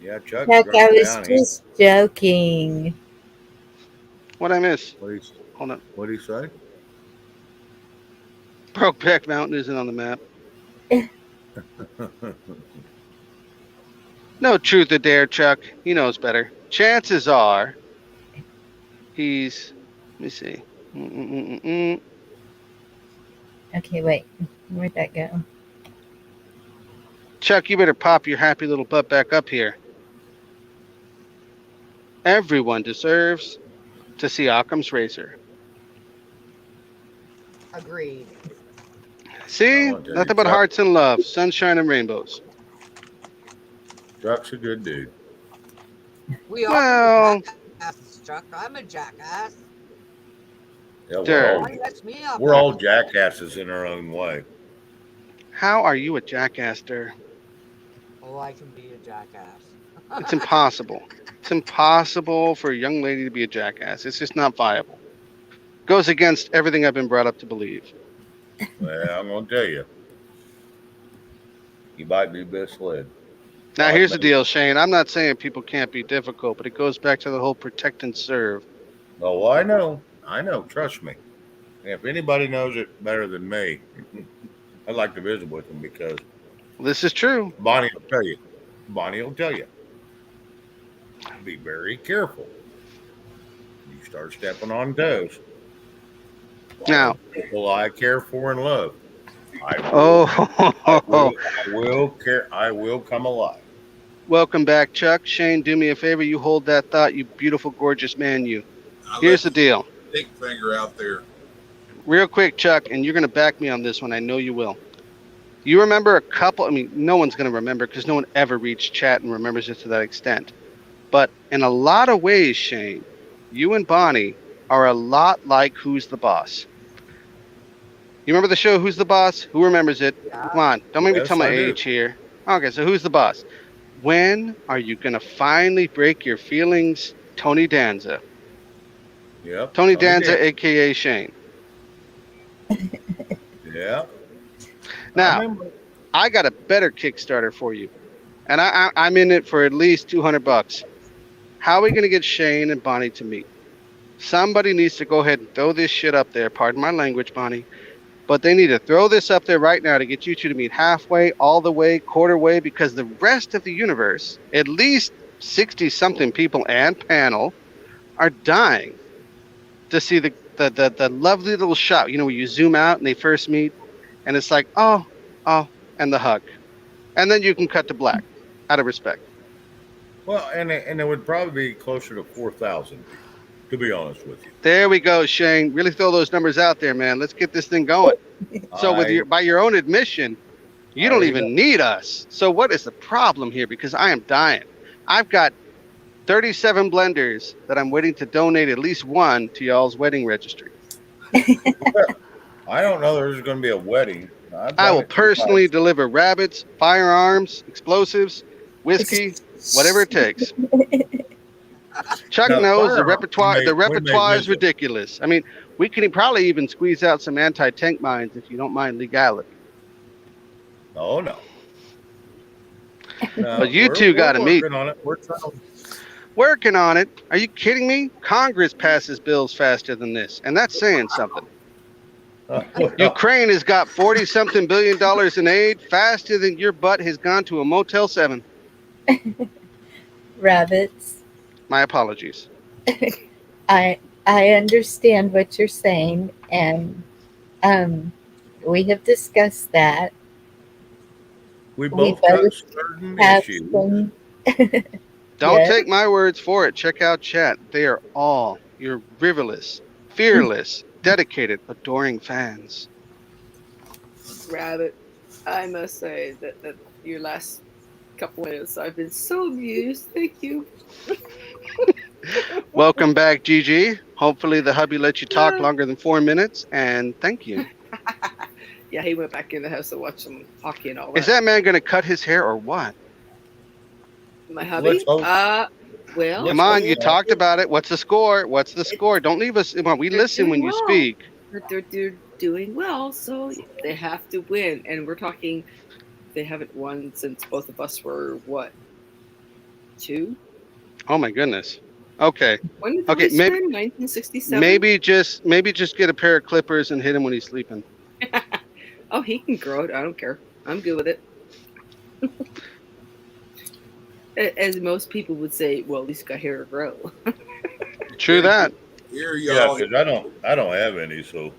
Yeah, Chuck. Chuck, I was down. just joking. What'd I miss? What did he say? Brokeback Mountain isn't on the map. No truth or dare, Chuck. He knows better. Chances are he's... Let me see. Okay, wait. Where'd that go? Chuck, you better pop your happy little butt back up here. Everyone deserves to see Occam's razor. Agreed. See? Oh, Nothing but Chuck. hearts and love, sunshine and rainbows. Chuck's a good dude. We are Well, jackasses, Chuck. I'm a jackass. Yeah, Durr. Why that's me up we're there? all jackasses in our own way. how are you a jackass, Durr? Oh, I can be a jackass. It's impossible. It's impossible for a young lady to be a jackass. It's just not viable. Goes against everything I've been brought up to believe. Well, I'm gonna tell you, you might be misled. Now, Oh, here's the man. deal, Shane. I'm not saying people can't be difficult, but it goes back to the whole protect and serve. Oh, I know. Trust me. If anybody knows it better than me, I'd like to visit with them because This is true. Bonnie will tell you. Be very careful. You start stepping on toes. Now, People I care for and love. I will come alive. welcome back, Chuck. Shane, do me a favor. You hold that thought, you beautiful, gorgeous man, you. Here's the deal. Big finger out there. Real quick, Chuck, and you're going to back me on this one. I know you will. You remember no one's going to remember because no one ever reads chat and remembers it to that extent. But in a lot of ways, Shane, you and Bonnie are a lot like Who's the Boss. You remember the show Who's the Boss? Who remembers it? Come on, don't make me Yes, tell my I do. age here. Okay, so Who's the Boss? When are you going to finally break your feelings, Tony Danza? Yep. Tony Danza, a.k.a. Shane. Yeah. Now, I got a better Kickstarter for you, and I'm in it for at least $200. How are we going to get Shane and Bonnie to meet? Somebody needs to go ahead and throw this shit up there. Pardon my language, Bonnie. But they need to throw this up there right now to get you two to meet halfway, all the way, quarter way, because the rest of the universe, at least 60-something people and panel, are dying to see the lovely little shot, where you zoom out and they first meet, and it's like, oh, and the hug. And then you can cut to black, out of respect. Well, and it would probably be closer to 4,000, to be honest with you. There we go, Shane. Really throw those numbers out there, man. Let's get this thing going. So by your own admission, you don't even need us. So what is the problem here? Because I am dying. I've got 37 blenders that I'm waiting to donate at least one to y'all's wedding registry. I don't know there's going to be a wedding. I will personally deliver rabbits, firearms, explosives, whiskey, whatever it takes. Chuck knows the repertoire. The repertoire is ridiculous. I mean, we can probably even squeeze out some anti-tank mines if you don't mind legality. Oh no. But you two got to meet. Working on it. Are you kidding me? Congress passes bills faster than this, and that's saying something. Well, Ukraine has got $40-something billion in aid faster than your butt has gone to a Motel 7. Rabbits. My apologies. I understand what you're saying, and we have discussed that. we We both got both certain have issues. some. Don't Yes. take my words for it. Check out chat. They are all your riverless, fearless, dedicated, adoring fans. Rabbit, I must say that your last couple minutes, I've been so amused. Thank you. Welcome back, Gigi. Hopefully the hubby let you talk longer than 4 minutes, and thank you. Yeah, he went back in the house to watch some hockey and all that. Is that man going to cut his hair or what? My hubby? Let's hope. Well, Come on, hope you so. talked about it. What's the score? What's the score? Don't leave us. Come on, we They're listen when doing you well. speak. But they're doing well, so they have to win. And we're talking, they haven't won since both of us were what, 2? Oh my goodness. Okay. When did the Okay, Leafs maybe win? 1967. maybe just get a pair of clippers and hit him when he's sleeping. Oh, he can grow it. I don't care. I'm good with it. As most people would say, well, at least got hair to grow. True that. Here, Yeah, y'all. because I don't have any, so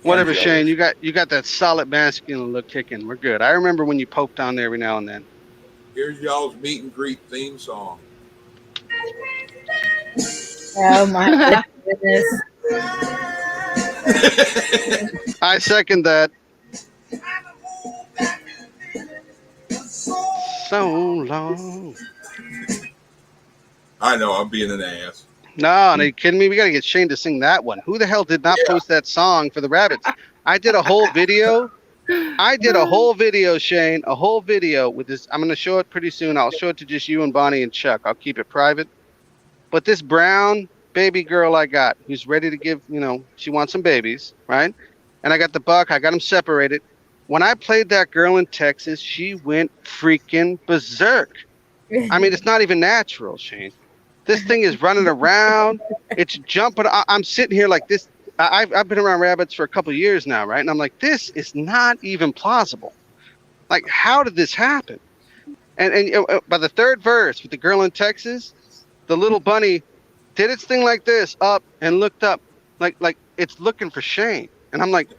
Whatever, I'm Shane. jealous. You got that solid masculine look kicking. We're good. I remember when you poked down there every now and then. Here's y'all's meet and greet theme song. Oh my goodness. I second that. So long. I know I'm being an ass. No, are you kidding me? We got to get Shane to sing that one. Who the hell did not post that song for the rabbits? I did a whole video. Shane. A whole video with this. I'm going to show it pretty soon. I'll show it to just you and Bonnie and Chuck. I'll keep it private. But this brown baby girl I got, who's ready to give, she wants some babies, right? And I got the buck. I got them separated. When I played that girl in Texas, she went freaking berserk. I mean, it's not even natural, Shane. This thing is running around. It's jumping. I'm sitting here like this. I've been around rabbits for a couple of years now, right? And I'm like, this is not even plausible. Like, how did this happen? And by the third verse with the girl in Texas, the little bunny did its thing like this, up and looked up, like it's looking for Shane. And I'm like,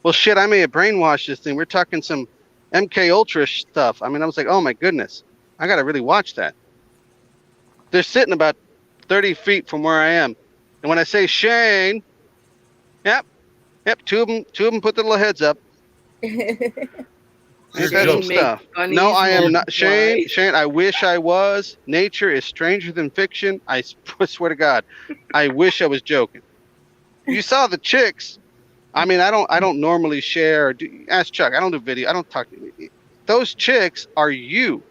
well, shit, I may have brainwashed this thing. We're talking some MK Ultra stuff. I mean, I was like, oh my goodness, I got to really watch that. They're sitting about 30 feet from where I am. And when I say Shane, yep, two of them put their little heads up. Ain't that some stuff? No, I am not. Shane, I wish I was. Nature is stranger than fiction. I swear to God, I wish I was joking. You saw the chicks. I mean, I don't normally share. Ask Chuck. I don't do video. I don't talk. Those chicks are you.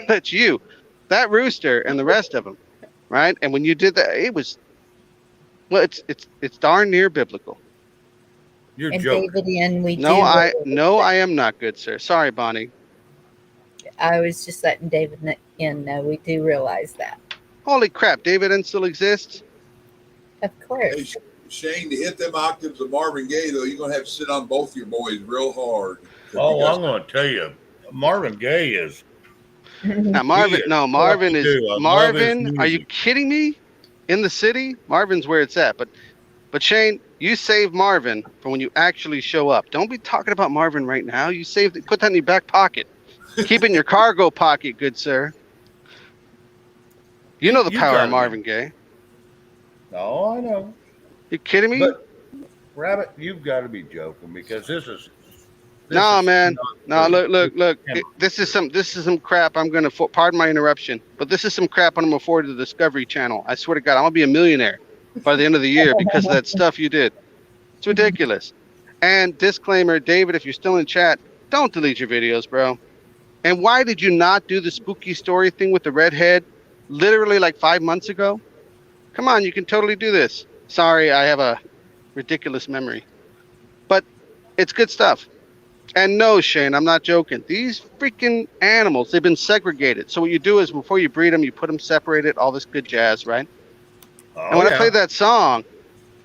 That's you. That rooster and the rest of them, right? And when you did that, it was, well, it's darn near biblical. You're and joking. David, and we No, do. I am not good, sir. Sorry, Bonnie. I was just letting David in. No, we do realize that. Holy crap, David N still exists? Of Hey, course. Shane, to hit them octaves of Marvin Gaye, though, you're going to have to sit on both your boys real hard. Oh, I'm going to tell you, Marvin Gaye is. Now, Marvin, is no, Marvin what is to do. I love his Marvin. Are you music. kidding me? In the city, Marvin's where it's at. But Shane, you save Marvin for when you actually show up. Don't be talking about Marvin right now. You put that in your back pocket. Keep it in your cargo pocket, good sir. You know the You power of gotta be. Marvin Gaye. No, I know. You kidding me? But Rabbit, you've got to be joking because this is. No, man. not No, true. look. This is some crap. I'm gonna pardon my interruption, but this is some crap I'm gonna forward to the Discovery Channel. I swear to God, I'm gonna be a millionaire by the end of the year because of that stuff you did. It's ridiculous. And disclaimer, David, if you're still in chat, don't delete your videos, bro. And why did you not do the spooky story thing with the redhead literally like 5 months ago? Come on, you can totally do this. Sorry, I have a ridiculous memory. But it's good stuff. And no, Shane, I'm not joking. These freaking animals, they've been segregated. So what you do is before you breed them, you put them separated, all this good jazz, right? Oh, And when yeah. I played that song,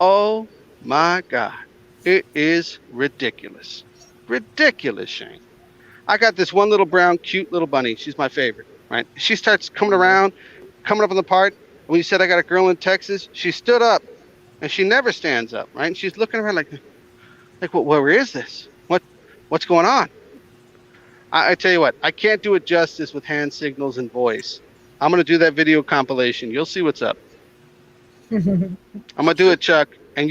oh My God, it is ridiculous. Ridiculous, Shane. I got this one little brown, cute little bunny. She's my favorite, right? She starts coming around, coming up on the part. When you said I got a girl in Texas, she stood up and she never stands up, right? And she's looking around like, well, where is this? What's going on? I tell you what, I can't do it justice with hand signals and voice. I'm gonna do that video compilation. You'll see what's up. I'm gonna do it, Chuck. And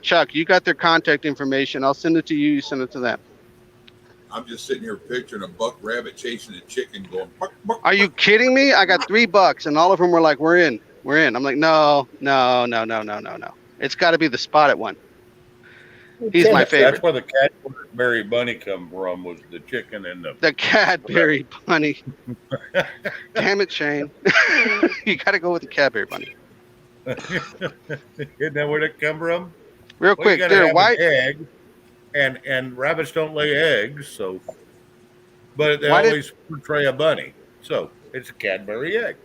Chuck, you got their contact information. I'll send it to you. You send it to them. I'm just sitting here picturing a buck rabbit chasing a chicken going, buck, buck, Are you kidding me? I got $3 and all of them were like, we're in. I'm like, no. It's got to be the spotted one. He's my favorite. That's where the Cadbury bunny come from, was the chicken and the Cadbury bunny. Damn it, Shane. You got to go with the Cadbury bunny. Isn't that where they come from? Real quick, they're white egg, and rabbits don't lay eggs, so. But they always portray a bunny, so it's a Cadbury egg,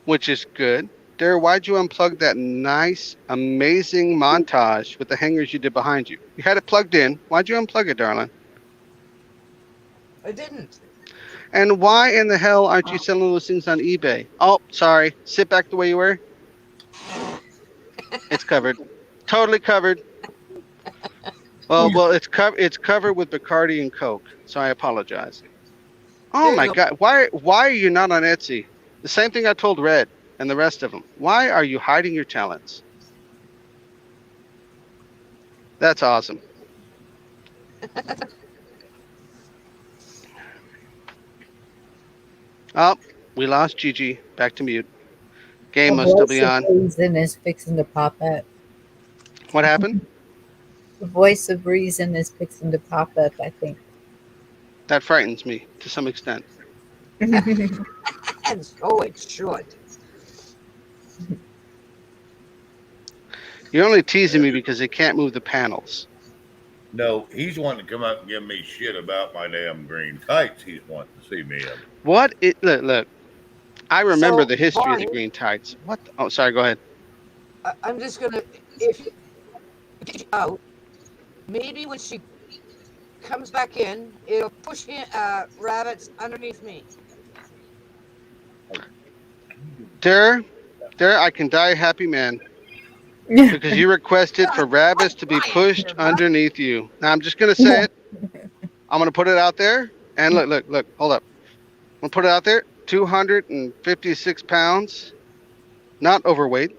which is good. Dare, why'd you unplug that nice, amazing montage with the hangers you did behind you? You had it plugged in. Why'd you unplug it, darling? I didn't. And why in the hell aren't you selling those things on eBay? Oh, sorry. Sit back the way you were. It's covered. Totally covered. Well, it's covered with Bacardi and Coke, so I apologize. Oh my God! Why are you not on Etsy? The same thing I told Red and the rest of them. Why are you hiding your talents? That's awesome. Oh, we lost Gigi. Back to mute. Game must still be on. The voice of reason is fixing to pop up. What happened? The voice of reason is fixing to pop up, I think. That frightens me to some extent. And so it should. You're only teasing me because they can't move the panels. No, he's wanting to come up and give me shit about my damn green tights. He's wanting to see me in. What? Look. I remember the history of the green tights. What? Oh, sorry. Go ahead. I'm just gonna, if you out, maybe when she comes back in, it'll push rabbits underneath me. There, I can die a happy man because you requested for rabbits to be pushed underneath you. Now I'm just gonna say it. I'm gonna put it out there. And look. Hold up. I'm gonna put it out there. 256 pounds, not overweight,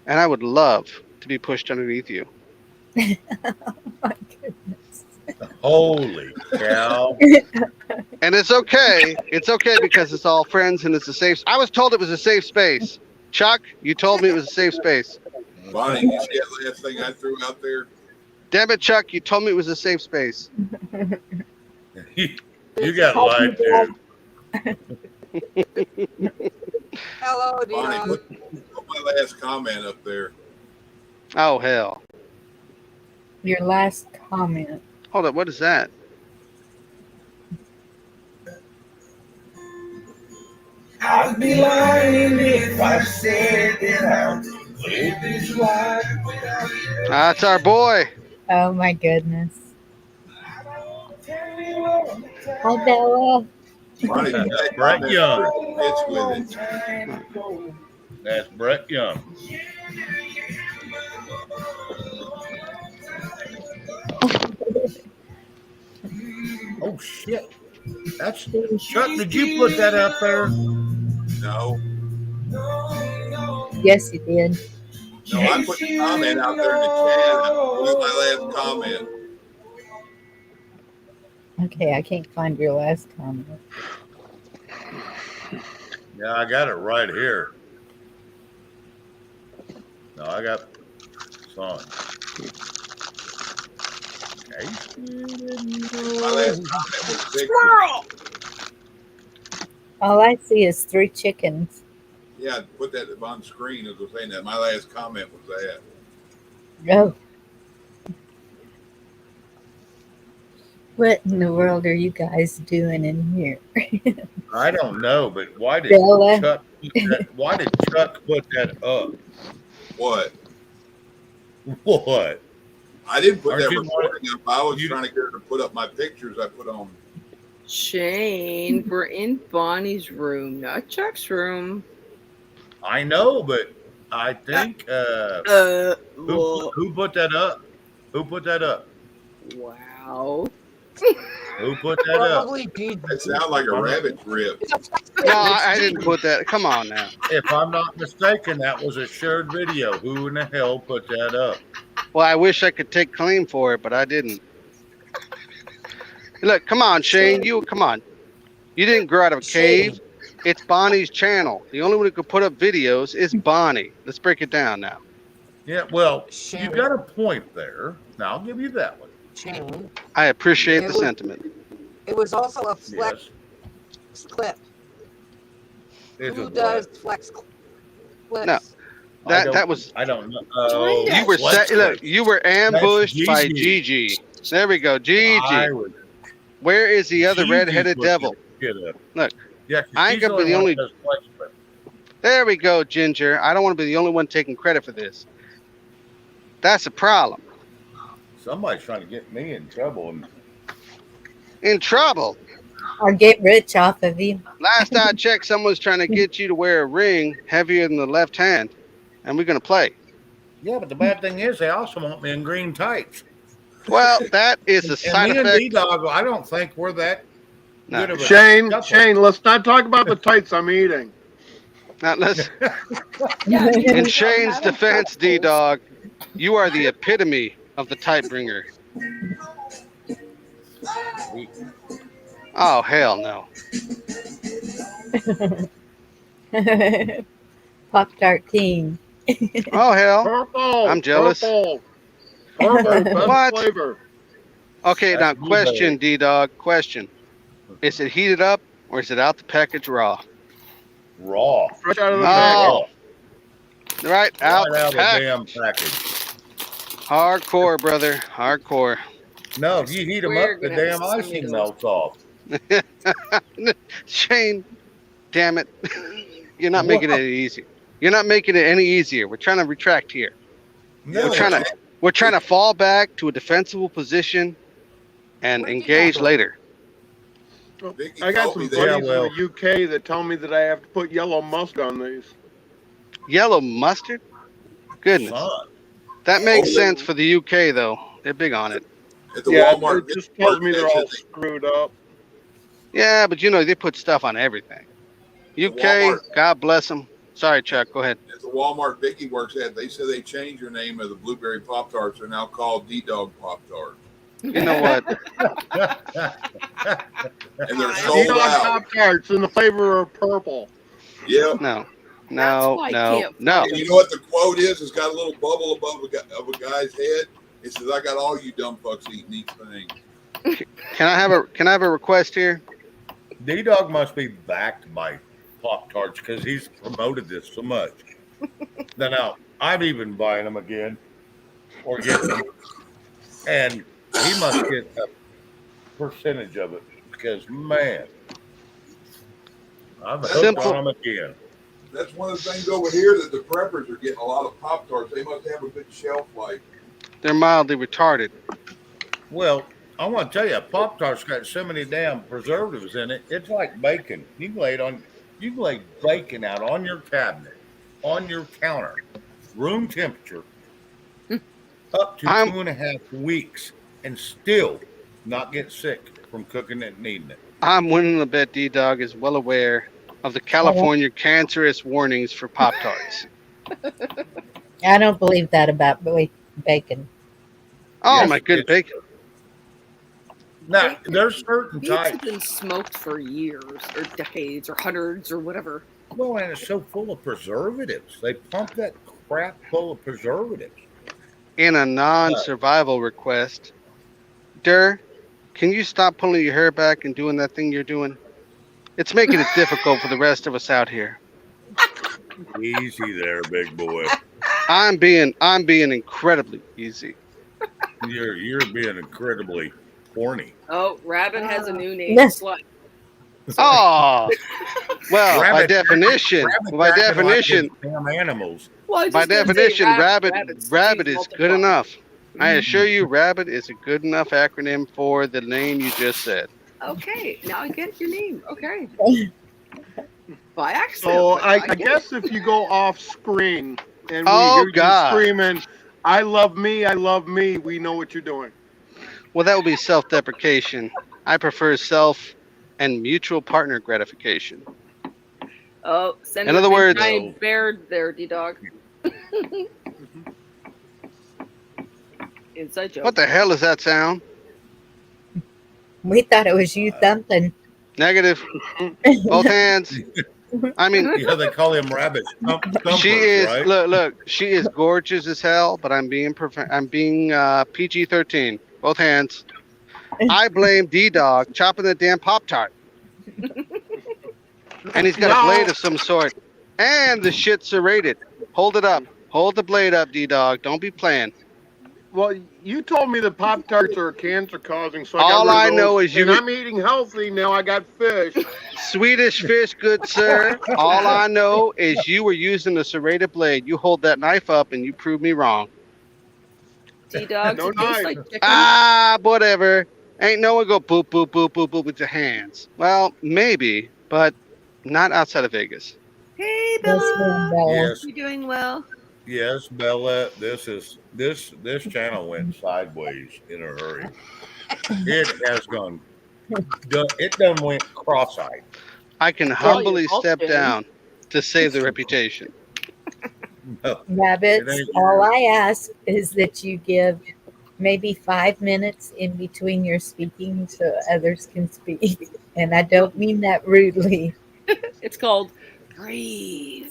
and I would love to be pushed underneath you. Oh my goodness. Holy cow. And it's okay. It's okay because it's all friends and it's a safe. I was told it was a safe space. Chuck, you told me it was a safe space. Bonnie, you see that last thing I threw out there? Damn it, Chuck, you told me it was a safe space. You got lied to. Hello, Bonnie, put my last comment up there. Oh, hell. Your last comment. Hold up, what is that? I'd be lying if I said that I'm live this life without you. That's our boy. Oh my goodness. Hi, Bella. Bonnie, That's Brett Young. It's with it. That's Brett Young. Oh shit! That's Chuck. Did you put that up there? No. Yes, you did. No, I put the comment out there in the chat. It was my last comment. Okay, I can't find your last comment. Yeah, I got it right here. No, I got son. Okay. My last comment was Victor. All I see is 3 chickens. Yeah, put that on screen as I was saying that. My last comment was that. Oh. What in the world are you guys doing in here? I don't know, but why did Bella? Chuck put that up? What? What? I didn't put Aren't that you recording up. I was you- trying to get her to put up my pictures I put on. Shane, we're in Bonnie's room, not Chuck's room. I know, but I think who put that up? Who put that up? Wow. Who put that up? Probably did. It sounded like a rabbit's rib. No, I didn't put that. Come on now. If I'm not mistaken, that was a shared video. Who in the hell put that up? Well, I wish I could take claim for it, but I didn't. Look, come on, Shane. Come on. You didn't grow out of a cave. It's Bonnie's channel. The only one who could put up videos is Bonnie. Let's break it down now. Yeah, well, Shane. you got a point there. Now I'll give you that one. Shane. I appreciate It the was- sentiment. It was also a flex Yes. clip. Is Who it does what? flex clips? No. That was I don't know. Kinda. you were Flex set, look, clip. you were ambushed by Gigi. Gigi. There we go, Gigi. I was- Where is the other Gigi redheaded put devil? this shit up. Look, Yeah, 'cause I ain't she's gonna be the one only- that does flex clip. There we go, Ginger. I don't want to be the only one taking credit for this. That's a problem. Somebody's trying to get me in trouble. And In trouble. Or get rich off of you. Last I checked, someone's trying to get you to wear a ring heavier than the left hand, and we're gonna play. yeah, but the bad thing is, they also want me in green tights. Well, that is a side And me and effect. D-Dog, I don't think we're that No. good of a Shane, couple. Shane, let's not talk about the tights I'm eating. Now, let's, Yeah, in Shane's defense, D-Dog, you are the epitome of the type bringer. Oh, hell no. Pop-Tart King. Oh, hell. Purple. I'm jealous. Purple. Purple, best What? flavor. Okay, now That's question, D-Dog, question. Is it heated up or is it out the package raw? Raw. Fresh out of the Oh. bag. Right out Right out the of the damn package. package. Hardcore, brother. Hardcore. No, if you heat them We're up, the gonna have damn to send me icing those. melts off. Shane, damn it. You're not making it any easier. You're not making it any easier. We're trying to retract here. No, We're trying to fall back to a defensible position and Where'd you engage go? later. Vicky I got told some me buddies that. Yeah, well. in the UK that tell me that I have to put yellow mustard on these. Yellow mustard? Goodness. son. That makes Oh, sense for the UK, though. They're big on it. At the Yeah, Walmart, it just tells me they're all section, screwed up. Yeah, but you know, they put stuff on everything. UK, Walmart. God bless them. Sorry, Chuck, go ahead. at the Walmart Vicky works at, they said they changed their name of the blueberry Pop Tarts. They're now called D-Dog Pop Tarts. You know what? And they're Nice. sold These are out. Pop Tarts in the flavor of purple. Yep. No. That's No, why I no, can't no. And you know what the quote is? It's got a little bubble above of a guy's head. It says, "I got all you dumb fucks eating these things." Can I have a request here? D-Dog must be backed by Pop Tarts because he's promoted this so much. Now, I'm even buying them again or getting them. And he must get a percentage of it because, man, I'm hooked Simple. on them again. That's one of the things over here that the preppers are getting a lot of Pop Tarts. They must have a good shelf life. They're mildly retarded. Well, I want to tell you, Pop Tart's got so many damn preservatives in it. It's like bacon. You can lay bacon out on your cabinet, on your counter, room temperature, up to I'm- 2.5 weeks, and still not get sick from cooking it and eating it. I'm willing to bet D-Dog is well aware of the California cancerous warnings for Pop Tarts. I don't believe that about bacon. Oh Yes, my good it's- bacon. Now, there's certain Beets have types. been smoked for years or decades or hundreds or whatever. Well, and it's so full of preservatives. They pump that crap full of preservatives. In a non-survival request, Durr, can you stop pulling your hair back and doing that thing you're doing? It's making it difficult for the rest of us out here. Easy there, big boy. I'm being incredibly easy. You're being incredibly horny. Oh, Rabbit has a new name. Yes. Slut. Oh, well, by Rabbit- definition, rabbit by acting like definition, these damn animals. Well, I by just didn't say definition, rabbit. rabbit is good enough. I assure you, rabbit is a good enough acronym for the name you just said. Okay, now I get your name. Okay. By accident. So but I get it. guess if you go off screen and we Oh, hear you God. screaming, I love me," we know what you're doing. Well, that would be self-deprecation. I prefer self and mutual partner gratification. Oh, Senator In other words- giant bear there, D-Dog. Inside joke. What the hell is that sound? We thought it was you thumping. Negative. Both hands. I mean, Yeah, they call him rabbit thumpers, she is right? look. She is gorgeous as hell, but I'm being PG-13. Both hands. I blame D-Dog chopping the damn Pop-Tart, and he's got a blade of some sort, and the shit's serrated. Hold it up. Hold the blade up, D-Dog. Don't be playing. Well, you told me the Pop Tarts are cancer causing, so All I got rid of I those, know is you- and I'm eating healthy now. I got fish. Swedish fish, good sir. All I know is you were using a serrated blade. You hold that knife up, and you prove me wrong. D-Dog No tastes knife. like chicken. Ah, whatever. Ain't no one go boop, boop, boop, boop, boop with your hands. Well, maybe, but not outside of Vegas. Hey, Yes, Bella. Bella. Yes, You doing well? yes, Bella. This channel went sideways in a hurry. It has gone. It done went cross-eyed. I can Well, humbly you're both step doing. down to save the reputation. No, Rabbits, It ain't all you. I ask is that you give maybe 5 minutes in between your speaking so others can speak. And I don't mean that rudely. It's called breathe.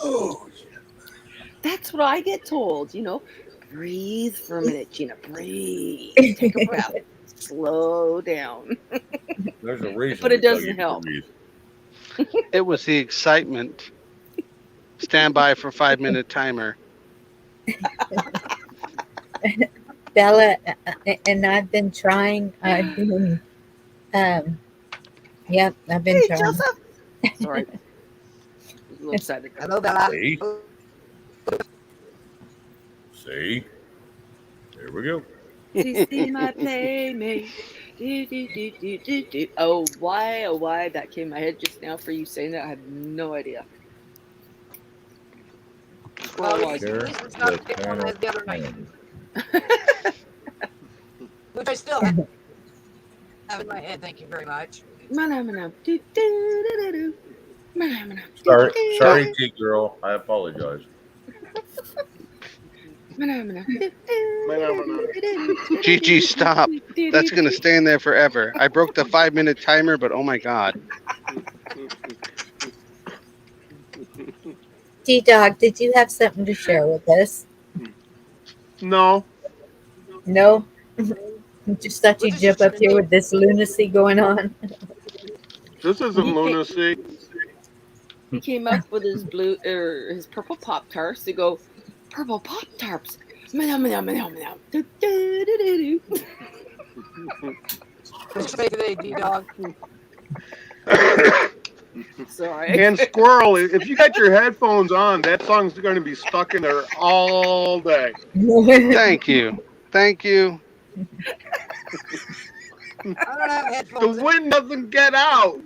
Oh, That's what I get told. Breathe for a minute, Gina. Breathe. Take a breath. Slow down. There's a reason. But it we tell doesn't you to help. breathe. It was the excitement. Stand by for 5-minute timer. Bella, and I've been trying. I've been, yep, I've been Hey, trying. Joseph. Sorry. I was a little excited. Hello, Bella. See? See? There we go. See my playmate. Do, do, do, do, do, do. Oh, why that came in my head just now for you saying that? I have no idea. Well, Scroll you on. at least it's not the same one as the other night, which I still have in my head. Thank you very much. Manamana. Do, do, do, do, do. Manamana. Sorry, T girl. I apologize. Manamana. GG, stop. That's going to stay in there forever. I broke the 5-minute timer, but oh my God. D-Dog, did you have something to share with us? No, No? Just thought What you'd is jump your up here name? with this lunacy going on. this isn't lunacy. He came up with his his purple Pop Tarts to go, purple Pop Tarts. Manam. Do, do, do, do, do. What's your today, D-Dog? Sorry. And Squirrel, if you got your headphones on, that song's going to be stuck in there all day. Thank you. Thank you. I don't have The headphones. wind doesn't get out.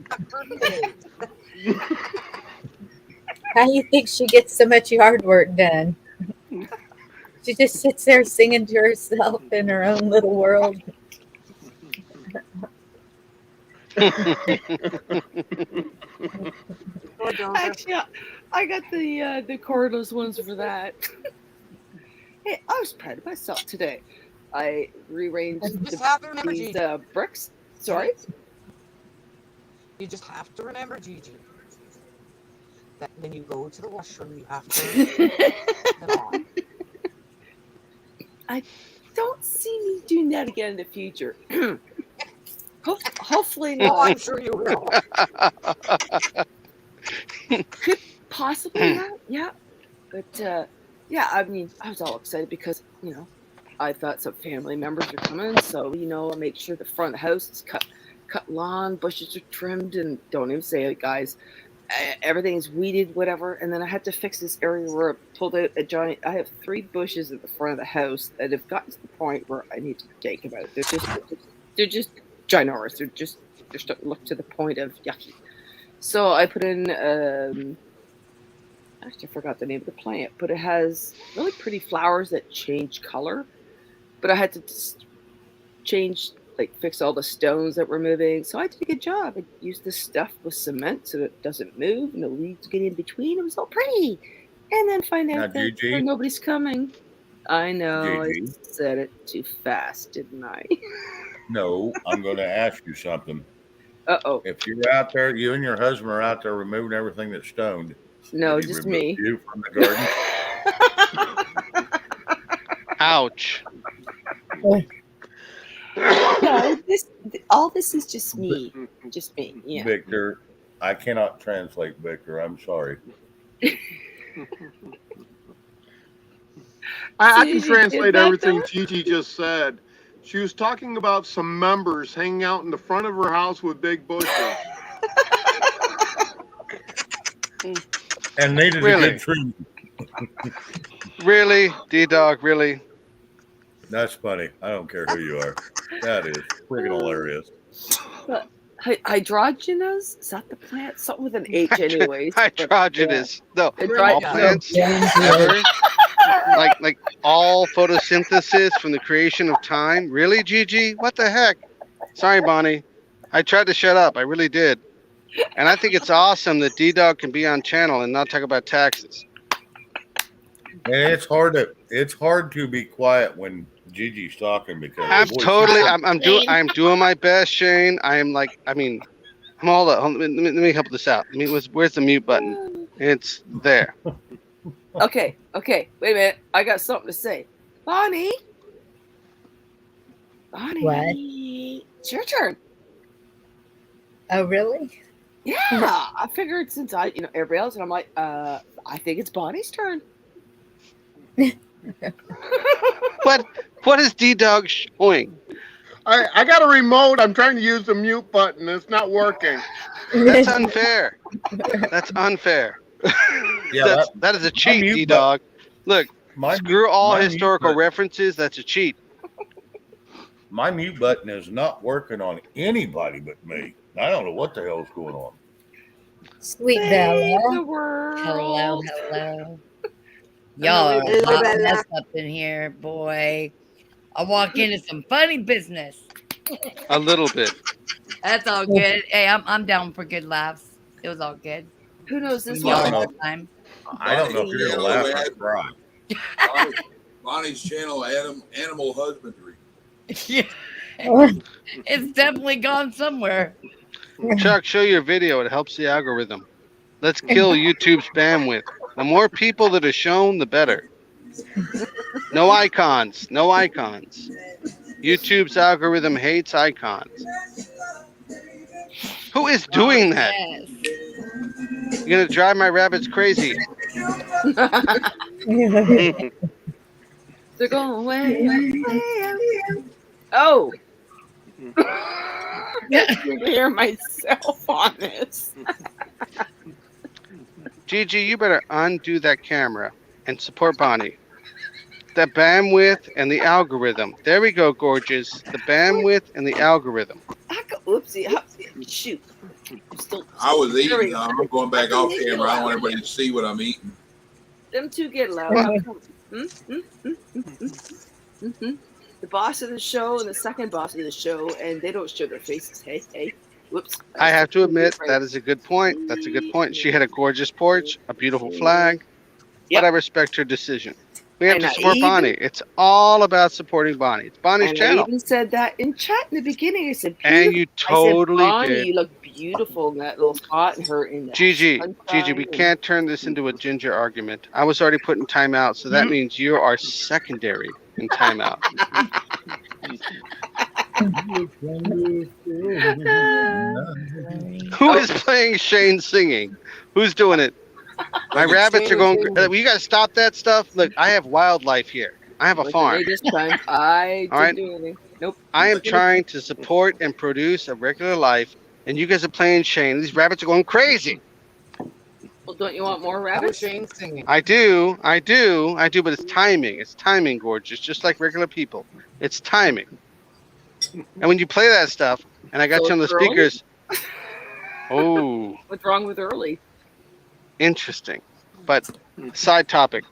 How do you think she gets so much yard work done? She just sits there singing to herself in her own little world. Poor Joseph. Actually, I got the cordless ones for that. Hey, I was proud of myself today. I rearranged You just have to remember, these Gigi. bricks. Sorry. You just have to remember, Gigi, that when you go to the washroom, you have to put them on. I don't see me doing that again in the future. Hopefully Oh, not. I'm sure you will. Could possibly not. Yeah. But yeah, I mean, I was all excited because I thought some family members are coming, so I make sure the front of the house is cut lawn, bushes are trimmed, and don't even say it, guys. everything's weeded, whatever. And then I had to fix this area where I pulled out a giant. I have 3 bushes at the front of the house that have gotten to the point where I need to take them out. They're just ginormous. They're starting to look to the point of yucky. So I put in. Actually, I forgot the name of the plant, but it has really pretty flowers that change color. But I had to just fix all the stones that were moving. So I did a good job. I used this stuff with cement so it doesn't move and the leaves get in between. It was all pretty. And then find out that nobody's coming. I know, I said it too fast, didn't I? No, I'm going to ask you something. Uh-oh. If you're out there, you and your husband are out there removing everything that's stoned. No, just me. You from the garden? Ouch. No, all this is just me. Just me. Yeah. Victor, I cannot translate Victor. I'm sorry. I can translate everything Gigi just said. She was talking about some members hanging out in the front of her house with big bushes. And needed a good trim. Really? D-Dog, really? That's funny. I don't care who you are. That is freaking hilarious. Hydrogenous? Is that the plant? Something with an H anyways. Hydrogenous. No, all plants ever. like all photosynthesis from the creation of time. Really, Gigi? What the heck? Sorry, Bonnie. I tried to shut up. I really did. And I think it's awesome that D-Dog can be on channel and not talk about taxes. And it's hard to be quiet when Gigi's talking because I'm doing my best, Shane. I'm hold up. Let me help this out. Where's the mute button? It's there. Okay. Wait a minute. I got something to say. Bonnie. What? It's your turn. Oh, really? Yeah. I figured since everybody else, and I'm like, I think it's Bonnie's turn. What is D-Dog showing? I got a remote. I'm trying to use the mute button. It's not working. That's unfair. That's unfair. Yeah, that is a cheat, D-Dog. Look, screw all historical references. That's a cheat. My mute button is not working on anybody but me. I don't know what the hell's going on. Sweet Bella. Hello. Y'all are hot mess up in here, boy. I walk into some funny business. A little bit. That's all good. Hey, I'm down for good laughs. It was all good. Who knows this one? one? I don't know if you're gonna laugh or cry. Bonnie's channel, animal husbandry. Yeah. It's definitely gone somewhere. Chuck, show your video. It helps the algorithm. Let's kill YouTube's bandwidth. The more people that are shown, the better. No icons. No icons. YouTube's algorithm hates icons. Who is doing that? Yes. You're going to drive my rabbits crazy. They're going away. Oh. I can hear myself on this. Gigi, you better undo that camera and support Bonnie. The bandwidth and the algorithm. There we go, gorgeous. The bandwidth and the algorithm. Oopsie. Shoot. I was eating. I'm going back off camera. I don't want everybody to see what I'm eating. Them two get loud. The boss of the show and the second boss of the show, and they don't show their faces. Hey. Whoops. I have to admit, that is a good point. That's a good point. She had a gorgeous porch, a beautiful flag, but I respect her decision. We have to support Bonnie. It's all about supporting Bonnie. It's Bonnie's channel. I even said that in chat in the beginning. I said, and you totally Bonnie, did. You look beautiful in that little spot, and her in that. Gigi, we can't turn this into a ginger argument. I was already put in timeout, so that means you are secondary in timeout. Who is playing Shane singing? Who's doing it? My rabbits are going. You got to stop that stuff. Look, I have wildlife here. I have a farm. I didn't do anything. Nope. I am trying to support and produce a regular life, and you guys are playing Shane. These rabbits are going crazy. Well, don't you want more That was rabbits? Shane singing. I do, but it's timing. It's timing, gorgeous, just like regular people. It's timing. And when you play that stuff, and I got So you on the it's early? speakers, oh, What's wrong with early? interesting. But side topic.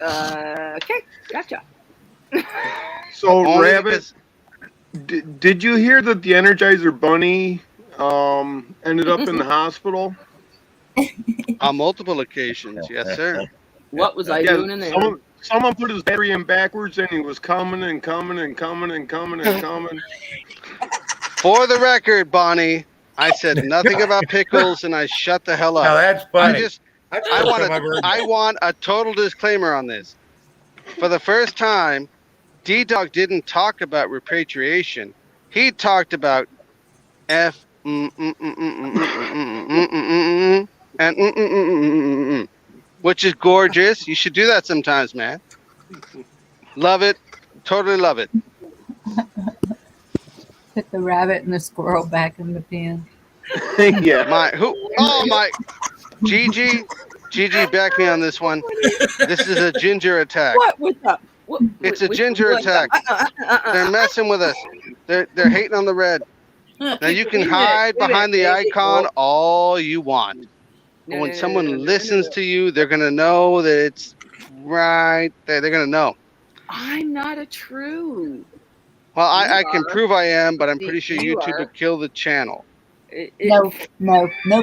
Okay, gotcha. So, Only Rabbit, because did you hear that the Energizer Bunny ended up in the hospital? on multiple occasions, yes, sir. What was I Yeah, doing in there? someone put his battery in backwards, and he was coming and coming and coming and coming and coming. For the record, Bonnie, I said nothing about pickles, and I shut the hell Now up. that's funny. I want a total disclaimer on this. For the first time, D-Dog didn't talk about repatriation. He talked about F and which is gorgeous. You should do that sometimes, man. Love it. Totally love it. Put the rabbit and the squirrel back in the pan. Yeah. My Gigi, back me on this one. This is a ginger attack. What's up? It's a ginger attack. They're messing with us. They're hating on the red. Now you can hide behind the icon all you want. But when someone listens to you, they're gonna know that it's right there. They're gonna know. I'm not a true. Well, I You can are. prove I am, but I'm pretty sure You YouTube are. would kill the channel. No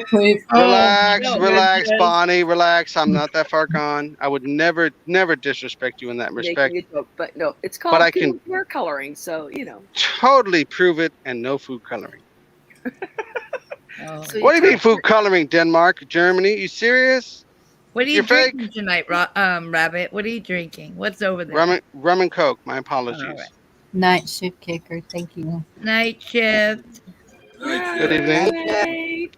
proof. Relax, Bonnie, relax. I'm not that far gone. I would never disrespect you in that respect. Making a joke, but no, it's called But I can hair coloring, so you know. totally prove it, and no food coloring. Oh. What do you mean food coloring? Denmark, Germany? You serious? What are you You're fake? drinking tonight, Rabbit? What are you drinking? What's over there? Rum and Coke. My apologies. All right. Night shift kicker. Thank you. Night shift. Good evening. Right.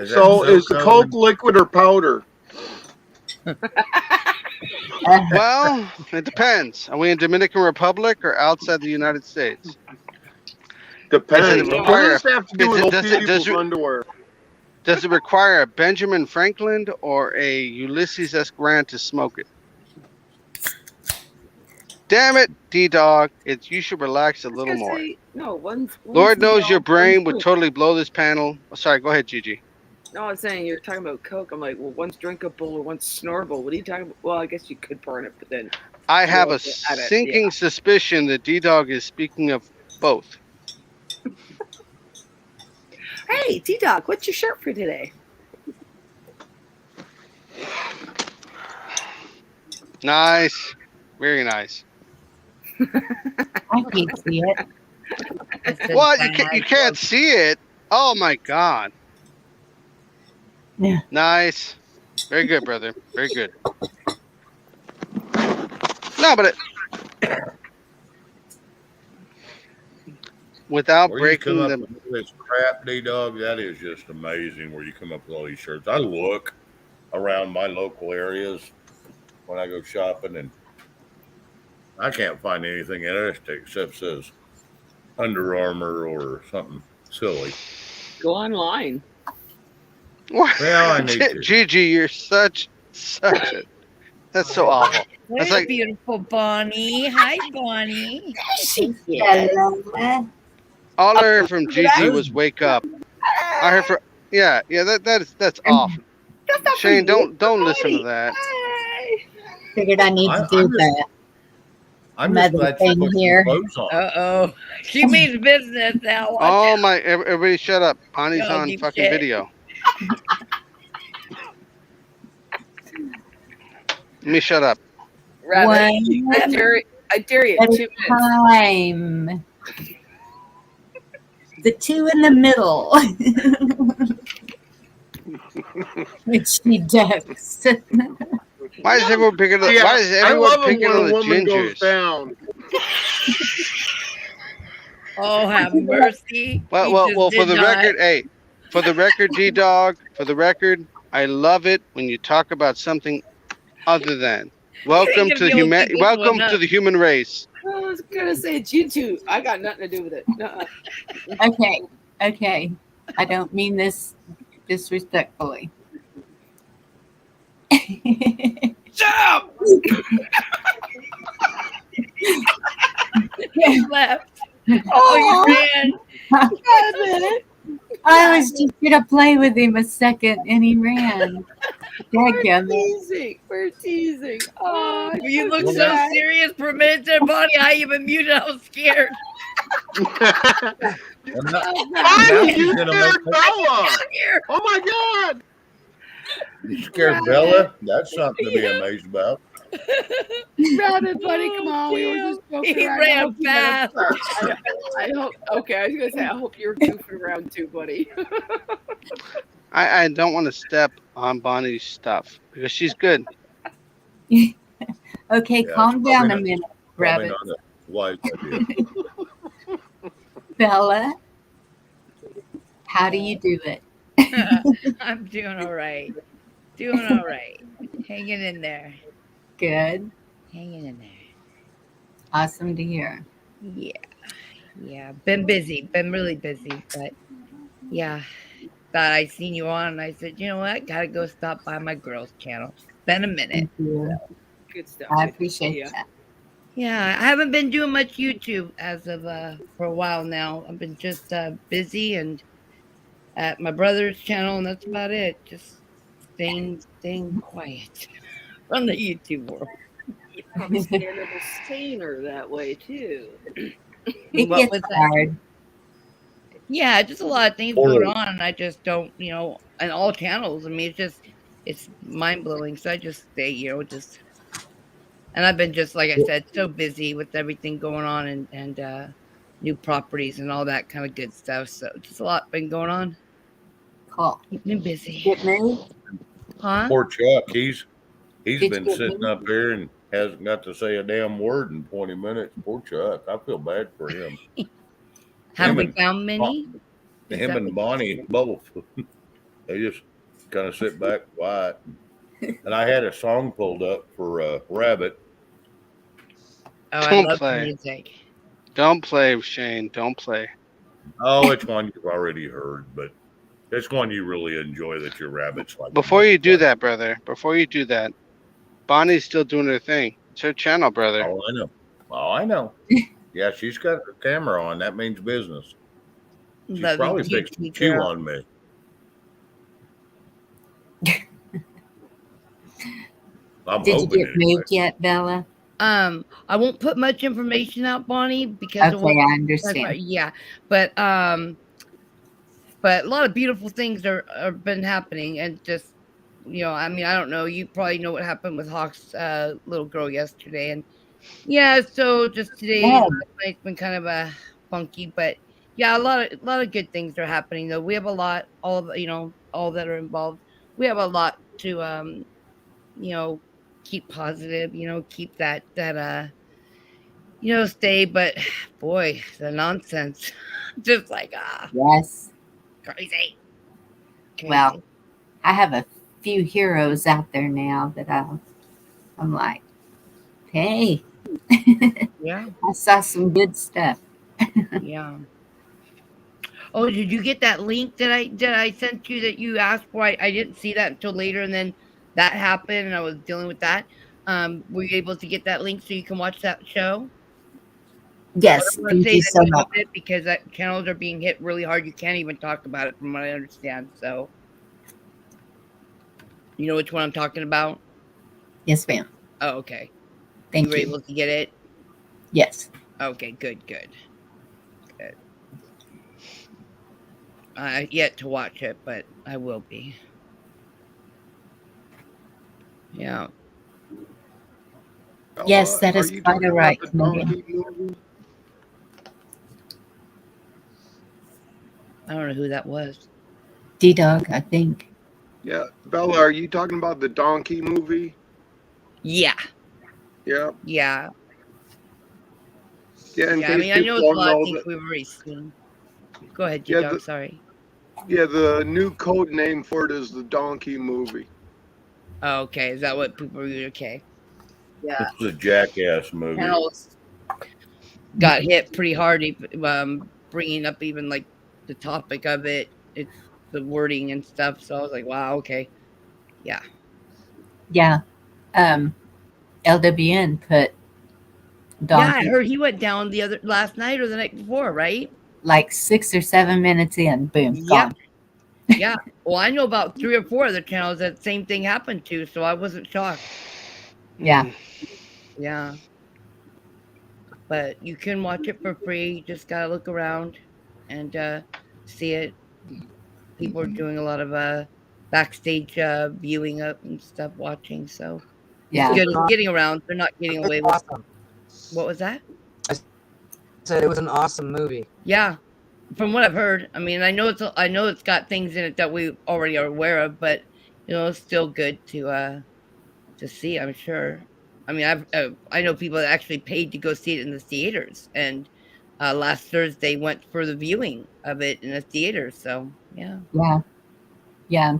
So is the Coke liquid or powder? Well, it depends. Are we in Dominican Republic or outside the United States? Depends. Does it What require? does it have to do with does old people's it- underwear? Does it require a Benjamin Franklin or a Ulysses S. Grant to smoke it? Damn it, D-Dog. You should relax a little more. No, one's Lord knows your brain one's would Coke. totally blow this panel. Oh, sorry, go ahead, Gigi. No, I'm saying you're talking about Coke. I'm like, well, one's drinkable or one's snorable. What are you talking about? Well, I guess you could burn it, but then I have Well, a at it, sinking suspicion that D-Dog is speaking of both. Hey, T-Dog, what's your shirt for today? Nice. Very nice. I can't see it. What? You can't see it? Oh, my God. Yeah. Nice. Very good, brother. Very good. No, but without Where you come breaking up the... with this crap, D-Dog, that is just amazing where you come up with all these shirts. I look around my local areas when I go shopping, and I can't find anything interesting except says Under Armour or something silly. Go online. Well, I need to. Gigi, you're such a... That's so awful. There's That's like... beautiful Bonnie. Hi, Bonnie. Hello. All I heard from Gigi was "wake up." I heard from that's awful. Shane, don't listen to that. Figured I need to do that. I'm just Another glad you thing put here. your clothes on. Uh-oh. She means business now. Watch Oh out. my! Everybody, shut up. Bonnie's No, on you fucking can't. video. Let me shut up. Rabbit, One I dare you. at 2 a minutes. time. The two in the middle. Which she does. Why is everyone picking? Yeah, Why is I everyone love it picking when on a the woman goes gingers? down. Oh, have mercy. Well, He well, just well. For did the not. record, hey, for the record, D-Dog. For the record, I love it when you talk about something other than. Welcome You're to gonna be able to pick welcome one to up. the human race. I was gonna say it's you two. I got nothing to do with it. Okay. I don't mean this disrespectfully. Shut up! He left. Oh, you ran. I was just gonna play with him a second, and he ran. We're Dadgummit. teasing. We're teasing. Oh, You look Well, so that. serious for a minute there, Bonnie. I even muted. I was scared. And now, Oh, now Bonnie, she's you gonna scared make Bella. Here. Oh my God. you scared Rabbit. Bella. That's something to be amazed about. Rabbit, buddy, come on. We were Damn. just joking He around. I ran hope you had fast. fun. I hope. Okay, I was gonna say I hope you're goofing around too, buddy. I don't want to step on Bonnie's stuff because she's good. Okay, Yeah, it's calm probably down a not, minute, probably Rabbit. not a wise idea. Bella, how do you do it? I'm doing all right. Doing all right. Hanging in there. Good. Hanging in there. Awesome to hear. Yeah. Yeah. Been busy. Been really busy. But yeah. Thought I seen you on and I said, you know what? Gotta go stop by my girls' channel. Been a minute. Thank you. Good stuff. I Good to see appreciate ya. that. Yeah, I haven't been doing much YouTube as of for a while now. I've been just busy and at my brother's channel, and that's about it. Just staying quiet from the YouTube world. You probably stay a little saner that way too. It What gets was that? hard. Yeah, just a lot of things going on, and I just don't, and all channels. I mean, it's mind blowing. So I just stay, and I've been just like I said, so busy with everything going on and new properties and all that kind of good stuff. So just a lot been going on. Cool. Keep me busy. Get moved? Huh? Poor Chuck. He's Did you been get sitting moved? up here and hasn't got to say a damn word in 20 minutes. Poor Chuck. I feel bad for him. Have Him we and found many? Is him that and what- Bonnie both. They just kind of sit back quiet. And I had a song pulled up for Rabbit. Oh, I Don't love play. music. Don't play, Shane. Don't play. Oh, it's one you've already heard, but it's one you really enjoy that your rabbits like. Before you do that, brother, before you do that, Bonnie's still doing her thing. It's her channel, brother. Oh, I know. Oh, I know. Yeah, she's got her camera on. That means business. She's Love probably you, fixing to GT chew girl. on me. I'm Did you hoping get anyway. moved yet, Bella? I won't put much information out, Bonnie, because of Okay, what I understand. yeah, but a lot of beautiful things are been happening, and just I mean, I don't know. You probably know what happened with Hawk's little girl yesterday, and yeah, so just today, Yeah. last night's been kind of funky, but yeah, a lot of good things are happening though. We have a lot, all that are involved. We have a lot to keep positive, keep that stay, but boy, the nonsense. Just like Yes. crazy. Well, I have a few heroes out there now that I'm like, hey, Yeah. I saw some good stuff. Yeah. Oh, did you get that link that I sent you that you asked for? I didn't see that until later, and then that happened, and I was dealing with that. Were you able to get that link so you can watch that show? Yes, I don't want to thank say you the so name much. of it because that channels are being hit really hard. You can't even talk about it, from what I understand. So, you know which one I'm talking about? Yes, ma'am. Oh, okay. Thank You were you. able to get it? Yes. Okay, good. I yet to watch it, but I will be. Yeah. Yes, that Are is you quite talking a right, about the Canadian. donkey movie? I don't know who that was. D-Dog, I think. Yeah, Bella, are you talking about the donkey movie? Yeah. Yeah. Yeah. Yeah, in Yeah, I case mean, I know people it's a don't lot of know things that. we've already seen. Go ahead, Yeah, G-Dog, sorry. the new code name for it is the donkey movie. Oh, okay, is that what people are okay? Yeah. It's a jackass movie. Channels got hit pretty hard, bringing up even like the topic of it. It's the wording and stuff. So I was like, wow, okay, yeah. Yeah. LWN put Yeah, I Donkey heard he went down the other last night or the night before, right? like 6 or 7 minutes in, boom, Yep. gone. Yeah. Well, I know about 3 or 4 other channels that same thing happened to, so I wasn't shocked. Yeah. Yeah. But you can watch it for free. You just gotta look around and see it. People are doing a lot of backstage viewing up and stuff, watching. So Yeah. it's good. It's getting around. They're not getting away with. Awesome. What was that? I said it was an awesome movie. Yeah, from what I've heard. I mean, I know it's got things in it that we already are aware of, but it's still good to see. I'm sure. I mean, I know people that actually paid to go see it in the theaters, and last Thursday went for the viewing of it in a theater. So yeah. Yeah. Yeah.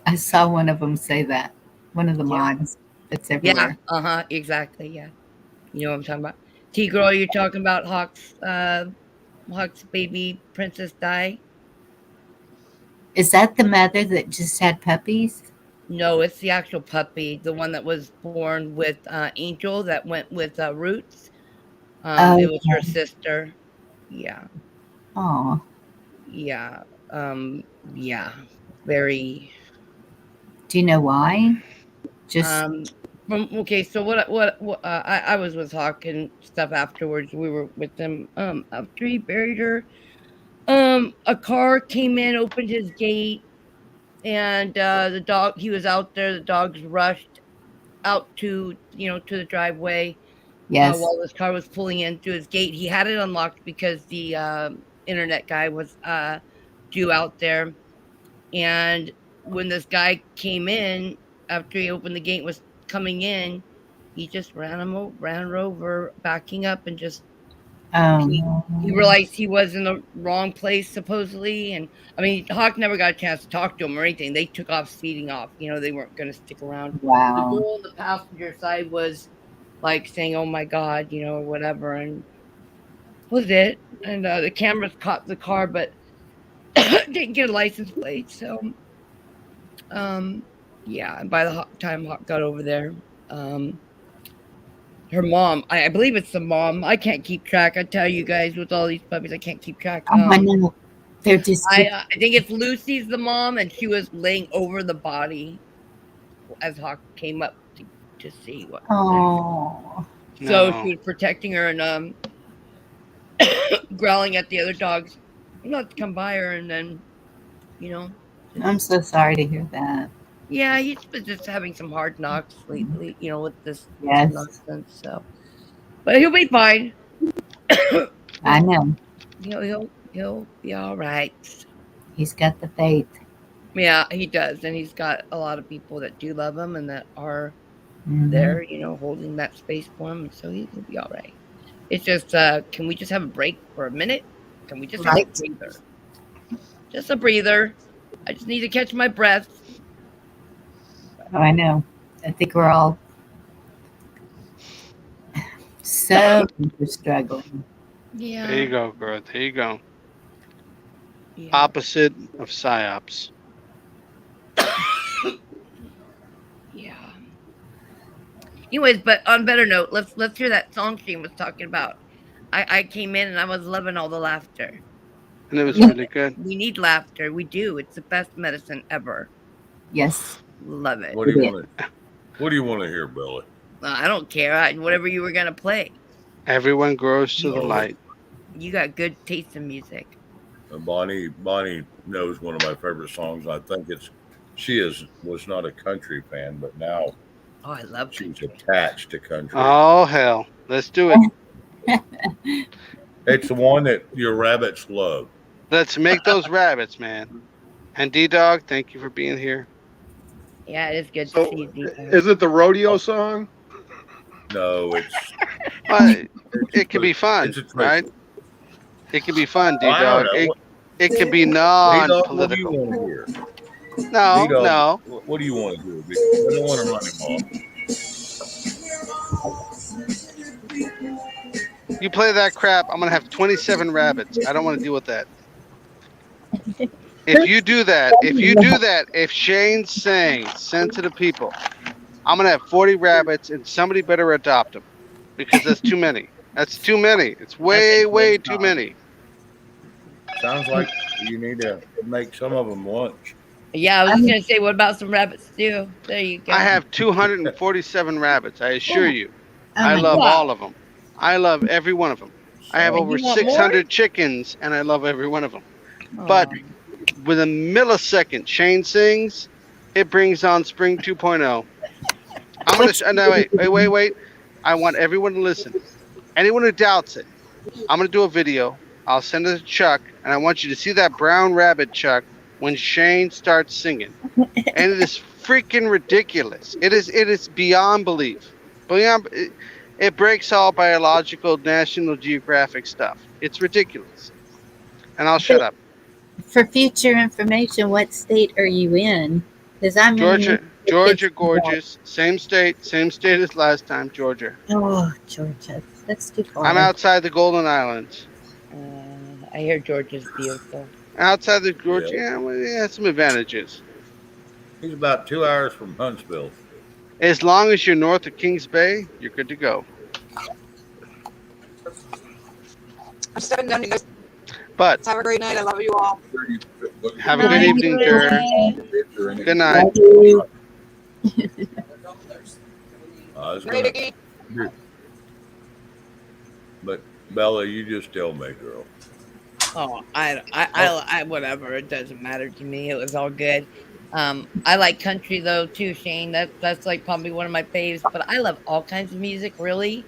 I saw one of them say that. One of the mods that's Yeah. everywhere. Exactly. Yeah. You know what I'm talking about. T girl, you're talking about Hawk's baby Princess Di. Is that the mother that just had puppies? No, it's the actual puppy, the one that was born with Angel that went with Roots. It was her sister. Yeah. Oh. Yeah. Yeah. Very. Do you know why? Just Okay, so what I was with Hawk and stuff afterwards. We were with them after he buried her. A car came in, opened his gate, and the dog, he was out there. The dogs rushed out to to the driveway. yes. While this car was pulling in through his gate. He had it unlocked because the internet guy was due out there. And when this guy came in, after he opened the gate, was coming in, he just ran her over, backing up, and just he realized he was in the wrong place supposedly. And I mean, Hawk never got a chance to talk to him or anything. They took off speeding off. They weren't going to stick around. Wow. The girl on the passenger side was like saying, "Oh my God," or whatever, and was it. And the cameras caught the car, but didn't get a license plate. So, yeah. And by the time Hawk got over there, her mom, I believe it's the mom. I can't keep track. I tell you guys, with all these puppies, I can't keep track. I know. They're just. I think it's Lucy's the mom, and she was laying over the body as Hawk came up to see what. Oh. So she was protecting her and growling at the other dogs not to come by her, and then I'm so sorry to hear that. Yeah, he's been just having some hard knocks lately, with this Yes. nonsense. So, but he'll be fine. I know. He'll be all right. He's got the faith. Yeah, he does, and he's got a lot of people that do love him and that are there, holding that space for him, and so he'll be all right. It's just, can we just have a break for a minute? Can we just have a breather? Just a breather. I just need to catch my breath. Oh, I know. I think we're all so struggling. Yeah. There you go, girl. There you go. Yeah. Opposite of psyops. Yeah. Anyways, but on a better note, let's hear that song Shane was talking about. I came in and I was loving all the laughter. And it was really good. We need laughter. We do. It's the best medicine ever. Yes. Love it. What do you want to hear, Billy? I don't care. Whatever you were gonna play. Everyone grows to the light. You got good taste in music. Bonnie knows one of my favorite songs. I think was not a country fan, but now I love she's attached to country. Oh hell, let's do it. It's the one that your rabbits love. Let's make those rabbits, man. And D-Dog, thank you for being here. Yeah, it is good So, to see you. is it the rodeo song? No, it's. It can be fun, right? It can be fun, D-Dog. It can be non-political. What do you want to hear? No, D-Dog, no. What do you want to hear? I don't want to run him off. You play that crap, I'm gonna have 27 rabbits. I don't want to deal with that. If you do that, if Shane's saying send to the people, I'm gonna have 40 rabbits, and somebody better adopt them, because that's too many. That's too many. It's way too many. Sounds like you need to make some of them lunch. Yeah, I was just gonna say, what about some rabbit stew? There you go. I have 247 rabbits. I assure you. Oh I my love God. all of them. I love every one of them. I have So, over You want more? 600 chickens, and I love every one of them. But with a millisecond Shane sings, it brings on Spring 2.0. I'm gonna no, wait. I want everyone to listen. Anyone who doubts it, I'm gonna do a video. I'll send it to Chuck, and I want you to see that brown rabbit, Chuck, when Shane starts singing. And it is freaking ridiculous. It is beyond belief. Beyond it breaks all biological National Geographic stuff. It's ridiculous. And I'll shut up. For future information, what state are you in? Because I'm in Georgia, gorgeous. Same state as last time, Georgia. Oh, Georgia. That's too far. I'm outside the Golden Islands. I hear Georgia's beautiful. Outside the Georgia, yeah, well, it has some advantages. he's about 2 hours from Huntsville. As long as you're north of Kings Bay, you're good to go. I'm stepping down, you guys. But Have a great night. I love you all. have a good evening, Jer. Good night. Night, Iggy. But Bella, you just tell me, girl. Oh, I whatever. It doesn't matter to me. It was all good. I like country though too, Shane. That's like probably one of my faves. But I love all kinds of music. Really,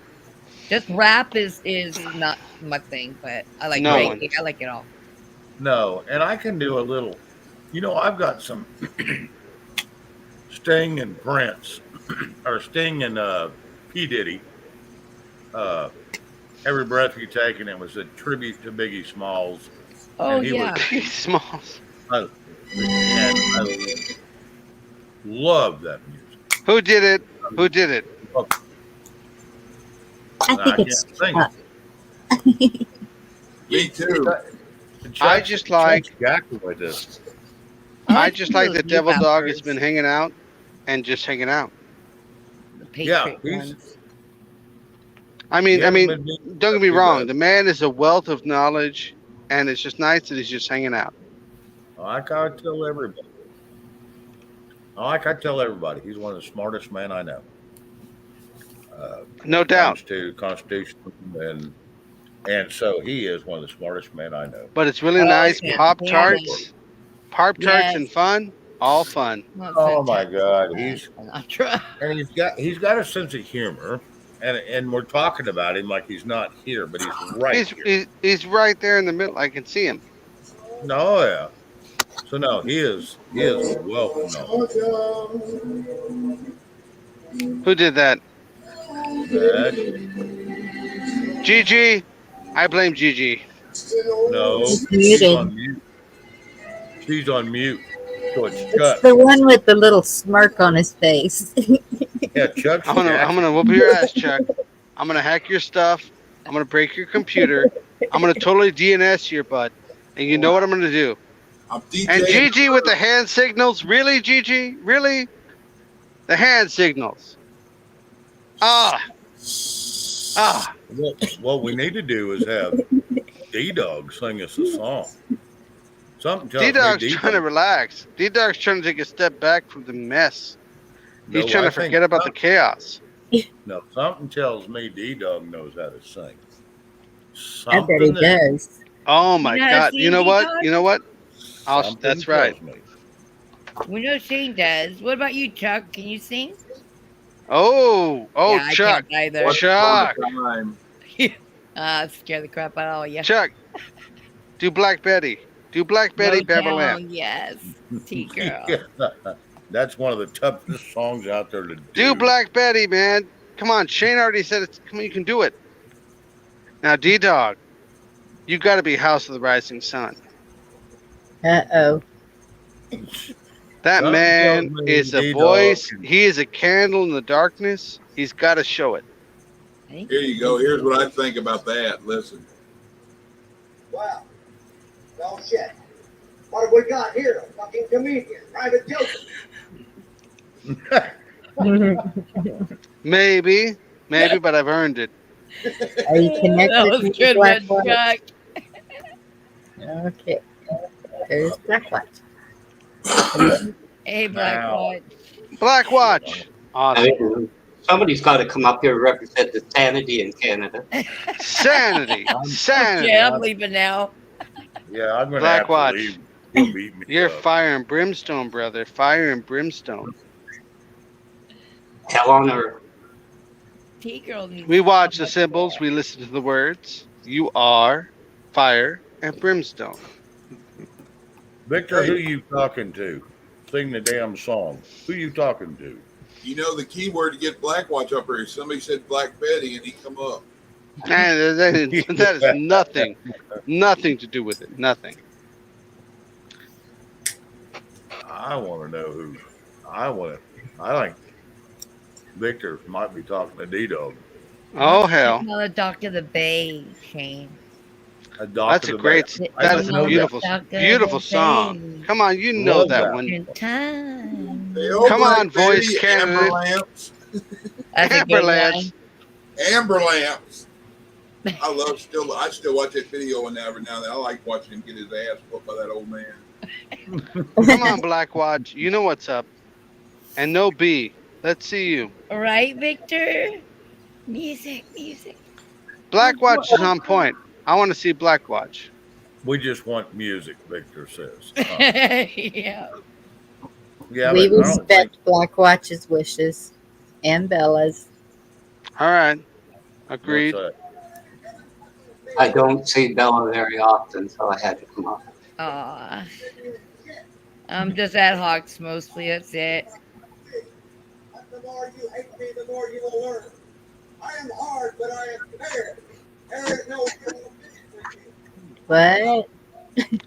just rap is not my thing. But I like reggae. I like it all. No, and I can do a little. You know, I've got some Sting and Prince, or Sting and P Diddy. Every Breath You Take, and it was a tribute to Biggie Smalls. Oh yeah, Biggie Smalls. I love that music. Who did it? Who did it? I think it's Me too. I just like this. I just like the Devil Dog has been hanging out and just hanging out. Yeah, I mean, don't get me wrong. The man is a wealth of knowledge, and it's just nice that he's just hanging out. Like I tell everybody. He's one of the smartest men I know. No doubt. To Constitution, and so he is one of the smartest men I know. But it's really nice. Pop-Tarts and fun, all fun. Oh my God, he's got a sense of humor. And we're talking about him like he's not here, but he's right here. He's right there in the middle. I can see him. No, yeah. So no, he is welcome. Who did that? Gigi. I blame Gigi. No, she's on mute. She's on mute. So it's Chuck. It's the one with the little smirk on his face. Yeah, Chuck. I'm gonna whoop your ass, Chuck. I'm gonna hack your stuff. I'm gonna break your computer. I'm gonna totally DNS your butt. And you know what I'm gonna do? And Gigi with the hand signals. Really, Gigi? Really? The hand signals. What we need to do is have D-Dog sing us a song. Something tells D-Dog's trying to relax. D-Dog's trying to take a step back from the mess. He's trying to forget about the chaos. No, something tells me D-Dog knows how to sing. I bet he does. Oh my God! You know what? You know what? That's right. We know Shane does. What about you, Chuck? Can you sing? Oh, Yeah, Chuck! Chuck! Scare the crap out of all you. Chuck, do Black Betty. Do Black Betty, Beverly. Yes, T-girl. Yeah, that's one of the toughest songs out there to do. Do Black Betty, man. Come on, Shane already said it. Come on, you can do it. Now, D-Dog, you got to be House of the Rising Sun. Uh-oh. That man is a voice. He is a candle in the darkness. He's got to show it. Here you go. Here's what I think about that. Listen. Wow. Well, shit. What have we got here? A fucking comedian, private joker. Maybe, but I've earned it. Are you connected That was to good, Black Red Watch? Jack. Okay. There's Black Watch. Hey, Black Now. Watch. Black Watch. Awesome. I mean, somebody's got to come up here and represent the sanity in Canada. Sanity. Sanity. Okay, I'm leaving now. Yeah, I'm gonna Black have Watch. to leave. You'll beat me You're up. fire and brimstone, brother. Fire and brimstone. Hell on earth. T-girl needs We to watch come the up symbols. there. We listen to the words. You are fire and brimstone. Victor, who you talking to? Sing the damn song. Who you talking to? You know the key word to get Black Watch up here. Somebody said Black Betty, and he come up. And that is nothing to do with it. Nothing. I want to know who. I think Victor might be talking to D-Dog. Oh hell! Another Dock of the Bay, Shane. That's a great. That is a beautiful, beautiful song. Come on, you know that one. Time. Come on, Voice Amber Canada. Lamps. That's a Amber good Lamps. one. Amber Lamps. I still watch that video and every now and then. I like watching him get his ass whooped by that old man. Come on, Black Watch. You know what's up. And no B. Let's see you. All right, Victor. Music. Black Watch is on point. I want to see Black Watch. We just want music, Victor says. Yeah. Yeah, We but I don't think respect Black Watch's wishes and Bella's. All right. Agreed. I don't see Bella very often, so I had to come up. Aw. I'm just ad hocs mostly. That's it. The more you hate me, the more you will learn. I am hard, but I am fair. There is no What?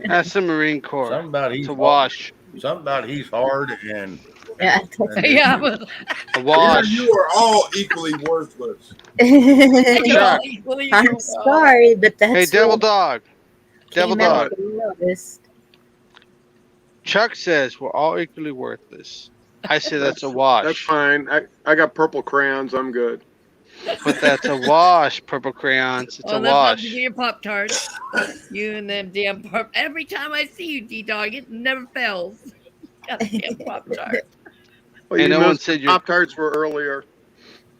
That's the Marine Corps. Something about he's It's a wash. Something about he's hard and Yeah. Yeah. But A wash. You are all equally worthless. Chuck. I'm sorry, but that's Hey, Devil what Dog. Devil came out Dog. the lowest. Chuck says we're all equally worthless. I say that's a wash. That's fine. I got purple crayons. I'm good. But that's a wash, purple crayons. It's a that's up to wash. your Pop Tarts. You and them damn Pop. Every time I see you, D Dog, it never fails. Goddamn Pop Tart. Well, And you no one missed said the Pop Tarts were earlier.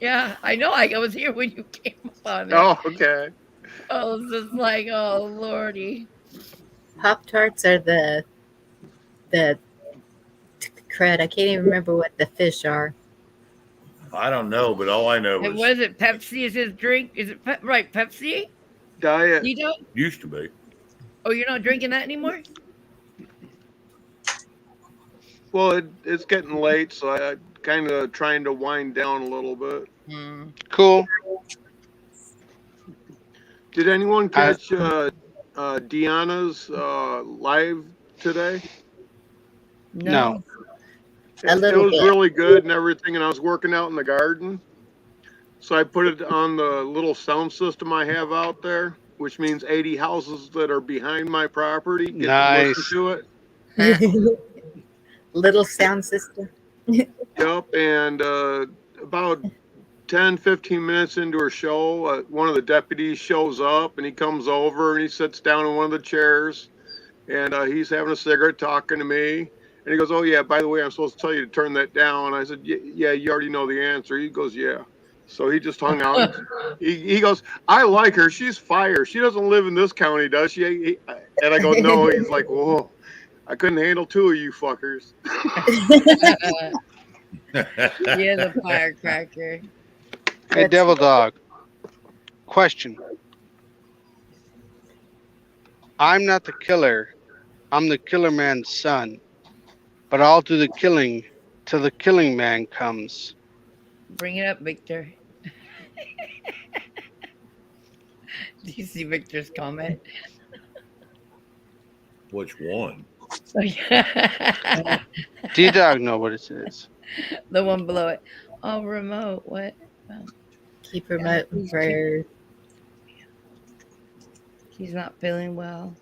Yeah, I know. I was here when you came up on it. Oh, okay. I was just like, oh lordy. Pop Tarts are the crud. I can't even remember what the fish are. I don't know, but all I know And is what is it? Pepsi is his drink? Is it right? Pepsi? Diet. You don't? used to be. Oh, you're not drinking that anymore? Well, it's getting late, so I kind of trying to wind down a little bit. Cool. Did anyone catch Deanna's live today? No. A It little was bit. really good and everything, and I was working out in the garden. So I put it on the little sound system I have out there, which means 80 houses that are behind my property get to listen Nice. to it. Little sound system. Yep, and about 10, 15 minutes into her show, one of the deputies shows up, and he comes over, and he sits down in one of the chairs, and he's having a cigarette talking to me. And he goes, "Oh, yeah, by the way, I'm supposed to tell you to turn that down." I said, "Yeah, you already know the answer." He goes, "Yeah." So he just hung out. He goes, "I like her. She's fire. She doesn't live in this county, does she?" And I go, "No." He's like, "Whoa, I couldn't handle two of you fuckers." You're the firecracker. Hey, Devil Dog. Question. I'm not the killer. I'm the killer man's son. But I'll do the killing till the killing man comes. Bring it up, Victor. Do you see Victor's comment? Which one? Oh, yeah. D-Dog know what it is. The one below it. Oh, remote. What? Oh. keep promoting prayers. She's not feeling well.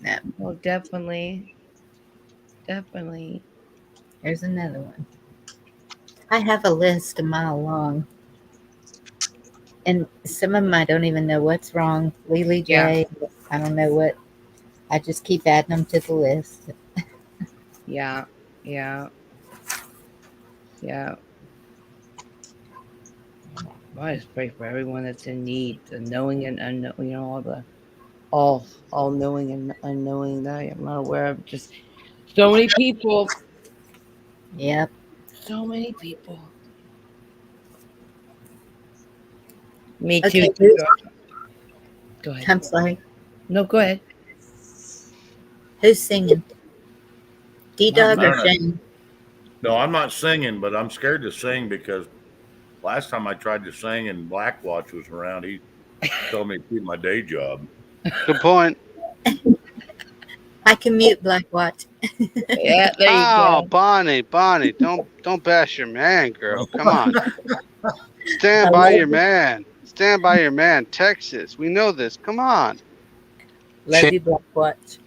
No. Well, definitely. Here's another one. I have a list a mile long. And some of them I don't even know what's wrong. Lily J, I don't know what. I just keep adding them to the list. Yeah. Well, I just pray for everyone that's in need, the knowing and unknowing, all knowing and unknowing that I'm not aware of. Just so many people. Yep. So many people. Me too. Okay. Go ahead. I'm sorry. No, go ahead. Who's singing? D-Dog or None. Shane? No, I'm not singing, but I'm scared to sing because last time I tried to sing and Blackwatch was around, he told me to keep my day job. Good point. I can mute Blackwatch. Yeah, there you Oh, go. Bonnie, don't bash your man, girl. Come on. I Stand by love your man. Stand by your man. Texas. We know this. Come on. Love you, Blackwatch.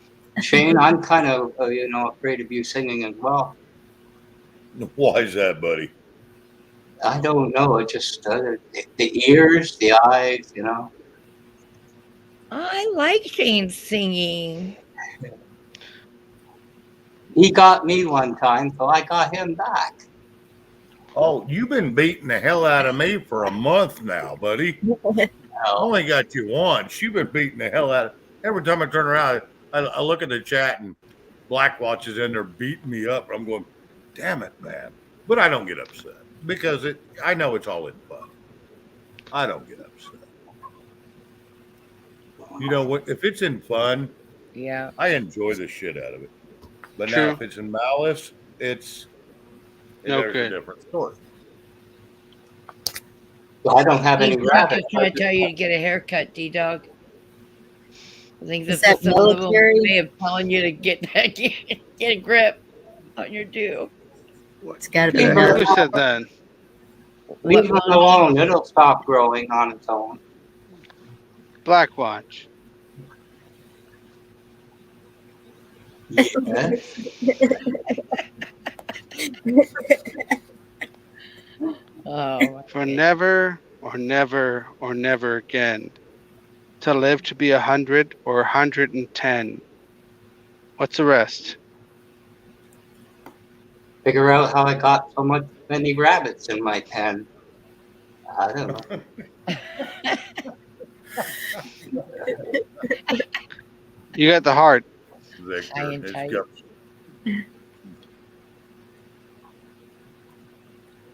Shane, I'm kind of, afraid of you singing as well. Why is that, buddy? I don't know. It just, the ears, the eyes, I like Shane singing. He got me one time, so I got him back. Oh, you've been beating the hell out of me for a month now, buddy. I only got you once. You've been beating the hell out of. Every time I turn around, I look at the chat and Blackwatch is in there beating me up. I'm going, damn it, man. But I don't get upset because I know it's all in fun. I don't get upset. You know what? If it's in fun, yeah, I enjoy the shit out of it. But True. now if it's in malice, there's a different story. Well, I don't have any He's rabbits. just trying to tell you to get a haircut, D-Dog. I think Is that's that just a little military? way of telling you to get a grip on your do. It's got to be Who military. said that? Leave it alone. It'll stop growing on its own. Blackwatch. Oh, For never or never or never again to live to be 100 or 110. What's the rest? Figure out how I got many rabbits in my pen. I don't know. You got the heart. Victor,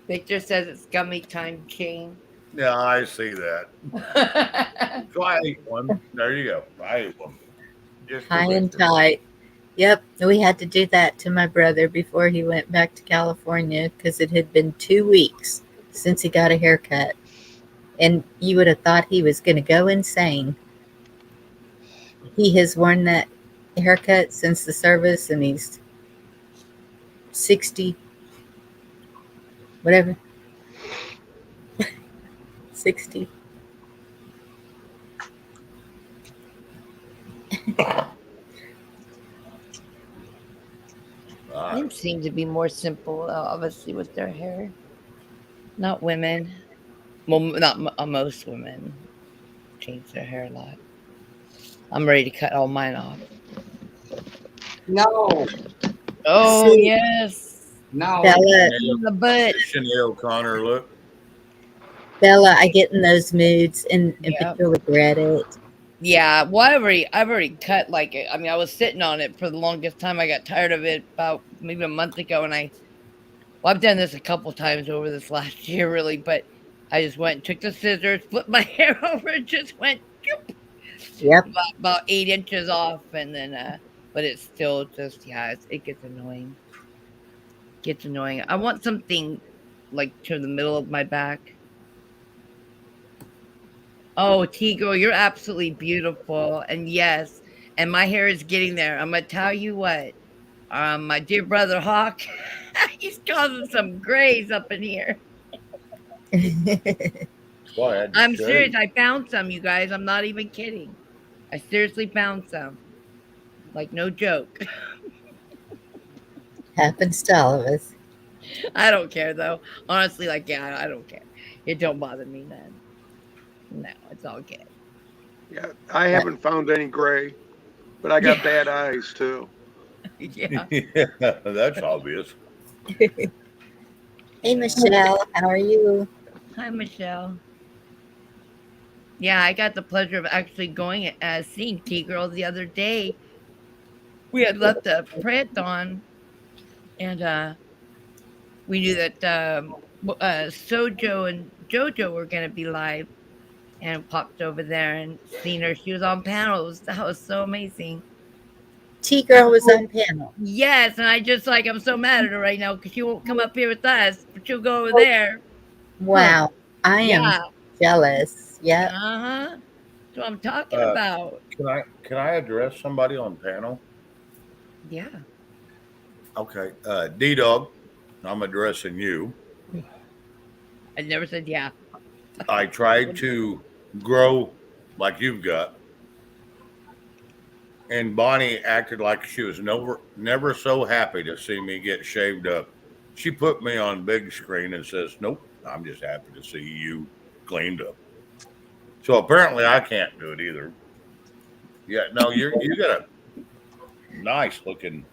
Victor says it's gummy time, Shane. Yeah, I see that. So I ate one. There you go. I ate one. Just for High and Victor. tight. Yep, we had to do that to my brother before he went back to California because it had been 2 weeks since he got a haircut. And you would have thought he was going to go insane. He has worn that haircut since the service and he's 60, whatever. 60. Men seem to be more simple, obviously, with their hair. Not women. Well, not most women change their hair a lot. I'm ready to cut all mine off. No. Oh, See, yes. No. Bella, The butt. Sinead O'Connor look. Bella, I get in those moods and Yep. you'll regret it. Yeah, well, I've already cut like it. I mean, I was sitting on it for the longest time. I got tired of it about maybe a month ago, and I've done this a couple times over this last year, really. But I just went and took the scissors, flipped my hair over, and just went Yep. about 8 inches off, and then but it's still just it gets annoying. Gets annoying. I want something like to the middle of my back. Oh, Tigo, you're absolutely beautiful. And yes, and my hair is getting there. I'm going to tell you what, my dear brother Hawk, he's causing some grays up in here. Go ahead. I'm Say. serious. I found some, you guys. I'm not even kidding. I seriously found some. Like, no joke. Happens to all of us. I don't care, though. Honestly, like, yeah, I don't care. It don't bother me then. No, it's all good. Yeah, I haven't found any gray, but I got bad eyes too. Yeah. Yeah, that's obvious. Hey, Michelle, how are you? Hi, Michelle. Yeah, I got the pleasure of actually going seeing T Girl the other day. We had left the print on, and we knew that Sojo and Jojo were going to be live, and popped over there and seen her. She was on panels. That was so amazing. T Girl was on panel. Yes, and I just like I'm so mad at her right now because she won't come up here with us, but she'll go over there. Wow, I am Yeah. jealous. Yep. Uh-huh. That's what I'm talking about. Can I address somebody on panel? Yeah. Okay. D Dog, I'm addressing you. I never said yeah. I tried to grow like you've got, and Bonnie acted like she was never so happy to see me get shaved up. She put me on big screen and says, "Nope, I'm just happy to see you cleaned up." So apparently, I can't do it either. Yeah, no, you got a nice looking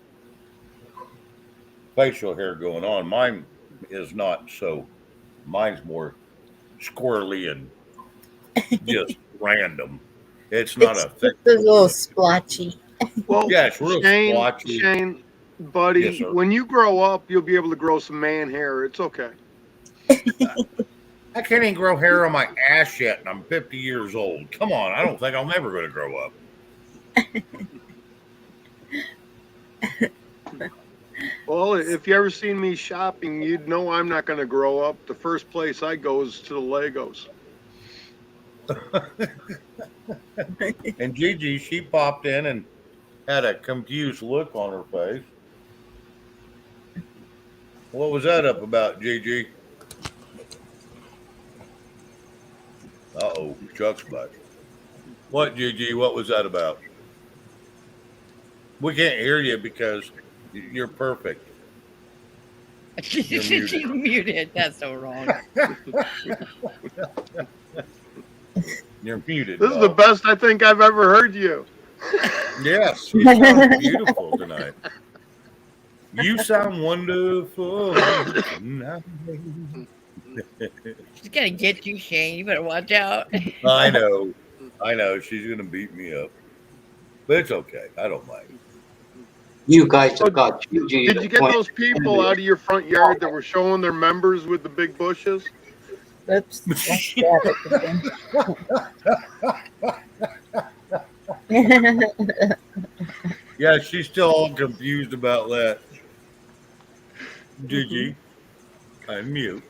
facial hair going on. Mine is not so. Mine's more squirrely and just random. It's not It's a just thick. a little splotchy. Well, Yeah, it's real splotchy. Shane, buddy, Yes, sir. when you grow up, you'll be able to grow some man hair. It's okay. I can't even grow hair on my ass yet, and I'm 50 years old. Come on, I don't think I'm ever going to grow up. Well, if you ever seen me shopping, you'd know I'm not going to grow up. The first place I go is to the Legos. And Gigi, she popped in and had a confused look on her face. What was that up about, Gigi? Uh-oh, Chuck's back. What, Gigi? What was that about? We can't hear you because you're perfect. You're She's muted. muted. That's so wrong. You're muted. This is the dog. best I think I've ever heard you. Yes, you sound beautiful tonight. You sound wonderful tonight. She's gonna get you, Shane. You better watch out. I know. She's gonna beat me up, but it's okay. I don't mind. You guys have got Gigi Did to you the get point. those people out of your front yard that were showing their members with the big bushes? Oops. That's bad. Yeah, she's still all confused about that. Gigi, unmute.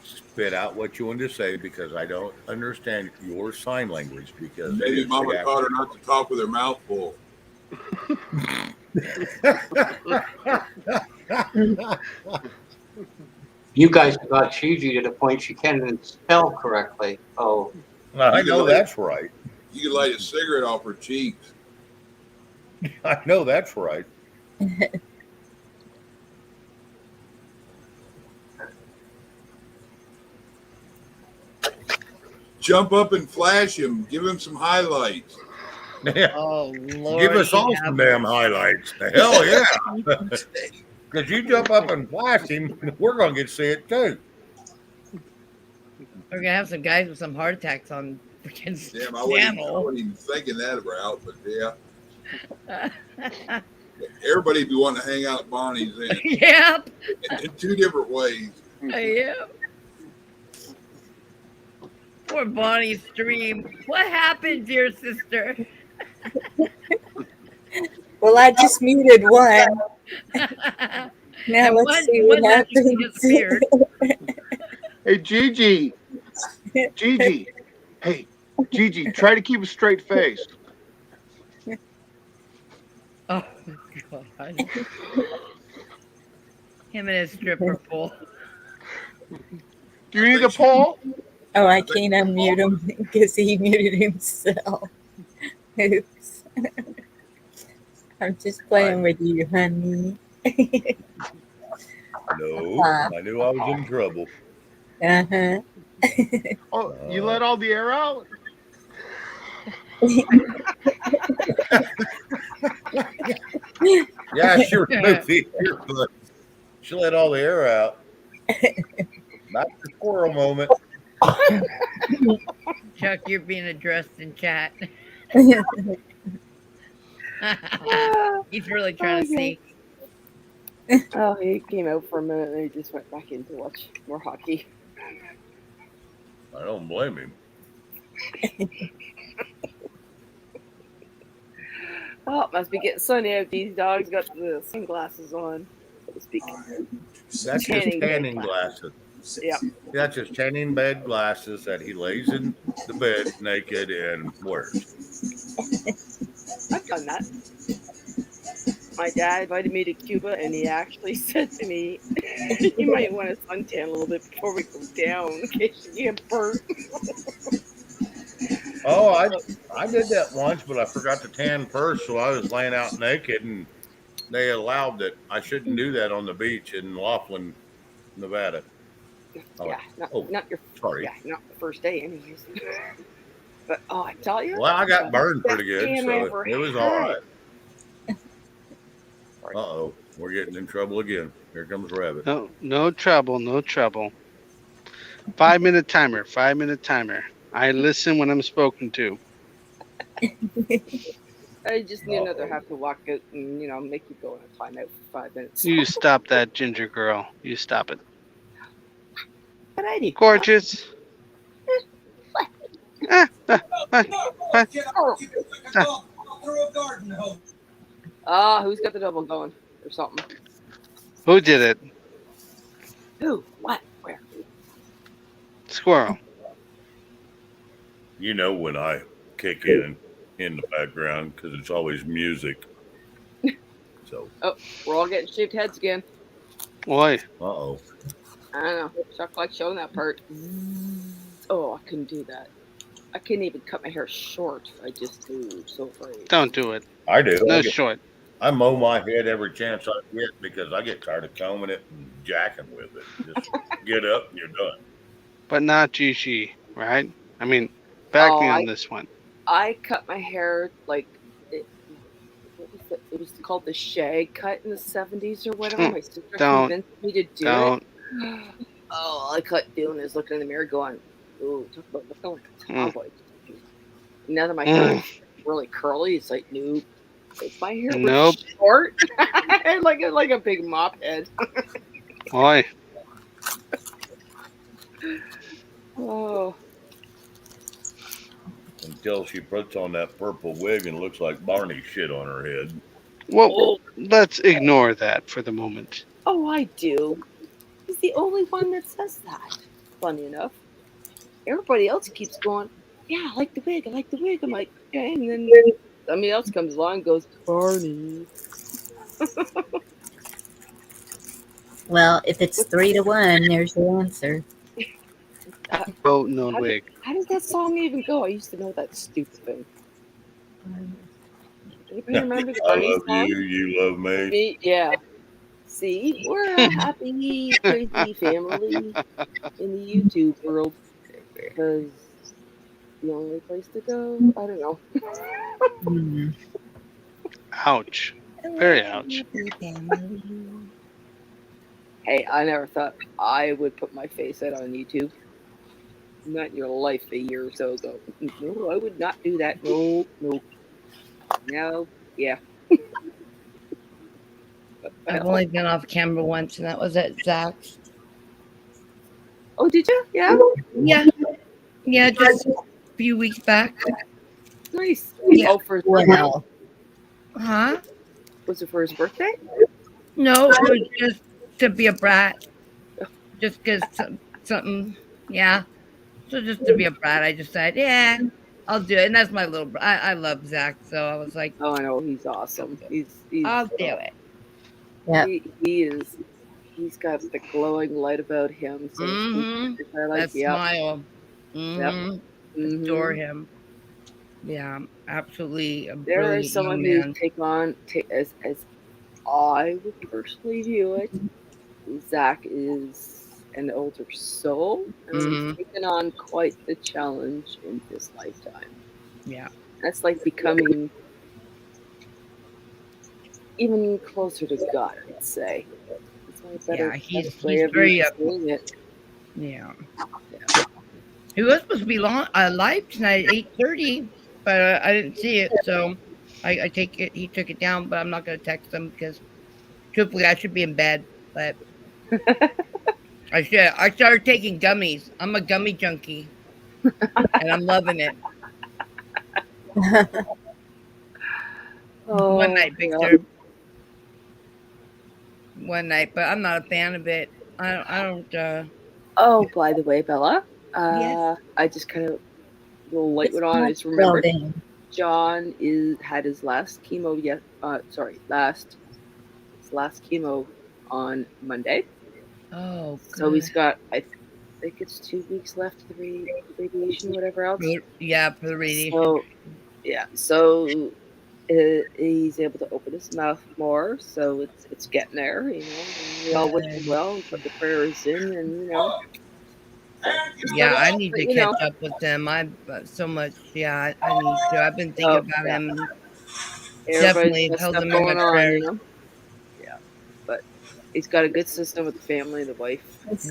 Spit out what you want to say because I don't understand your sign language because Maybe Mama taught her not to talk with her mouth full. You guys have got Gigi to the point she can't even spell correctly. Oh, I know that's right. You could light a cigarette off her cheeks. I know that's right. Jump up and flash him. Give him some highlights. Yeah. Oh Lord! Give us all some damn highlights. Hell yeah. Because you jump up and flash him, we're going to get to see it too. We're gonna have some guys with some heart attacks on freaking Damn, I wasn't channel. even thinking that route, but yeah. Everybody be wanting to hang out at Bonnie's in, Yep. in two different ways. Yep. Poor Bonnie's stream. What happened, dear sister? Well, I just muted one. Now And let's see what magically happens. disappeared. Hey, Gigi. Gigi. Hey, Gigi, try to keep a straight face. Oh God. Him and his stripper pole. Do you need a poll? Oh, I can't unmute him because he muted himself. Oops. I'm just playing with you, honey. No, I knew I was in trouble. Uh-huh. Oh, you let all the air out? Yeah, she removed the earbuds. She let all the air out. Not the squirrel moment. Chuck, you're being addressed in chat. He's really trying to see. Oh, he came out for a minute and then he just went back in to watch more hockey. I don't blame him. Oh, it must be getting sunny out. These dogs got the sunglasses on, so to speak. That's his tanning glasses. Yeah. That's his tanning bed glasses that he lays in the bed naked and wears. I've done that. My dad invited me to Cuba, and he actually said to me, "You might want to suntan a little bit before we go down, in case you get burnt." Oh, I did that once, but I forgot to tan first, so I was laying out naked, and they allowed that I shouldn't do that on the beach in Laughlin, Nevada. Yeah, Oh, not your sorry. Yeah, not the first day, anyways. But I tell you, Well, I got burned best pretty good, tan I so ever it was all had. right. Uh-oh, we're getting in trouble again. Here comes Rabbit. No trouble, no trouble. 5-minute timer, 5-minute timer. I listen when I'm spoken to. I just need another half to walk out and make you go in a timeout for 5 minutes. You stop that, ginger girl. You stop it. But I do. Gorgeous. Who's got the double going or something? Who did it? Who? What? Where? Squirrel. You know when I kick in the background because it's always music. So. Oh, we're all getting shaved heads again. Why? Uh-oh. I don't know. Chuck likes showing that part. Oh, I couldn't do that. I couldn't even cut my hair short. I just moved so afraid. Don't do it. I do. No short. I mow my head every chance I get because I get tired of combing it and jacking with it. Just get up and you're done. But not Gigi, right? I mean, back me on this one. I cut my hair like it was called the shag cut in the 70s or whatever. My sister convinced me to do it. All I cut doing is looking in the mirror going, "Ooh, talk about looking like a tomboy." Now that my hair is really curly, it's like, nope. If my hair was short, like a big mop head. Why? Oh. Until she puts on that purple wig and looks like Barney shit on her head. Well, let's ignore that for the moment. Oh, I do. He's the only one that says that. Funny enough. Everybody else keeps going, "Yeah, I like the wig. I like the wig." I'm like, okay. And then somebody else comes along and goes, "Barney." Well, if it's 3-1, there's the answer. No wig. How does that song even go? I used to know that stupid thing. Anybody remember the Barney song? I love you, you love me. Yeah. See, we're a happy, crazy family in the YouTube world. Because the only place to go, I don't know. Ouch. Very ouch. Hey, I never thought I would put my face out on YouTube. Not in your life a year or so ago. No, I would not do that. No. No, yeah. I've only been off camera once, and that was at Zach's. Oh, did you? Yeah? Yeah, just a few weeks back. Nice. Yeah. Oh, for his birthday? Huh? Was it for his birthday? No, it was just to be a brat. Just because something, yeah. So just to be a brat, I just said, yeah, I'll do it. And that's my little brat. I love Zach, so I was like, oh, I know. He's awesome. He's I'll do it. Yeah. He he's got the glowing light about him, so to speak. I like, That smile. Yep. Adore him. Yeah, absolutely a There is brilliant someone young who man. as I would personally view it. Zach is an older soul, and he's taken on quite the challenge in his lifetime. Yeah. That's like becoming even closer to God, I'd say. That's my better He's way of very seeing it. yeah. Yeah. He was supposed to be live tonight at 8:30, but I didn't see it, so I take it. He took it down, but I'm not going to text him because truthfully, I should be in bed. But I should. I started taking gummies. I'm a gummy junkie, and I'm loving it. One night, Victor. One night, but I'm not a fan of it. I don't. Oh, by the way, Bella. Yes. I just kind of little light It's went on. I not just remembered building. John had his last chemo yet. His last chemo on Monday. Oh, So good. he's got, I think it's 2 weeks left of the radiation, whatever else. Yeah, for the radiation. So, yeah. So he's able to open his mouth more. So it's getting there, you know. And we all wish him well and put the prayers in, and you know. Yeah, I need to You catch know. up with them. I've so much. Yeah, I need to. I've been thinking about Yeah. him. Everybody's Definitely got held stuff him in my going on, you prayers. know. Yeah, but he's got a good system with the family, the wife.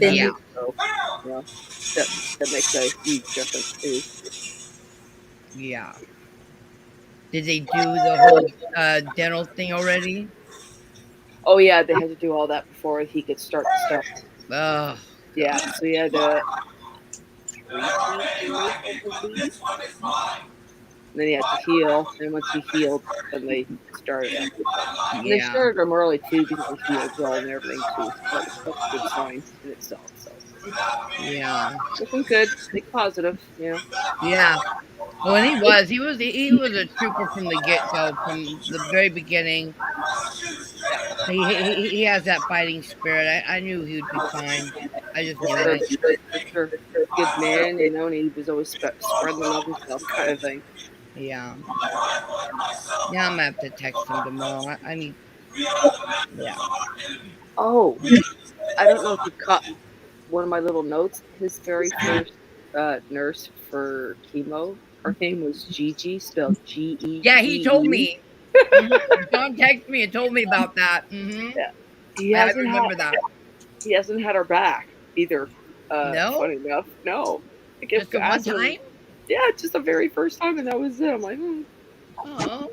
Yeah. So, you know, that makes a huge difference too. Yeah. Did they do the whole dental thing already? Oh yeah, they had to do all that before he could start the stuff. Oh, yeah. So he had 3 teeth removed, I believe. And then he had to heal. And once he healed, then they started him. And they Yeah. started him early too because he healed well and everything too. So that's a good sign in itself. So Yeah. looking good. Think positive, you know. Yeah. Well, and he was a trooper from the get-go, from the very beginning. Yeah. He has that fighting spirit. I knew he would be fine. I just knew it. For sure. Good man, you know, and he was always spreading the love himself, kind of thing. Yeah. Yeah, I'm gonna have to text him tomorrow. I need. Yeah. Oh, I don't know if you caught one of my little notes. His very first nurse for chemo, her name was Gigi, spelled Gee. Yeah, he told me. John texted me and told me about that. Yeah. He I hasn't remember that. He hasn't had her back either. No? Funny enough, no. I Just the one time? Yeah, just the very first time, and that was it. I'm like, oh,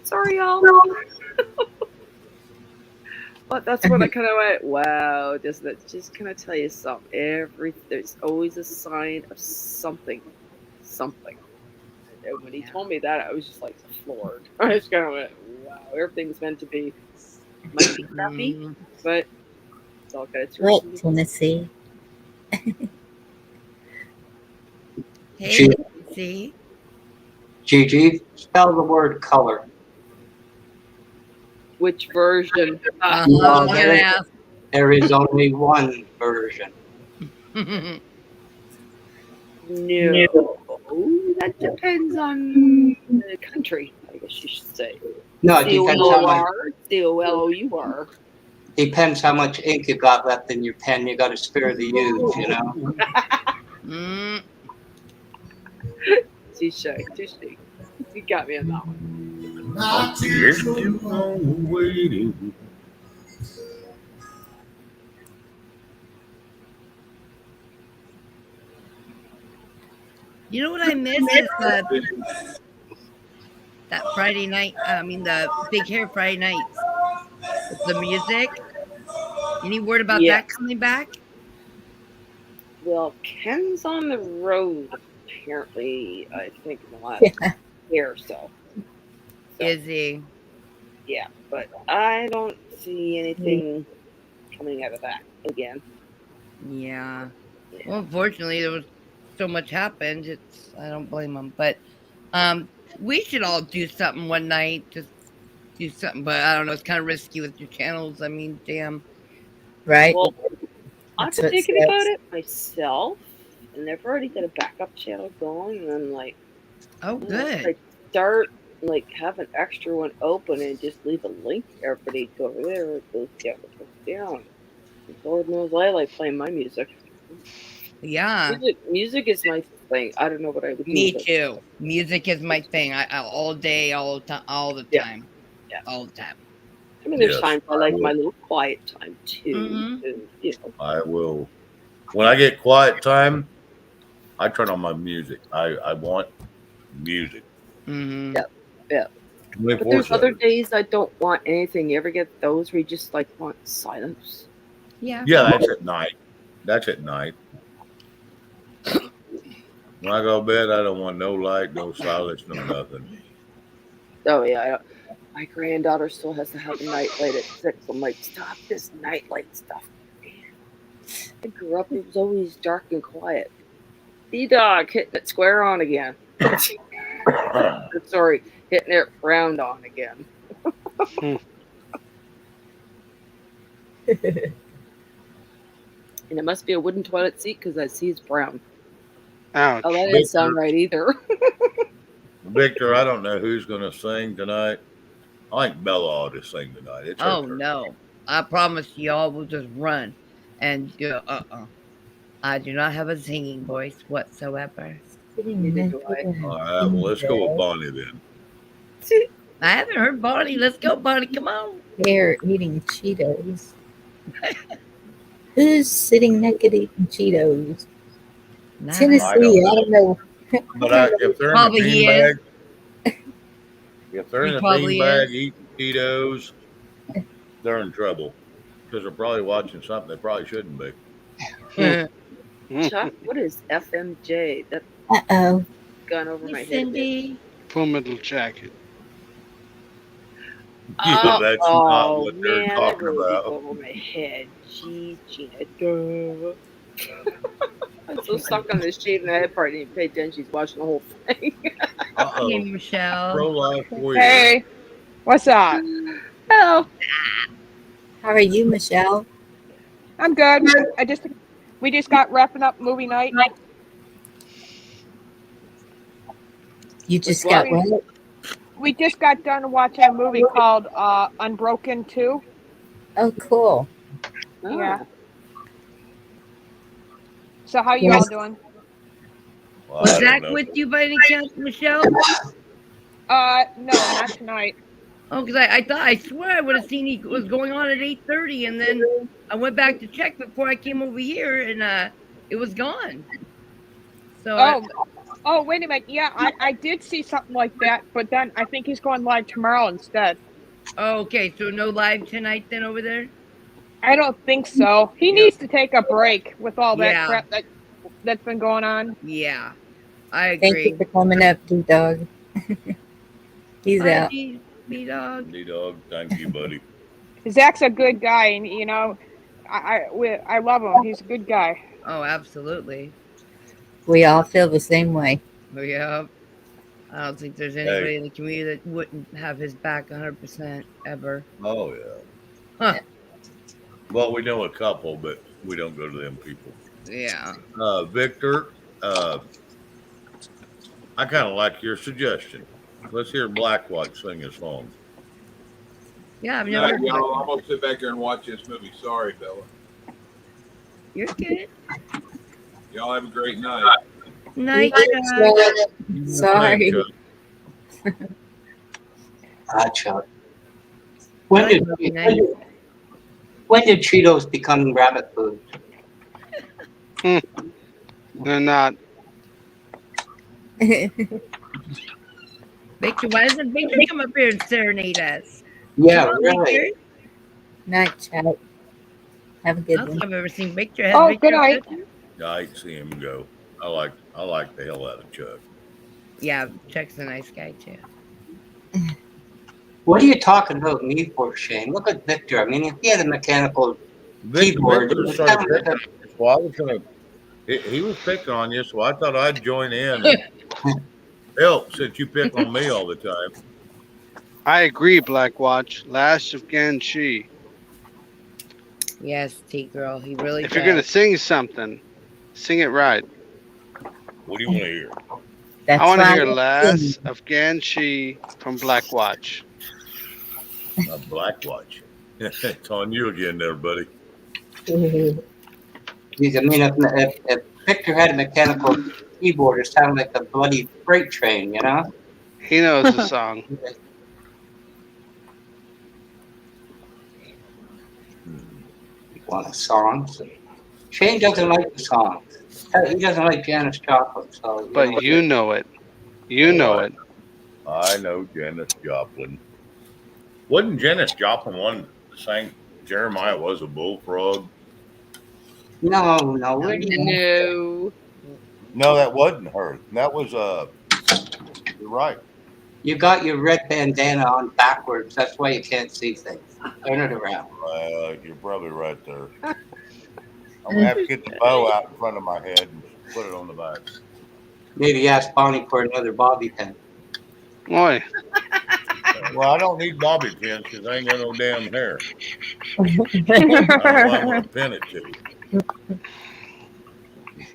sorry, y'all. But that's when I kind of went, wow, doesn't that just kind of tell you something? There's always a sign of something. And when he told me that, I was just like floored. I just kind of went, wow, everything's meant to be. Might be crappy, but it's all got its Right, reasons. Tennessee. Hey, see? Gigi, spell the word color. Which version? Well, there is only one version. No, that depends on the country, I guess you should say. No, it depends how much. C-O-L-O-R. Depends how much ink you got left in your pen. You got to spare the use, you know. Touche. You got me on that one. If you know waiting. You know what I miss is that Friday night. I mean, the Big Hair Friday nights with the music. Any word about that coming back? Well, Ken's on the road, apparently, I think, in the last year or so. Is he? Yeah, but I don't see anything coming out of that again. Yeah. Well, unfortunately, there was so much happened. I don't blame him, but we should all do something one night. Just do something, but I don't know. It's kind of risky with your channels. I mean, damn. right? Well, I've That's been what thinking about sucks. it myself, and they've already got a backup channel going, and I'm like, Oh, you know, good. like start like have an extra one open and just leave a link for everybody to go over there. It goes down, it goes down. Lord knows I like playing my music. Yeah. Music is my thing. I don't know what I would do Me without. too. Music is my thing. I all day, all time, all the Yeah, time, yeah. all the time. I mean, there's Yes, times I I like will. my little quiet time too. Mm-hmm. And, you know, I will. When I get quiet time, I turn on my music. I want music Mm-hmm. yeah, yeah. But 24 there's other 7. days I don't want anything. You ever get those where you just like want silence? Yeah. Yeah, that's at night. That's at night. When I go to bed, I don't want no light, no silence, no nothing. Oh yeah, my granddaughter still has to have a nightlight at 6. I'm like, stop this nightlight stuff. I grew up; it was always dark and quiet. D-Dog hitting it square on again. Sorry, hitting it round on again. Hmm. And it must be a wooden toilet seat because I see it's brown. Ouch. Oh, that didn't Victor, sound right either. Victor, I don't know who's going to sing tonight. I think Bella ought to sing tonight. It's her Oh turn. no. I promise y'all will just run. And I do not have a singing voice whatsoever. Neither do I. All right, well, let's go with Bonnie then. I haven't heard Bonnie. Let's go, Bonnie. Come on. They're eating Cheetos. Who's sitting naked eating Cheetos? Not Tennessee, I don't know. But if they're in a Probably he beanbag, is. if they're He in a probably beanbag is. eating Cheetos, they're in trouble because they're probably watching something they probably shouldn't be. Chuck, what is FMJ? That Uh-oh. gone over Hey, my head a bit. Cindy. Full Metal Jacket. Yeah, that's not Oh what they're man, that talking really did go about. over my head. Jeez, Gina. Duh. I'm so stuck on this shade in the head part. I didn't even pay attention. She's watching the whole thing. Uh-oh. Hey, Michelle. Pro-life warrior. Hey, what's up? Hello. How are you, Michelle? I'm good. We just got wrapping up movie night. You just what? got what? We just got done watching a movie called Unbroken 2. Oh, cool. Oh. Yeah. So how you Yes. all doing? Well, Was I don't Zach know. with you by any chance, Michelle? No, not tonight. Oh, because I swear I would have seen he was going on at 8:30, and then I went back to check before I came over here, and it was gone. So Oh, wait a minute. Yeah, I did see something like that, but then I think he's going live tomorrow instead. okay, so no live tonight then over there? I don't think so. He needs to take a break with all that Yeah. crap that's been going on. Yeah, I Thank agree. you for coming up, D-Dog. He's Bye, out. B-Dog. D-Dog, thank you, buddy. Zach's a good guy, and I love him. He's a good guy. Oh, absolutely. We all feel the same way. Yeah. I don't think there's anybody in the community that wouldn't have his back 100% ever. Oh, yeah. Huh. Well, we know a couple, but we don't go to them people. Yeah. Victor, I kind of like your suggestion. Let's hear Blackwatch sing a song. Yeah, I've No, never heard y'all, of I'm gonna sit back here and watch this movie. Sorry, fella. You're good. Y'all have a great night. Night, Sorry. Chuck. When did Cheetos become rabbit food? They're not. Victor, why doesn't Victor come up here and serenade us? Yeah, Come on, really. Victor. Night, chat. Have a I good don't one. think I've ever seen Victor. Has Oh, Victor good night. I hate to see him go. I like the hell out of Chuck. Yeah, Chuck's a nice guy too. What are you talking about me for, Shane? Look at Victor. I mean, if he had a mechanical keyboard, Victor started picking on you, so I was gonna. He was picking on you, so I thought I'd join in and help since you pick on me all the time. I agree, Blackwatch. Last of Ganshi. Yes, T girl, he really If does. you're gonna sing something, sing it right. What do you want to hear? I want to hear I "Lass of Ganshi" from Black Watch. A Black Watch. It's on you again, there, buddy. Geez, I mean, if Victor had a mechanical keyboard, it sounded like a bloody freight train, you know? He knows the song. You want a song? So Shane doesn't like the song. He doesn't like Janis Joplin, so you know. But you know it. You know it. I know Janis Joplin. Wasn't Janis Joplin one that sang Jeremiah Was a Bullfrog? No, where do you? No. No, that wasn't her. That was you're right. You got your red bandana on backwards. That's why you can't see things. Turn it around. You're probably right there. I'm gonna have to get the bow out in front of my head and put it on the back. Maybe ask Bonnie for another bobby pin. Boy. Well, I don't need bobby pins because I ain't got no damn hair. I don't know what I'm gonna pin it to.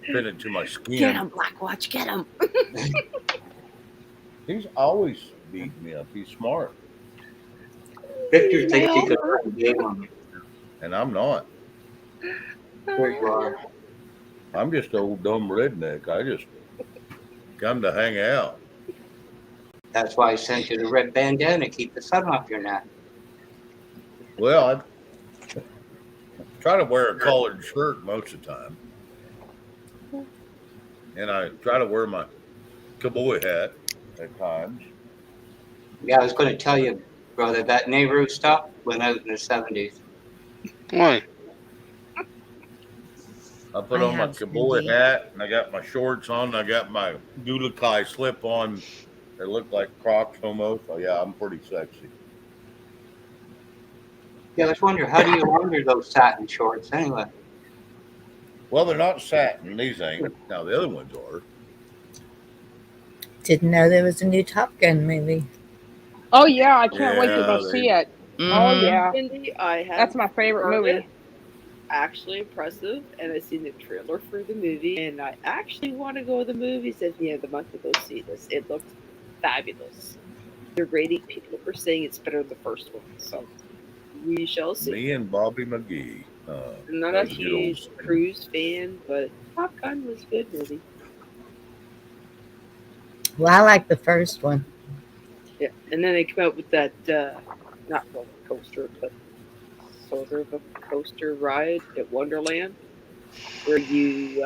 Pin it to my skin. Get him, Black Watch, get him. He's always beating me up. He's smart. Victor thinks he could play a game on me. And I'm not. There you are. I'm just an old dumb redneck. I just come to hang out. That's why I sent you the red bandana. Keep the sun off your neck. Well, I try to wear a collared shirt most of the time. And I try to wear my cowboy hat at times. Yeah, I was going to tell you, brother, that Nehru stuff went out in the 70s. Boy. I put on my cowboy hat and I got my shorts on. And I got my Gulakai slip on. They look like Crocs almost. Oh, yeah, I'm pretty sexy. Yeah, I was wondering, how do you launder those satin shorts anyway? Well, they're not satin. These ain't. Now, the other ones are. didn't know there was a new Top Gun movie. Oh yeah, I can't wait to Yeah, go they- see it. Oh Mhm. yeah, Cindy, I have that's my favorite heard movie. it. Actually impressive, and I've seen the trailer for the movie, and I actually want to go to the movies at the end of the month to go see this. It looks fabulous. The rating, people are saying it's better than the first one, so we shall see. Me and Bobby McGee. I'm not a that was good old huge Cruise fan, but Top Gun was a good movie. Well, I like the first one. Yeah, and then they come out with that not roller coaster, but sort of a coaster ride at Wonderland, where you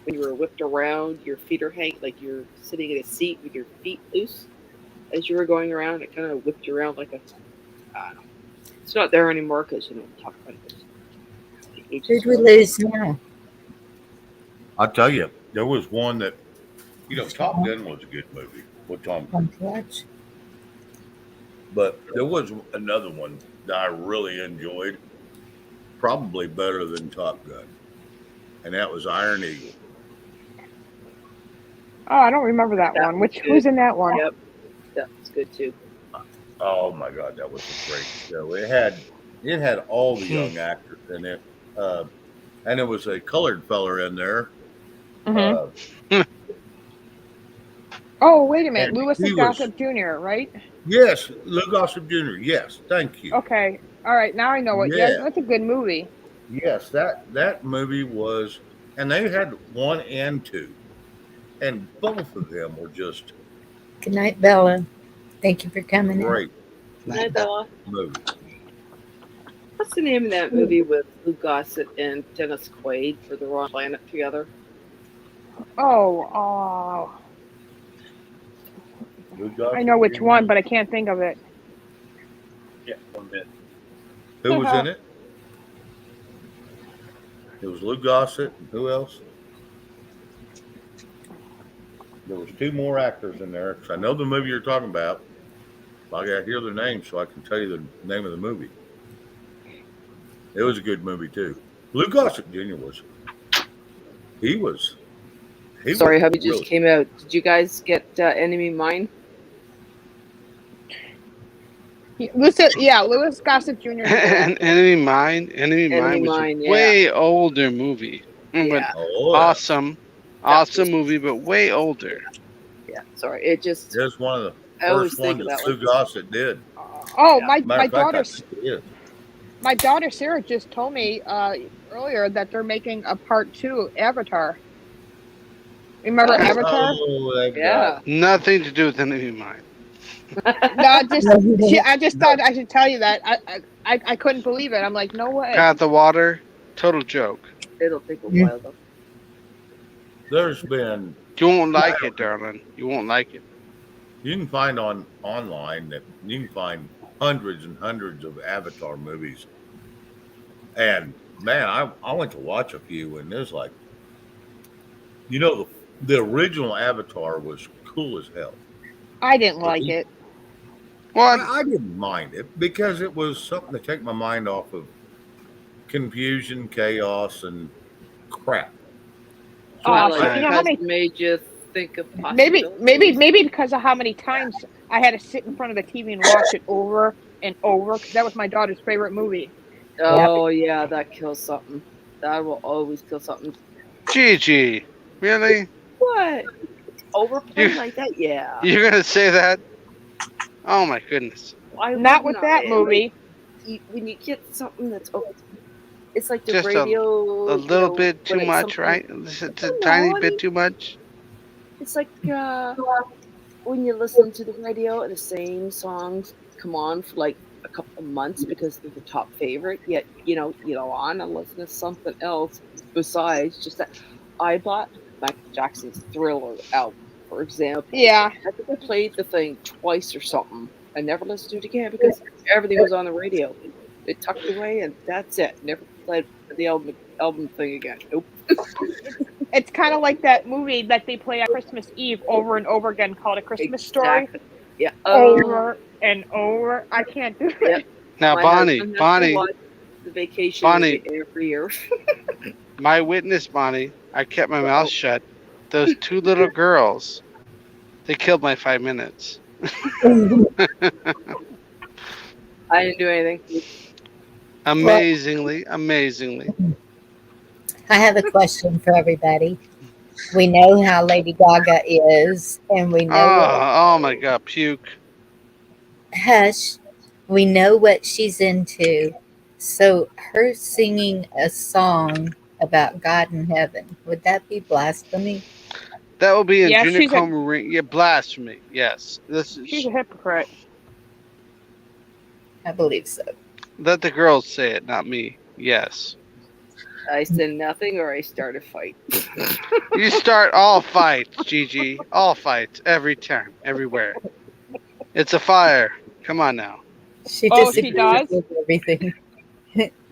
when you were whipped around, your feet are hanging like you're sitting in a seat with your feet loose as you were going around. It kind of whipped you around like a. It's not there anymore because Top Gun was. Who'd we lose now? I'll tell you, there was one that, Top Gun was a good movie with Tom Cruise. One to watch. But there was another one that I really enjoyed, probably better than Top Gun, and that was Iron Eagle. Oh, I don't remember that one. Who's in that one? Yep, that's good too. Oh my God, that was a great show. It had all the young actors in it, and there was a colored feller in there. Mm-hmm. Oh, wait a minute, and Lewis he and was- Gossip Jr., right? Yes, Lou Gossett Jr. Yes, thank you. Okay, all right, now I know it. Yeah, Yeah. that's a good movie. Yes, that movie was, and they had 1 and 2, and both of them were just Good night, Bella. Thank you for coming in. great Hi, Bella. movies. What's the name of that movie with Lou Gossett and Dennis Quaid for the Wrong Planet together? Oh, Lou Gossett I know which Jr. one, but I can't think of it. Yeah, one bit. Who was in it? It was Lou Gossett. And who else? There was 2 more actors in there. 'Cause I know the movie you're talking about. I got to hear their names so I can tell you the name of the movie. It was a good movie too. Lou Gossett Jr. was. He was. Sorry, was hubby just really- came out. Did you guys get Enemy Mine? Lewis Gossett Jr. is the And actor. Enemy Mine. Enemy Enemy Mine was Mine, a yeah. way older movie. But Yeah. Oh, yeah. awesome. Awesome movie, but way older. Yeah, sorry. It just, It's one of the I always first think ones of that that Sue one. Gossett did. Oh, Yeah. my Matter of fact, I daughter's think it is. my daughter Sarah just told me earlier that they're making a part 2 Avatar. Remember Avatar? Oh, they've Yeah. Nothing to do with Enemy Mine. No, I just thought I should tell you that. I couldn't believe it. I'm like, no way. Got the water. Total joke. It'll take a while, though. There's been, You won't like it, darling. You won't like it. you can find online that you can find hundreds and hundreds of Avatar movies. And man, I went to watch a few, and there's like, the original Avatar was cool as hell. I didn't like it. What? I didn't mind it because it was something to take my mind off of confusion, chaos, and crap. I So, like you know it how because many it made you think of maybe possibilities. because of how many times I had to sit in front of the TV and watch it over and over, because that was my daughter's favorite movie. Oh, yeah, that kills something. That will always kill something. Gigi. Really? What? Overplayed You- like that? Yeah. You're gonna say that? Oh my goodness. Why Not wouldn't with that I? movie. Like, when you get something that's it's like the Just radio. a little bit too when it's much, something- right? It's a No, tiny I bit mean, too much. It's like when you listen to the radio and the same songs come on for like a couple of months because they're the top favorite. Yet you know on and listen to something else besides just that. I bought Michael Jackson's Thriller album, for example. Yeah. I think I played the thing twice or something. I never listened to it again because everything was on the radio. It tucked away, and that's it. Never played the album thing again. Nope. It's kind of like that movie that they play on Christmas Eve over and over again called A Christmas Story. Exactly. Yeah. Over and over. I can't do it. Yeah. Now, My Bonnie, husband has to Bonnie, watch The Vacation Bonnie. every year. My witness, Bonnie. I kept my mouth shut. Those two little girls, they killed my 5 minutes. I didn't do anything. Amazingly. I have a question for everybody. We know how Lady Gaga is, and we know Oh my God, puke. Hush, we know what she's into. So her singing a song about God in heaven, would that be blasphemy? That will be in Yeah, junior she's a- coma ring. Yeah, blasphemy. Yes. She's a hypocrite. I believe so. Let the girls say it, not me. Yes. I said nothing, or I start a fight. You start all fights, Gigi. All fights. Every time. Everywhere. It's a fire. Come on now. She Oh, she disagrees does? with everything.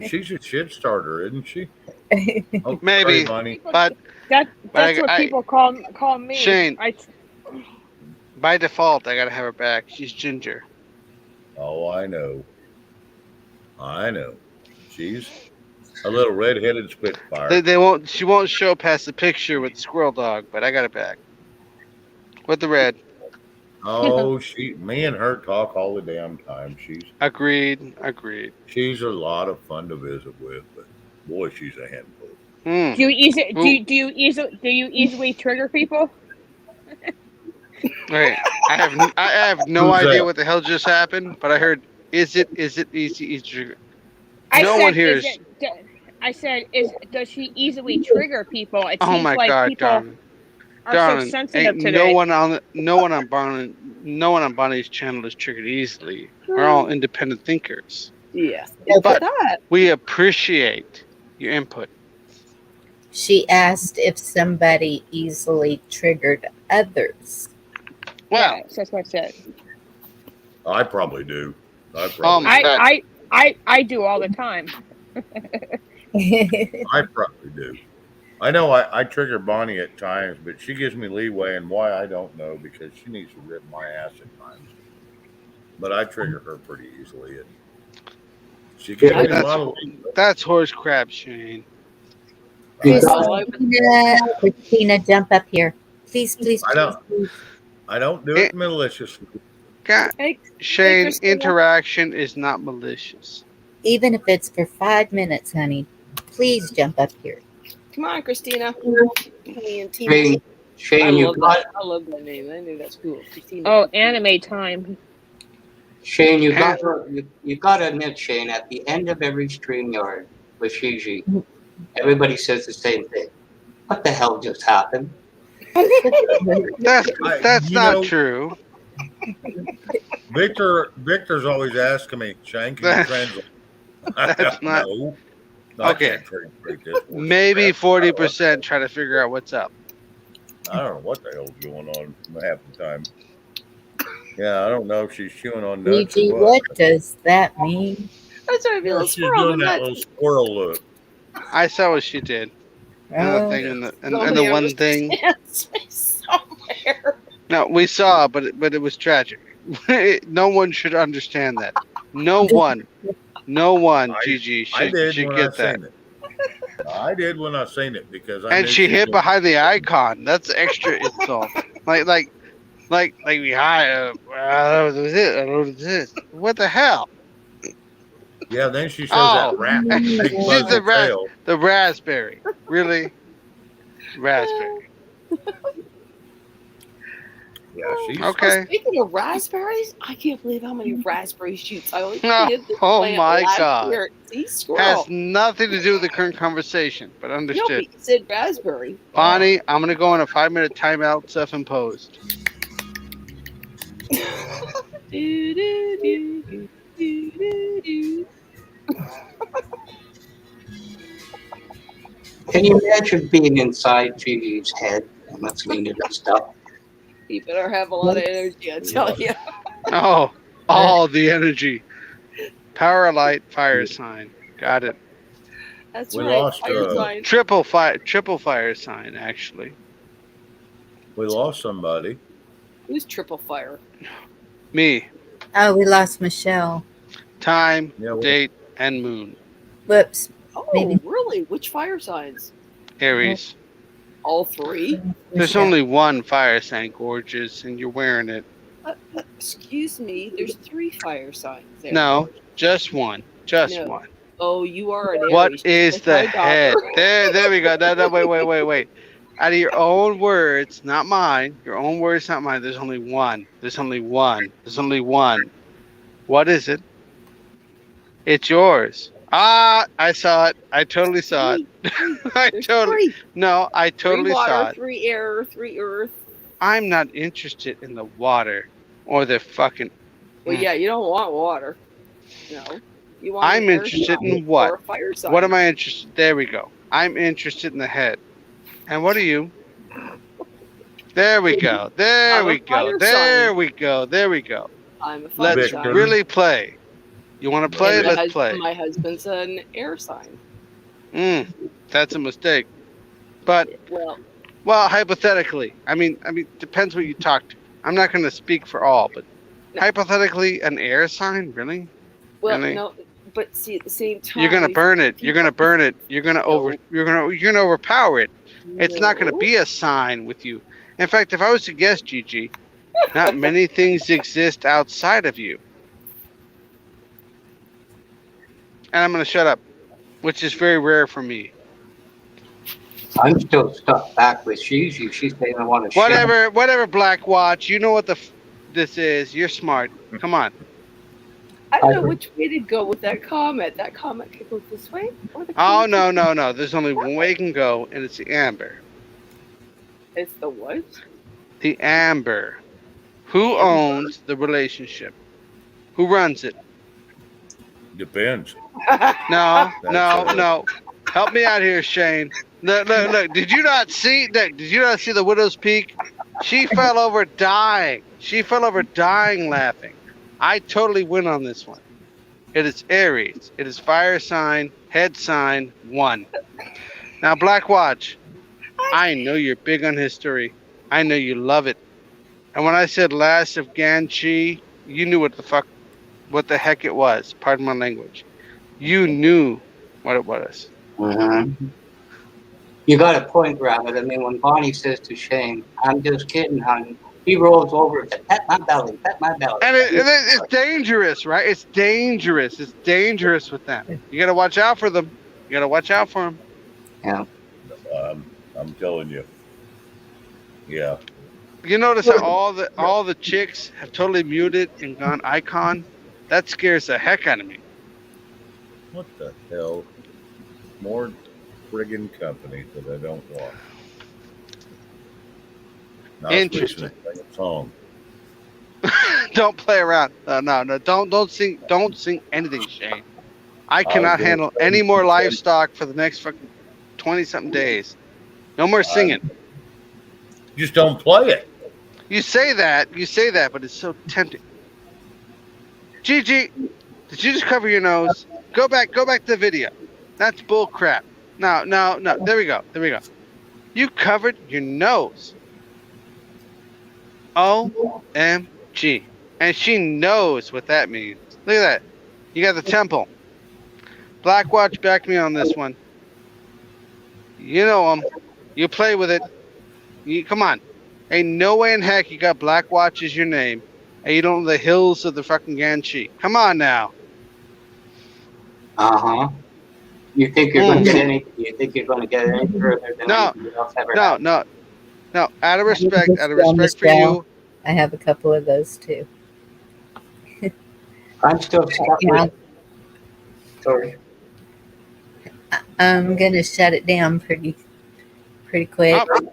She's a shit starter, isn't she? Oh, Maybe. sorry, Bonnie. But That's But what I- people call me. Shane. I, by default, I gotta have her back. She's ginger. Oh, I know. She's a little red-headed spitfire. They won't. She won't show past the picture with the squirrel dog, but I got it back. With the red. Oh, me and her talk all the damn time. Agreed. She's a lot of fun to visit with, but boy, she's a handful. Hmm. do you easily trigger people? Wait, I have no Who's idea that? what the hell just happened, but I heard, is it easy? I No said, one here is is. it- I said, does she easily trigger people? It Oh seems my like God, people darling. are Darling, so sensitive ain't today. no one on Bonnie's channel is triggered easily. We're all independent thinkers. Yeah. But that. we appreciate your input. She asked if somebody easily triggered others. Well, Yes, that's what I said. I probably do. I do all the time. I probably do. I know I trigger Bonnie at times, but she gives me leeway, and why I don't know, because she needs to rip my ass at times. But I trigger her pretty easily, and she gives me a lot of leeway. That's horse crap, Shane. Christina, jump up here. Please, please, I please, don't. please. I don't do it maliciously. Hey, Shane, Christina. interaction is not malicious. Even if it's for 5 minutes, honey, please jump up here. Come on, Christina. Honey and Shane, teammate. I Shane, you love got that. I love that name. I think that's cool. Christina. Oh, anime time. Shane, you And- got to admit, Shane, at the end of every StreamYard with Gigi, everybody says the same thing. What the hell just happened? That's You not know, true. Victor's always asking me, Shane, can you That's- translate? That's not No, I okay. can't translate this. Maybe 40% try to figure out what's up. I don't know what the hell's going on half the time. Yeah, I don't know if she's chewing on nuts Gigi, or what does that mean? That's why I feel Yeah, a she's squirrel doing in that that. little squirrel look. I saw what she did. And the thing and the Nobody one thing. understands me somewhere. No, we saw, but it was tragic. No one should understand that. No one, Gigi, I did should when I get that. seen it. I did when I seen it because I And knew she hid was- behind the icon. That's extra insult. Like we hi. What was it? I don't know what it is. What the hell? Yeah, then she shows Oh, that rat with the big she's fuzzy tail. the raspberry. Really, raspberry. Yeah, she's Okay. Speaking of raspberries, I can't believe how many raspberry shoots I only Oh, did this oh plant my last God. year. See, squirrel. Has nothing to do with the current conversation, but No, understood. but you said raspberry. Bonnie, I'm gonna go on a 5-minute timeout, self-imposed. Can you imagine being inside Gigi's head and listening to this stuff? You better have a lot of energy, I tell you. Oh, all the energy. Power light, fire sign. Got it. That's We right. lost, Fire sign. Triple fire sign, actually. we lost somebody. Who's triple fire? Me. Oh, we lost Michelle. Time, Yeah, date, and moon. Whoops. Oh, Maybe. really? Which fire signs? Aries. All three? There's Michelle. only one fire sign, gorgeous, and you're wearing it. Excuse me, there's 3 fire signs there. No, just one. Just No. one. Oh, you are an Aries. What just is like the my daughter. head? There we go. No, wait. Out of your own words, not mine. Your own words, not mine. There's only one. There's only one. There's only one. What is it? It's yours. Ah, I saw it. I totally saw it. I There's totally. 3. No, I 3 totally water, saw it. 3 air, 3 earth. I'm not interested in the water or the fucking. Well, yeah, you don't want water. No. You want I'm an air interested sign in what? or a fire sign. What am I interested? There we go. I'm interested in the head. And what are you? There we go. There I'm a we go. fire There sign. we go. There we go. I'm a fire Let's sign. really play. You want to play? And my Let's play. My husband's an air sign. That's a mistake. But Well, hypothetically, I mean, depends what you talk to. I'm not going to speak for all, but hypothetically, an air sign, really? Really? no, but see, at the same time, You're gonna burn it. You're gonna burn it. You're gonna overpower it. It's not gonna be a sign with you. In fact, if I was to guess, Gigi, not many things exist outside of you. And I'm gonna shut up, which is very rare for me. I'm still stuck back with Gigi. She's saying I want to Whatever, Black Watch. You know what this is. You're smart. Come on. I don't know which way to go with that comment. That comment could go this way, or the Oh comment no. There's only one way it can go, and it's the amber. It's the what? The amber. Who owns the relationship? Who runs it? Depends. No. Help me out here, Shane. Look. Did you not see the widow's peak? She fell over dying. Laughing. I totally win on this one. It is Aries. It is fire sign, head sign, 1. Now, Black Watch, I know you're big on history. I know you love it. And when I said last of Ganchi, you knew what the heck it was. Pardon my language. You knew what it was. Mm-hmm. You got a point, Rabbit. I mean, when Bonnie says to Shane, I'm just kidding, hon. He rolls over to pet my belly, pet my belly. And it's dangerous, right? It's dangerous. It's dangerous with them. You got to watch out for them. You got to watch out for them. Yeah. I'm telling you. Yeah. You notice how all the chicks have totally muted and gone icon? That scares the heck out of me. What the hell? More friggin' company that I don't want. Now it's fixing to sing a song. Don't play around. No. Don't sing anything, Shane. I cannot handle any more livestock for the next fucking 20-something days. No more singing. Just don't play it. You say that, but it's so tempting. Gigi, did you just cover your nose? Go back to the video. That's bull crap. No. There we go. You covered your nose. OMG. And she knows what that means. Look at that. You got the temple. Blackwatch backed me on this one. You know him. You play with it. Come on. Ain't no way in heck you got Blackwatch as your name. And you don't know the hills of the fucking Ganchi. Come on now. Uh-huh. You think you're going to get any? You think you're going to get any further than anything else ever happened? No. Out of respect for you. I have a couple of those too. I'm still stuck with. Sorry. I'm gonna shut it down pretty quick. Oh.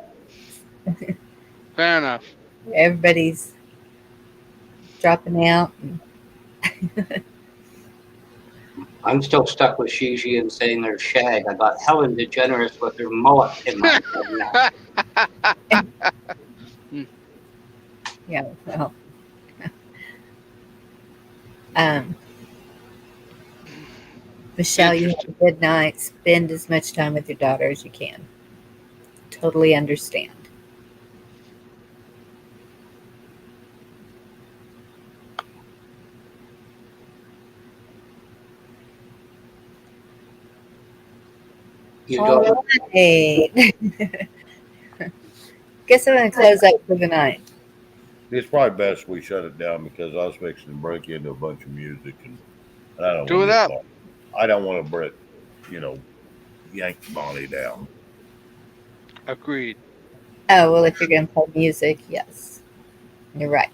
Fair enough. Everybody's dropping out. I'm still stuck with Gigi and saying there's shag. I got Helen DeGeneres with her mullet in my head now. Yeah, well. Michelle, you have a good night. Spend as much time with your daughter as you can. Totally understand. All right. Guess I'm going to close up for the night. It's probably best we shut it down because I was fixing to break into a bunch of music and I don't do it up. I don't want to break, yank Bonnie down. Agreed. Oh, well, if you're going to play music, yes. You're right.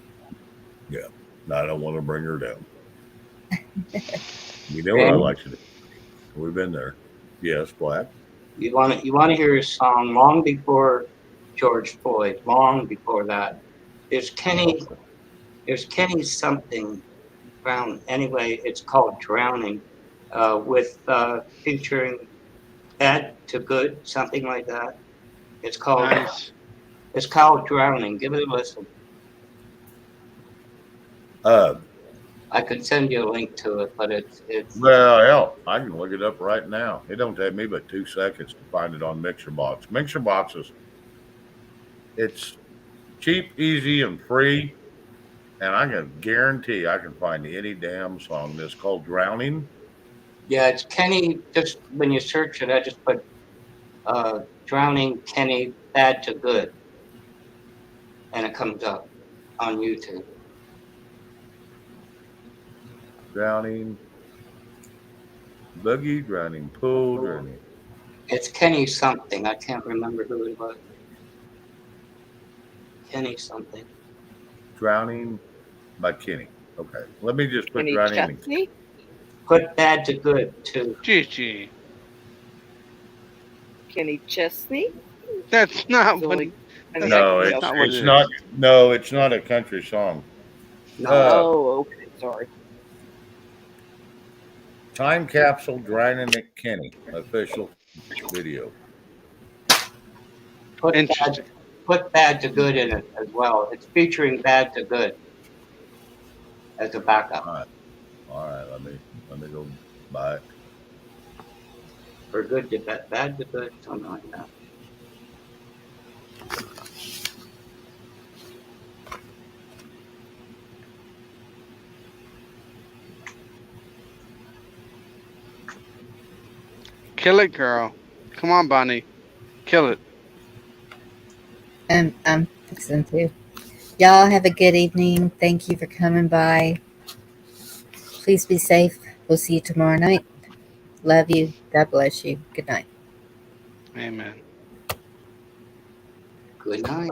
Yeah. No, I don't want to bring her down. You know what I like to do. We've been there. Yes, Black. You want to hear a song long before George Floyd, long before that. There's Kenny something Brown. Anyway, it's called Drowning, with featuring Bad to Good, something like that. It's called Drowning. Give it a listen. I could send you a link to it, but it's well, hell, I can look it up right now. It don't take me but 2 seconds to find it on MixerBox. MixerBox it's cheap, easy, and free, and I can guarantee I can find any damn song. This called Drowning. Yeah, it's Kenny. Just when you search it, I just put Drowning Kenny Bad to Good, and it comes up on YouTube. Drowning Boogie, Drowning Pool, Drowning. It's Kenny something. I can't remember who it was. Kenny something. Drowning by Kenny. Okay. Let me just put Kenny Drowning. Chesney? Put Bad to Good too. Gigi. Kenny Chesney? That's not what he. No, it's not. No, it's not a country song. No. Okay. Sorry. Time Capsule Drowning at Kenny official video. Put Bad to Good in it as well. It's featuring Bad to Good as a backup. All right. Let me go buy it. For good to bad to good, something like that. Kill it, girl. Come on, Bonnie. Kill it. I'm fixing to. Y'all have a good evening. Thank you for coming by. Please be safe. We'll see you tomorrow night. Love you. God bless you. Good night. Amen. Good night.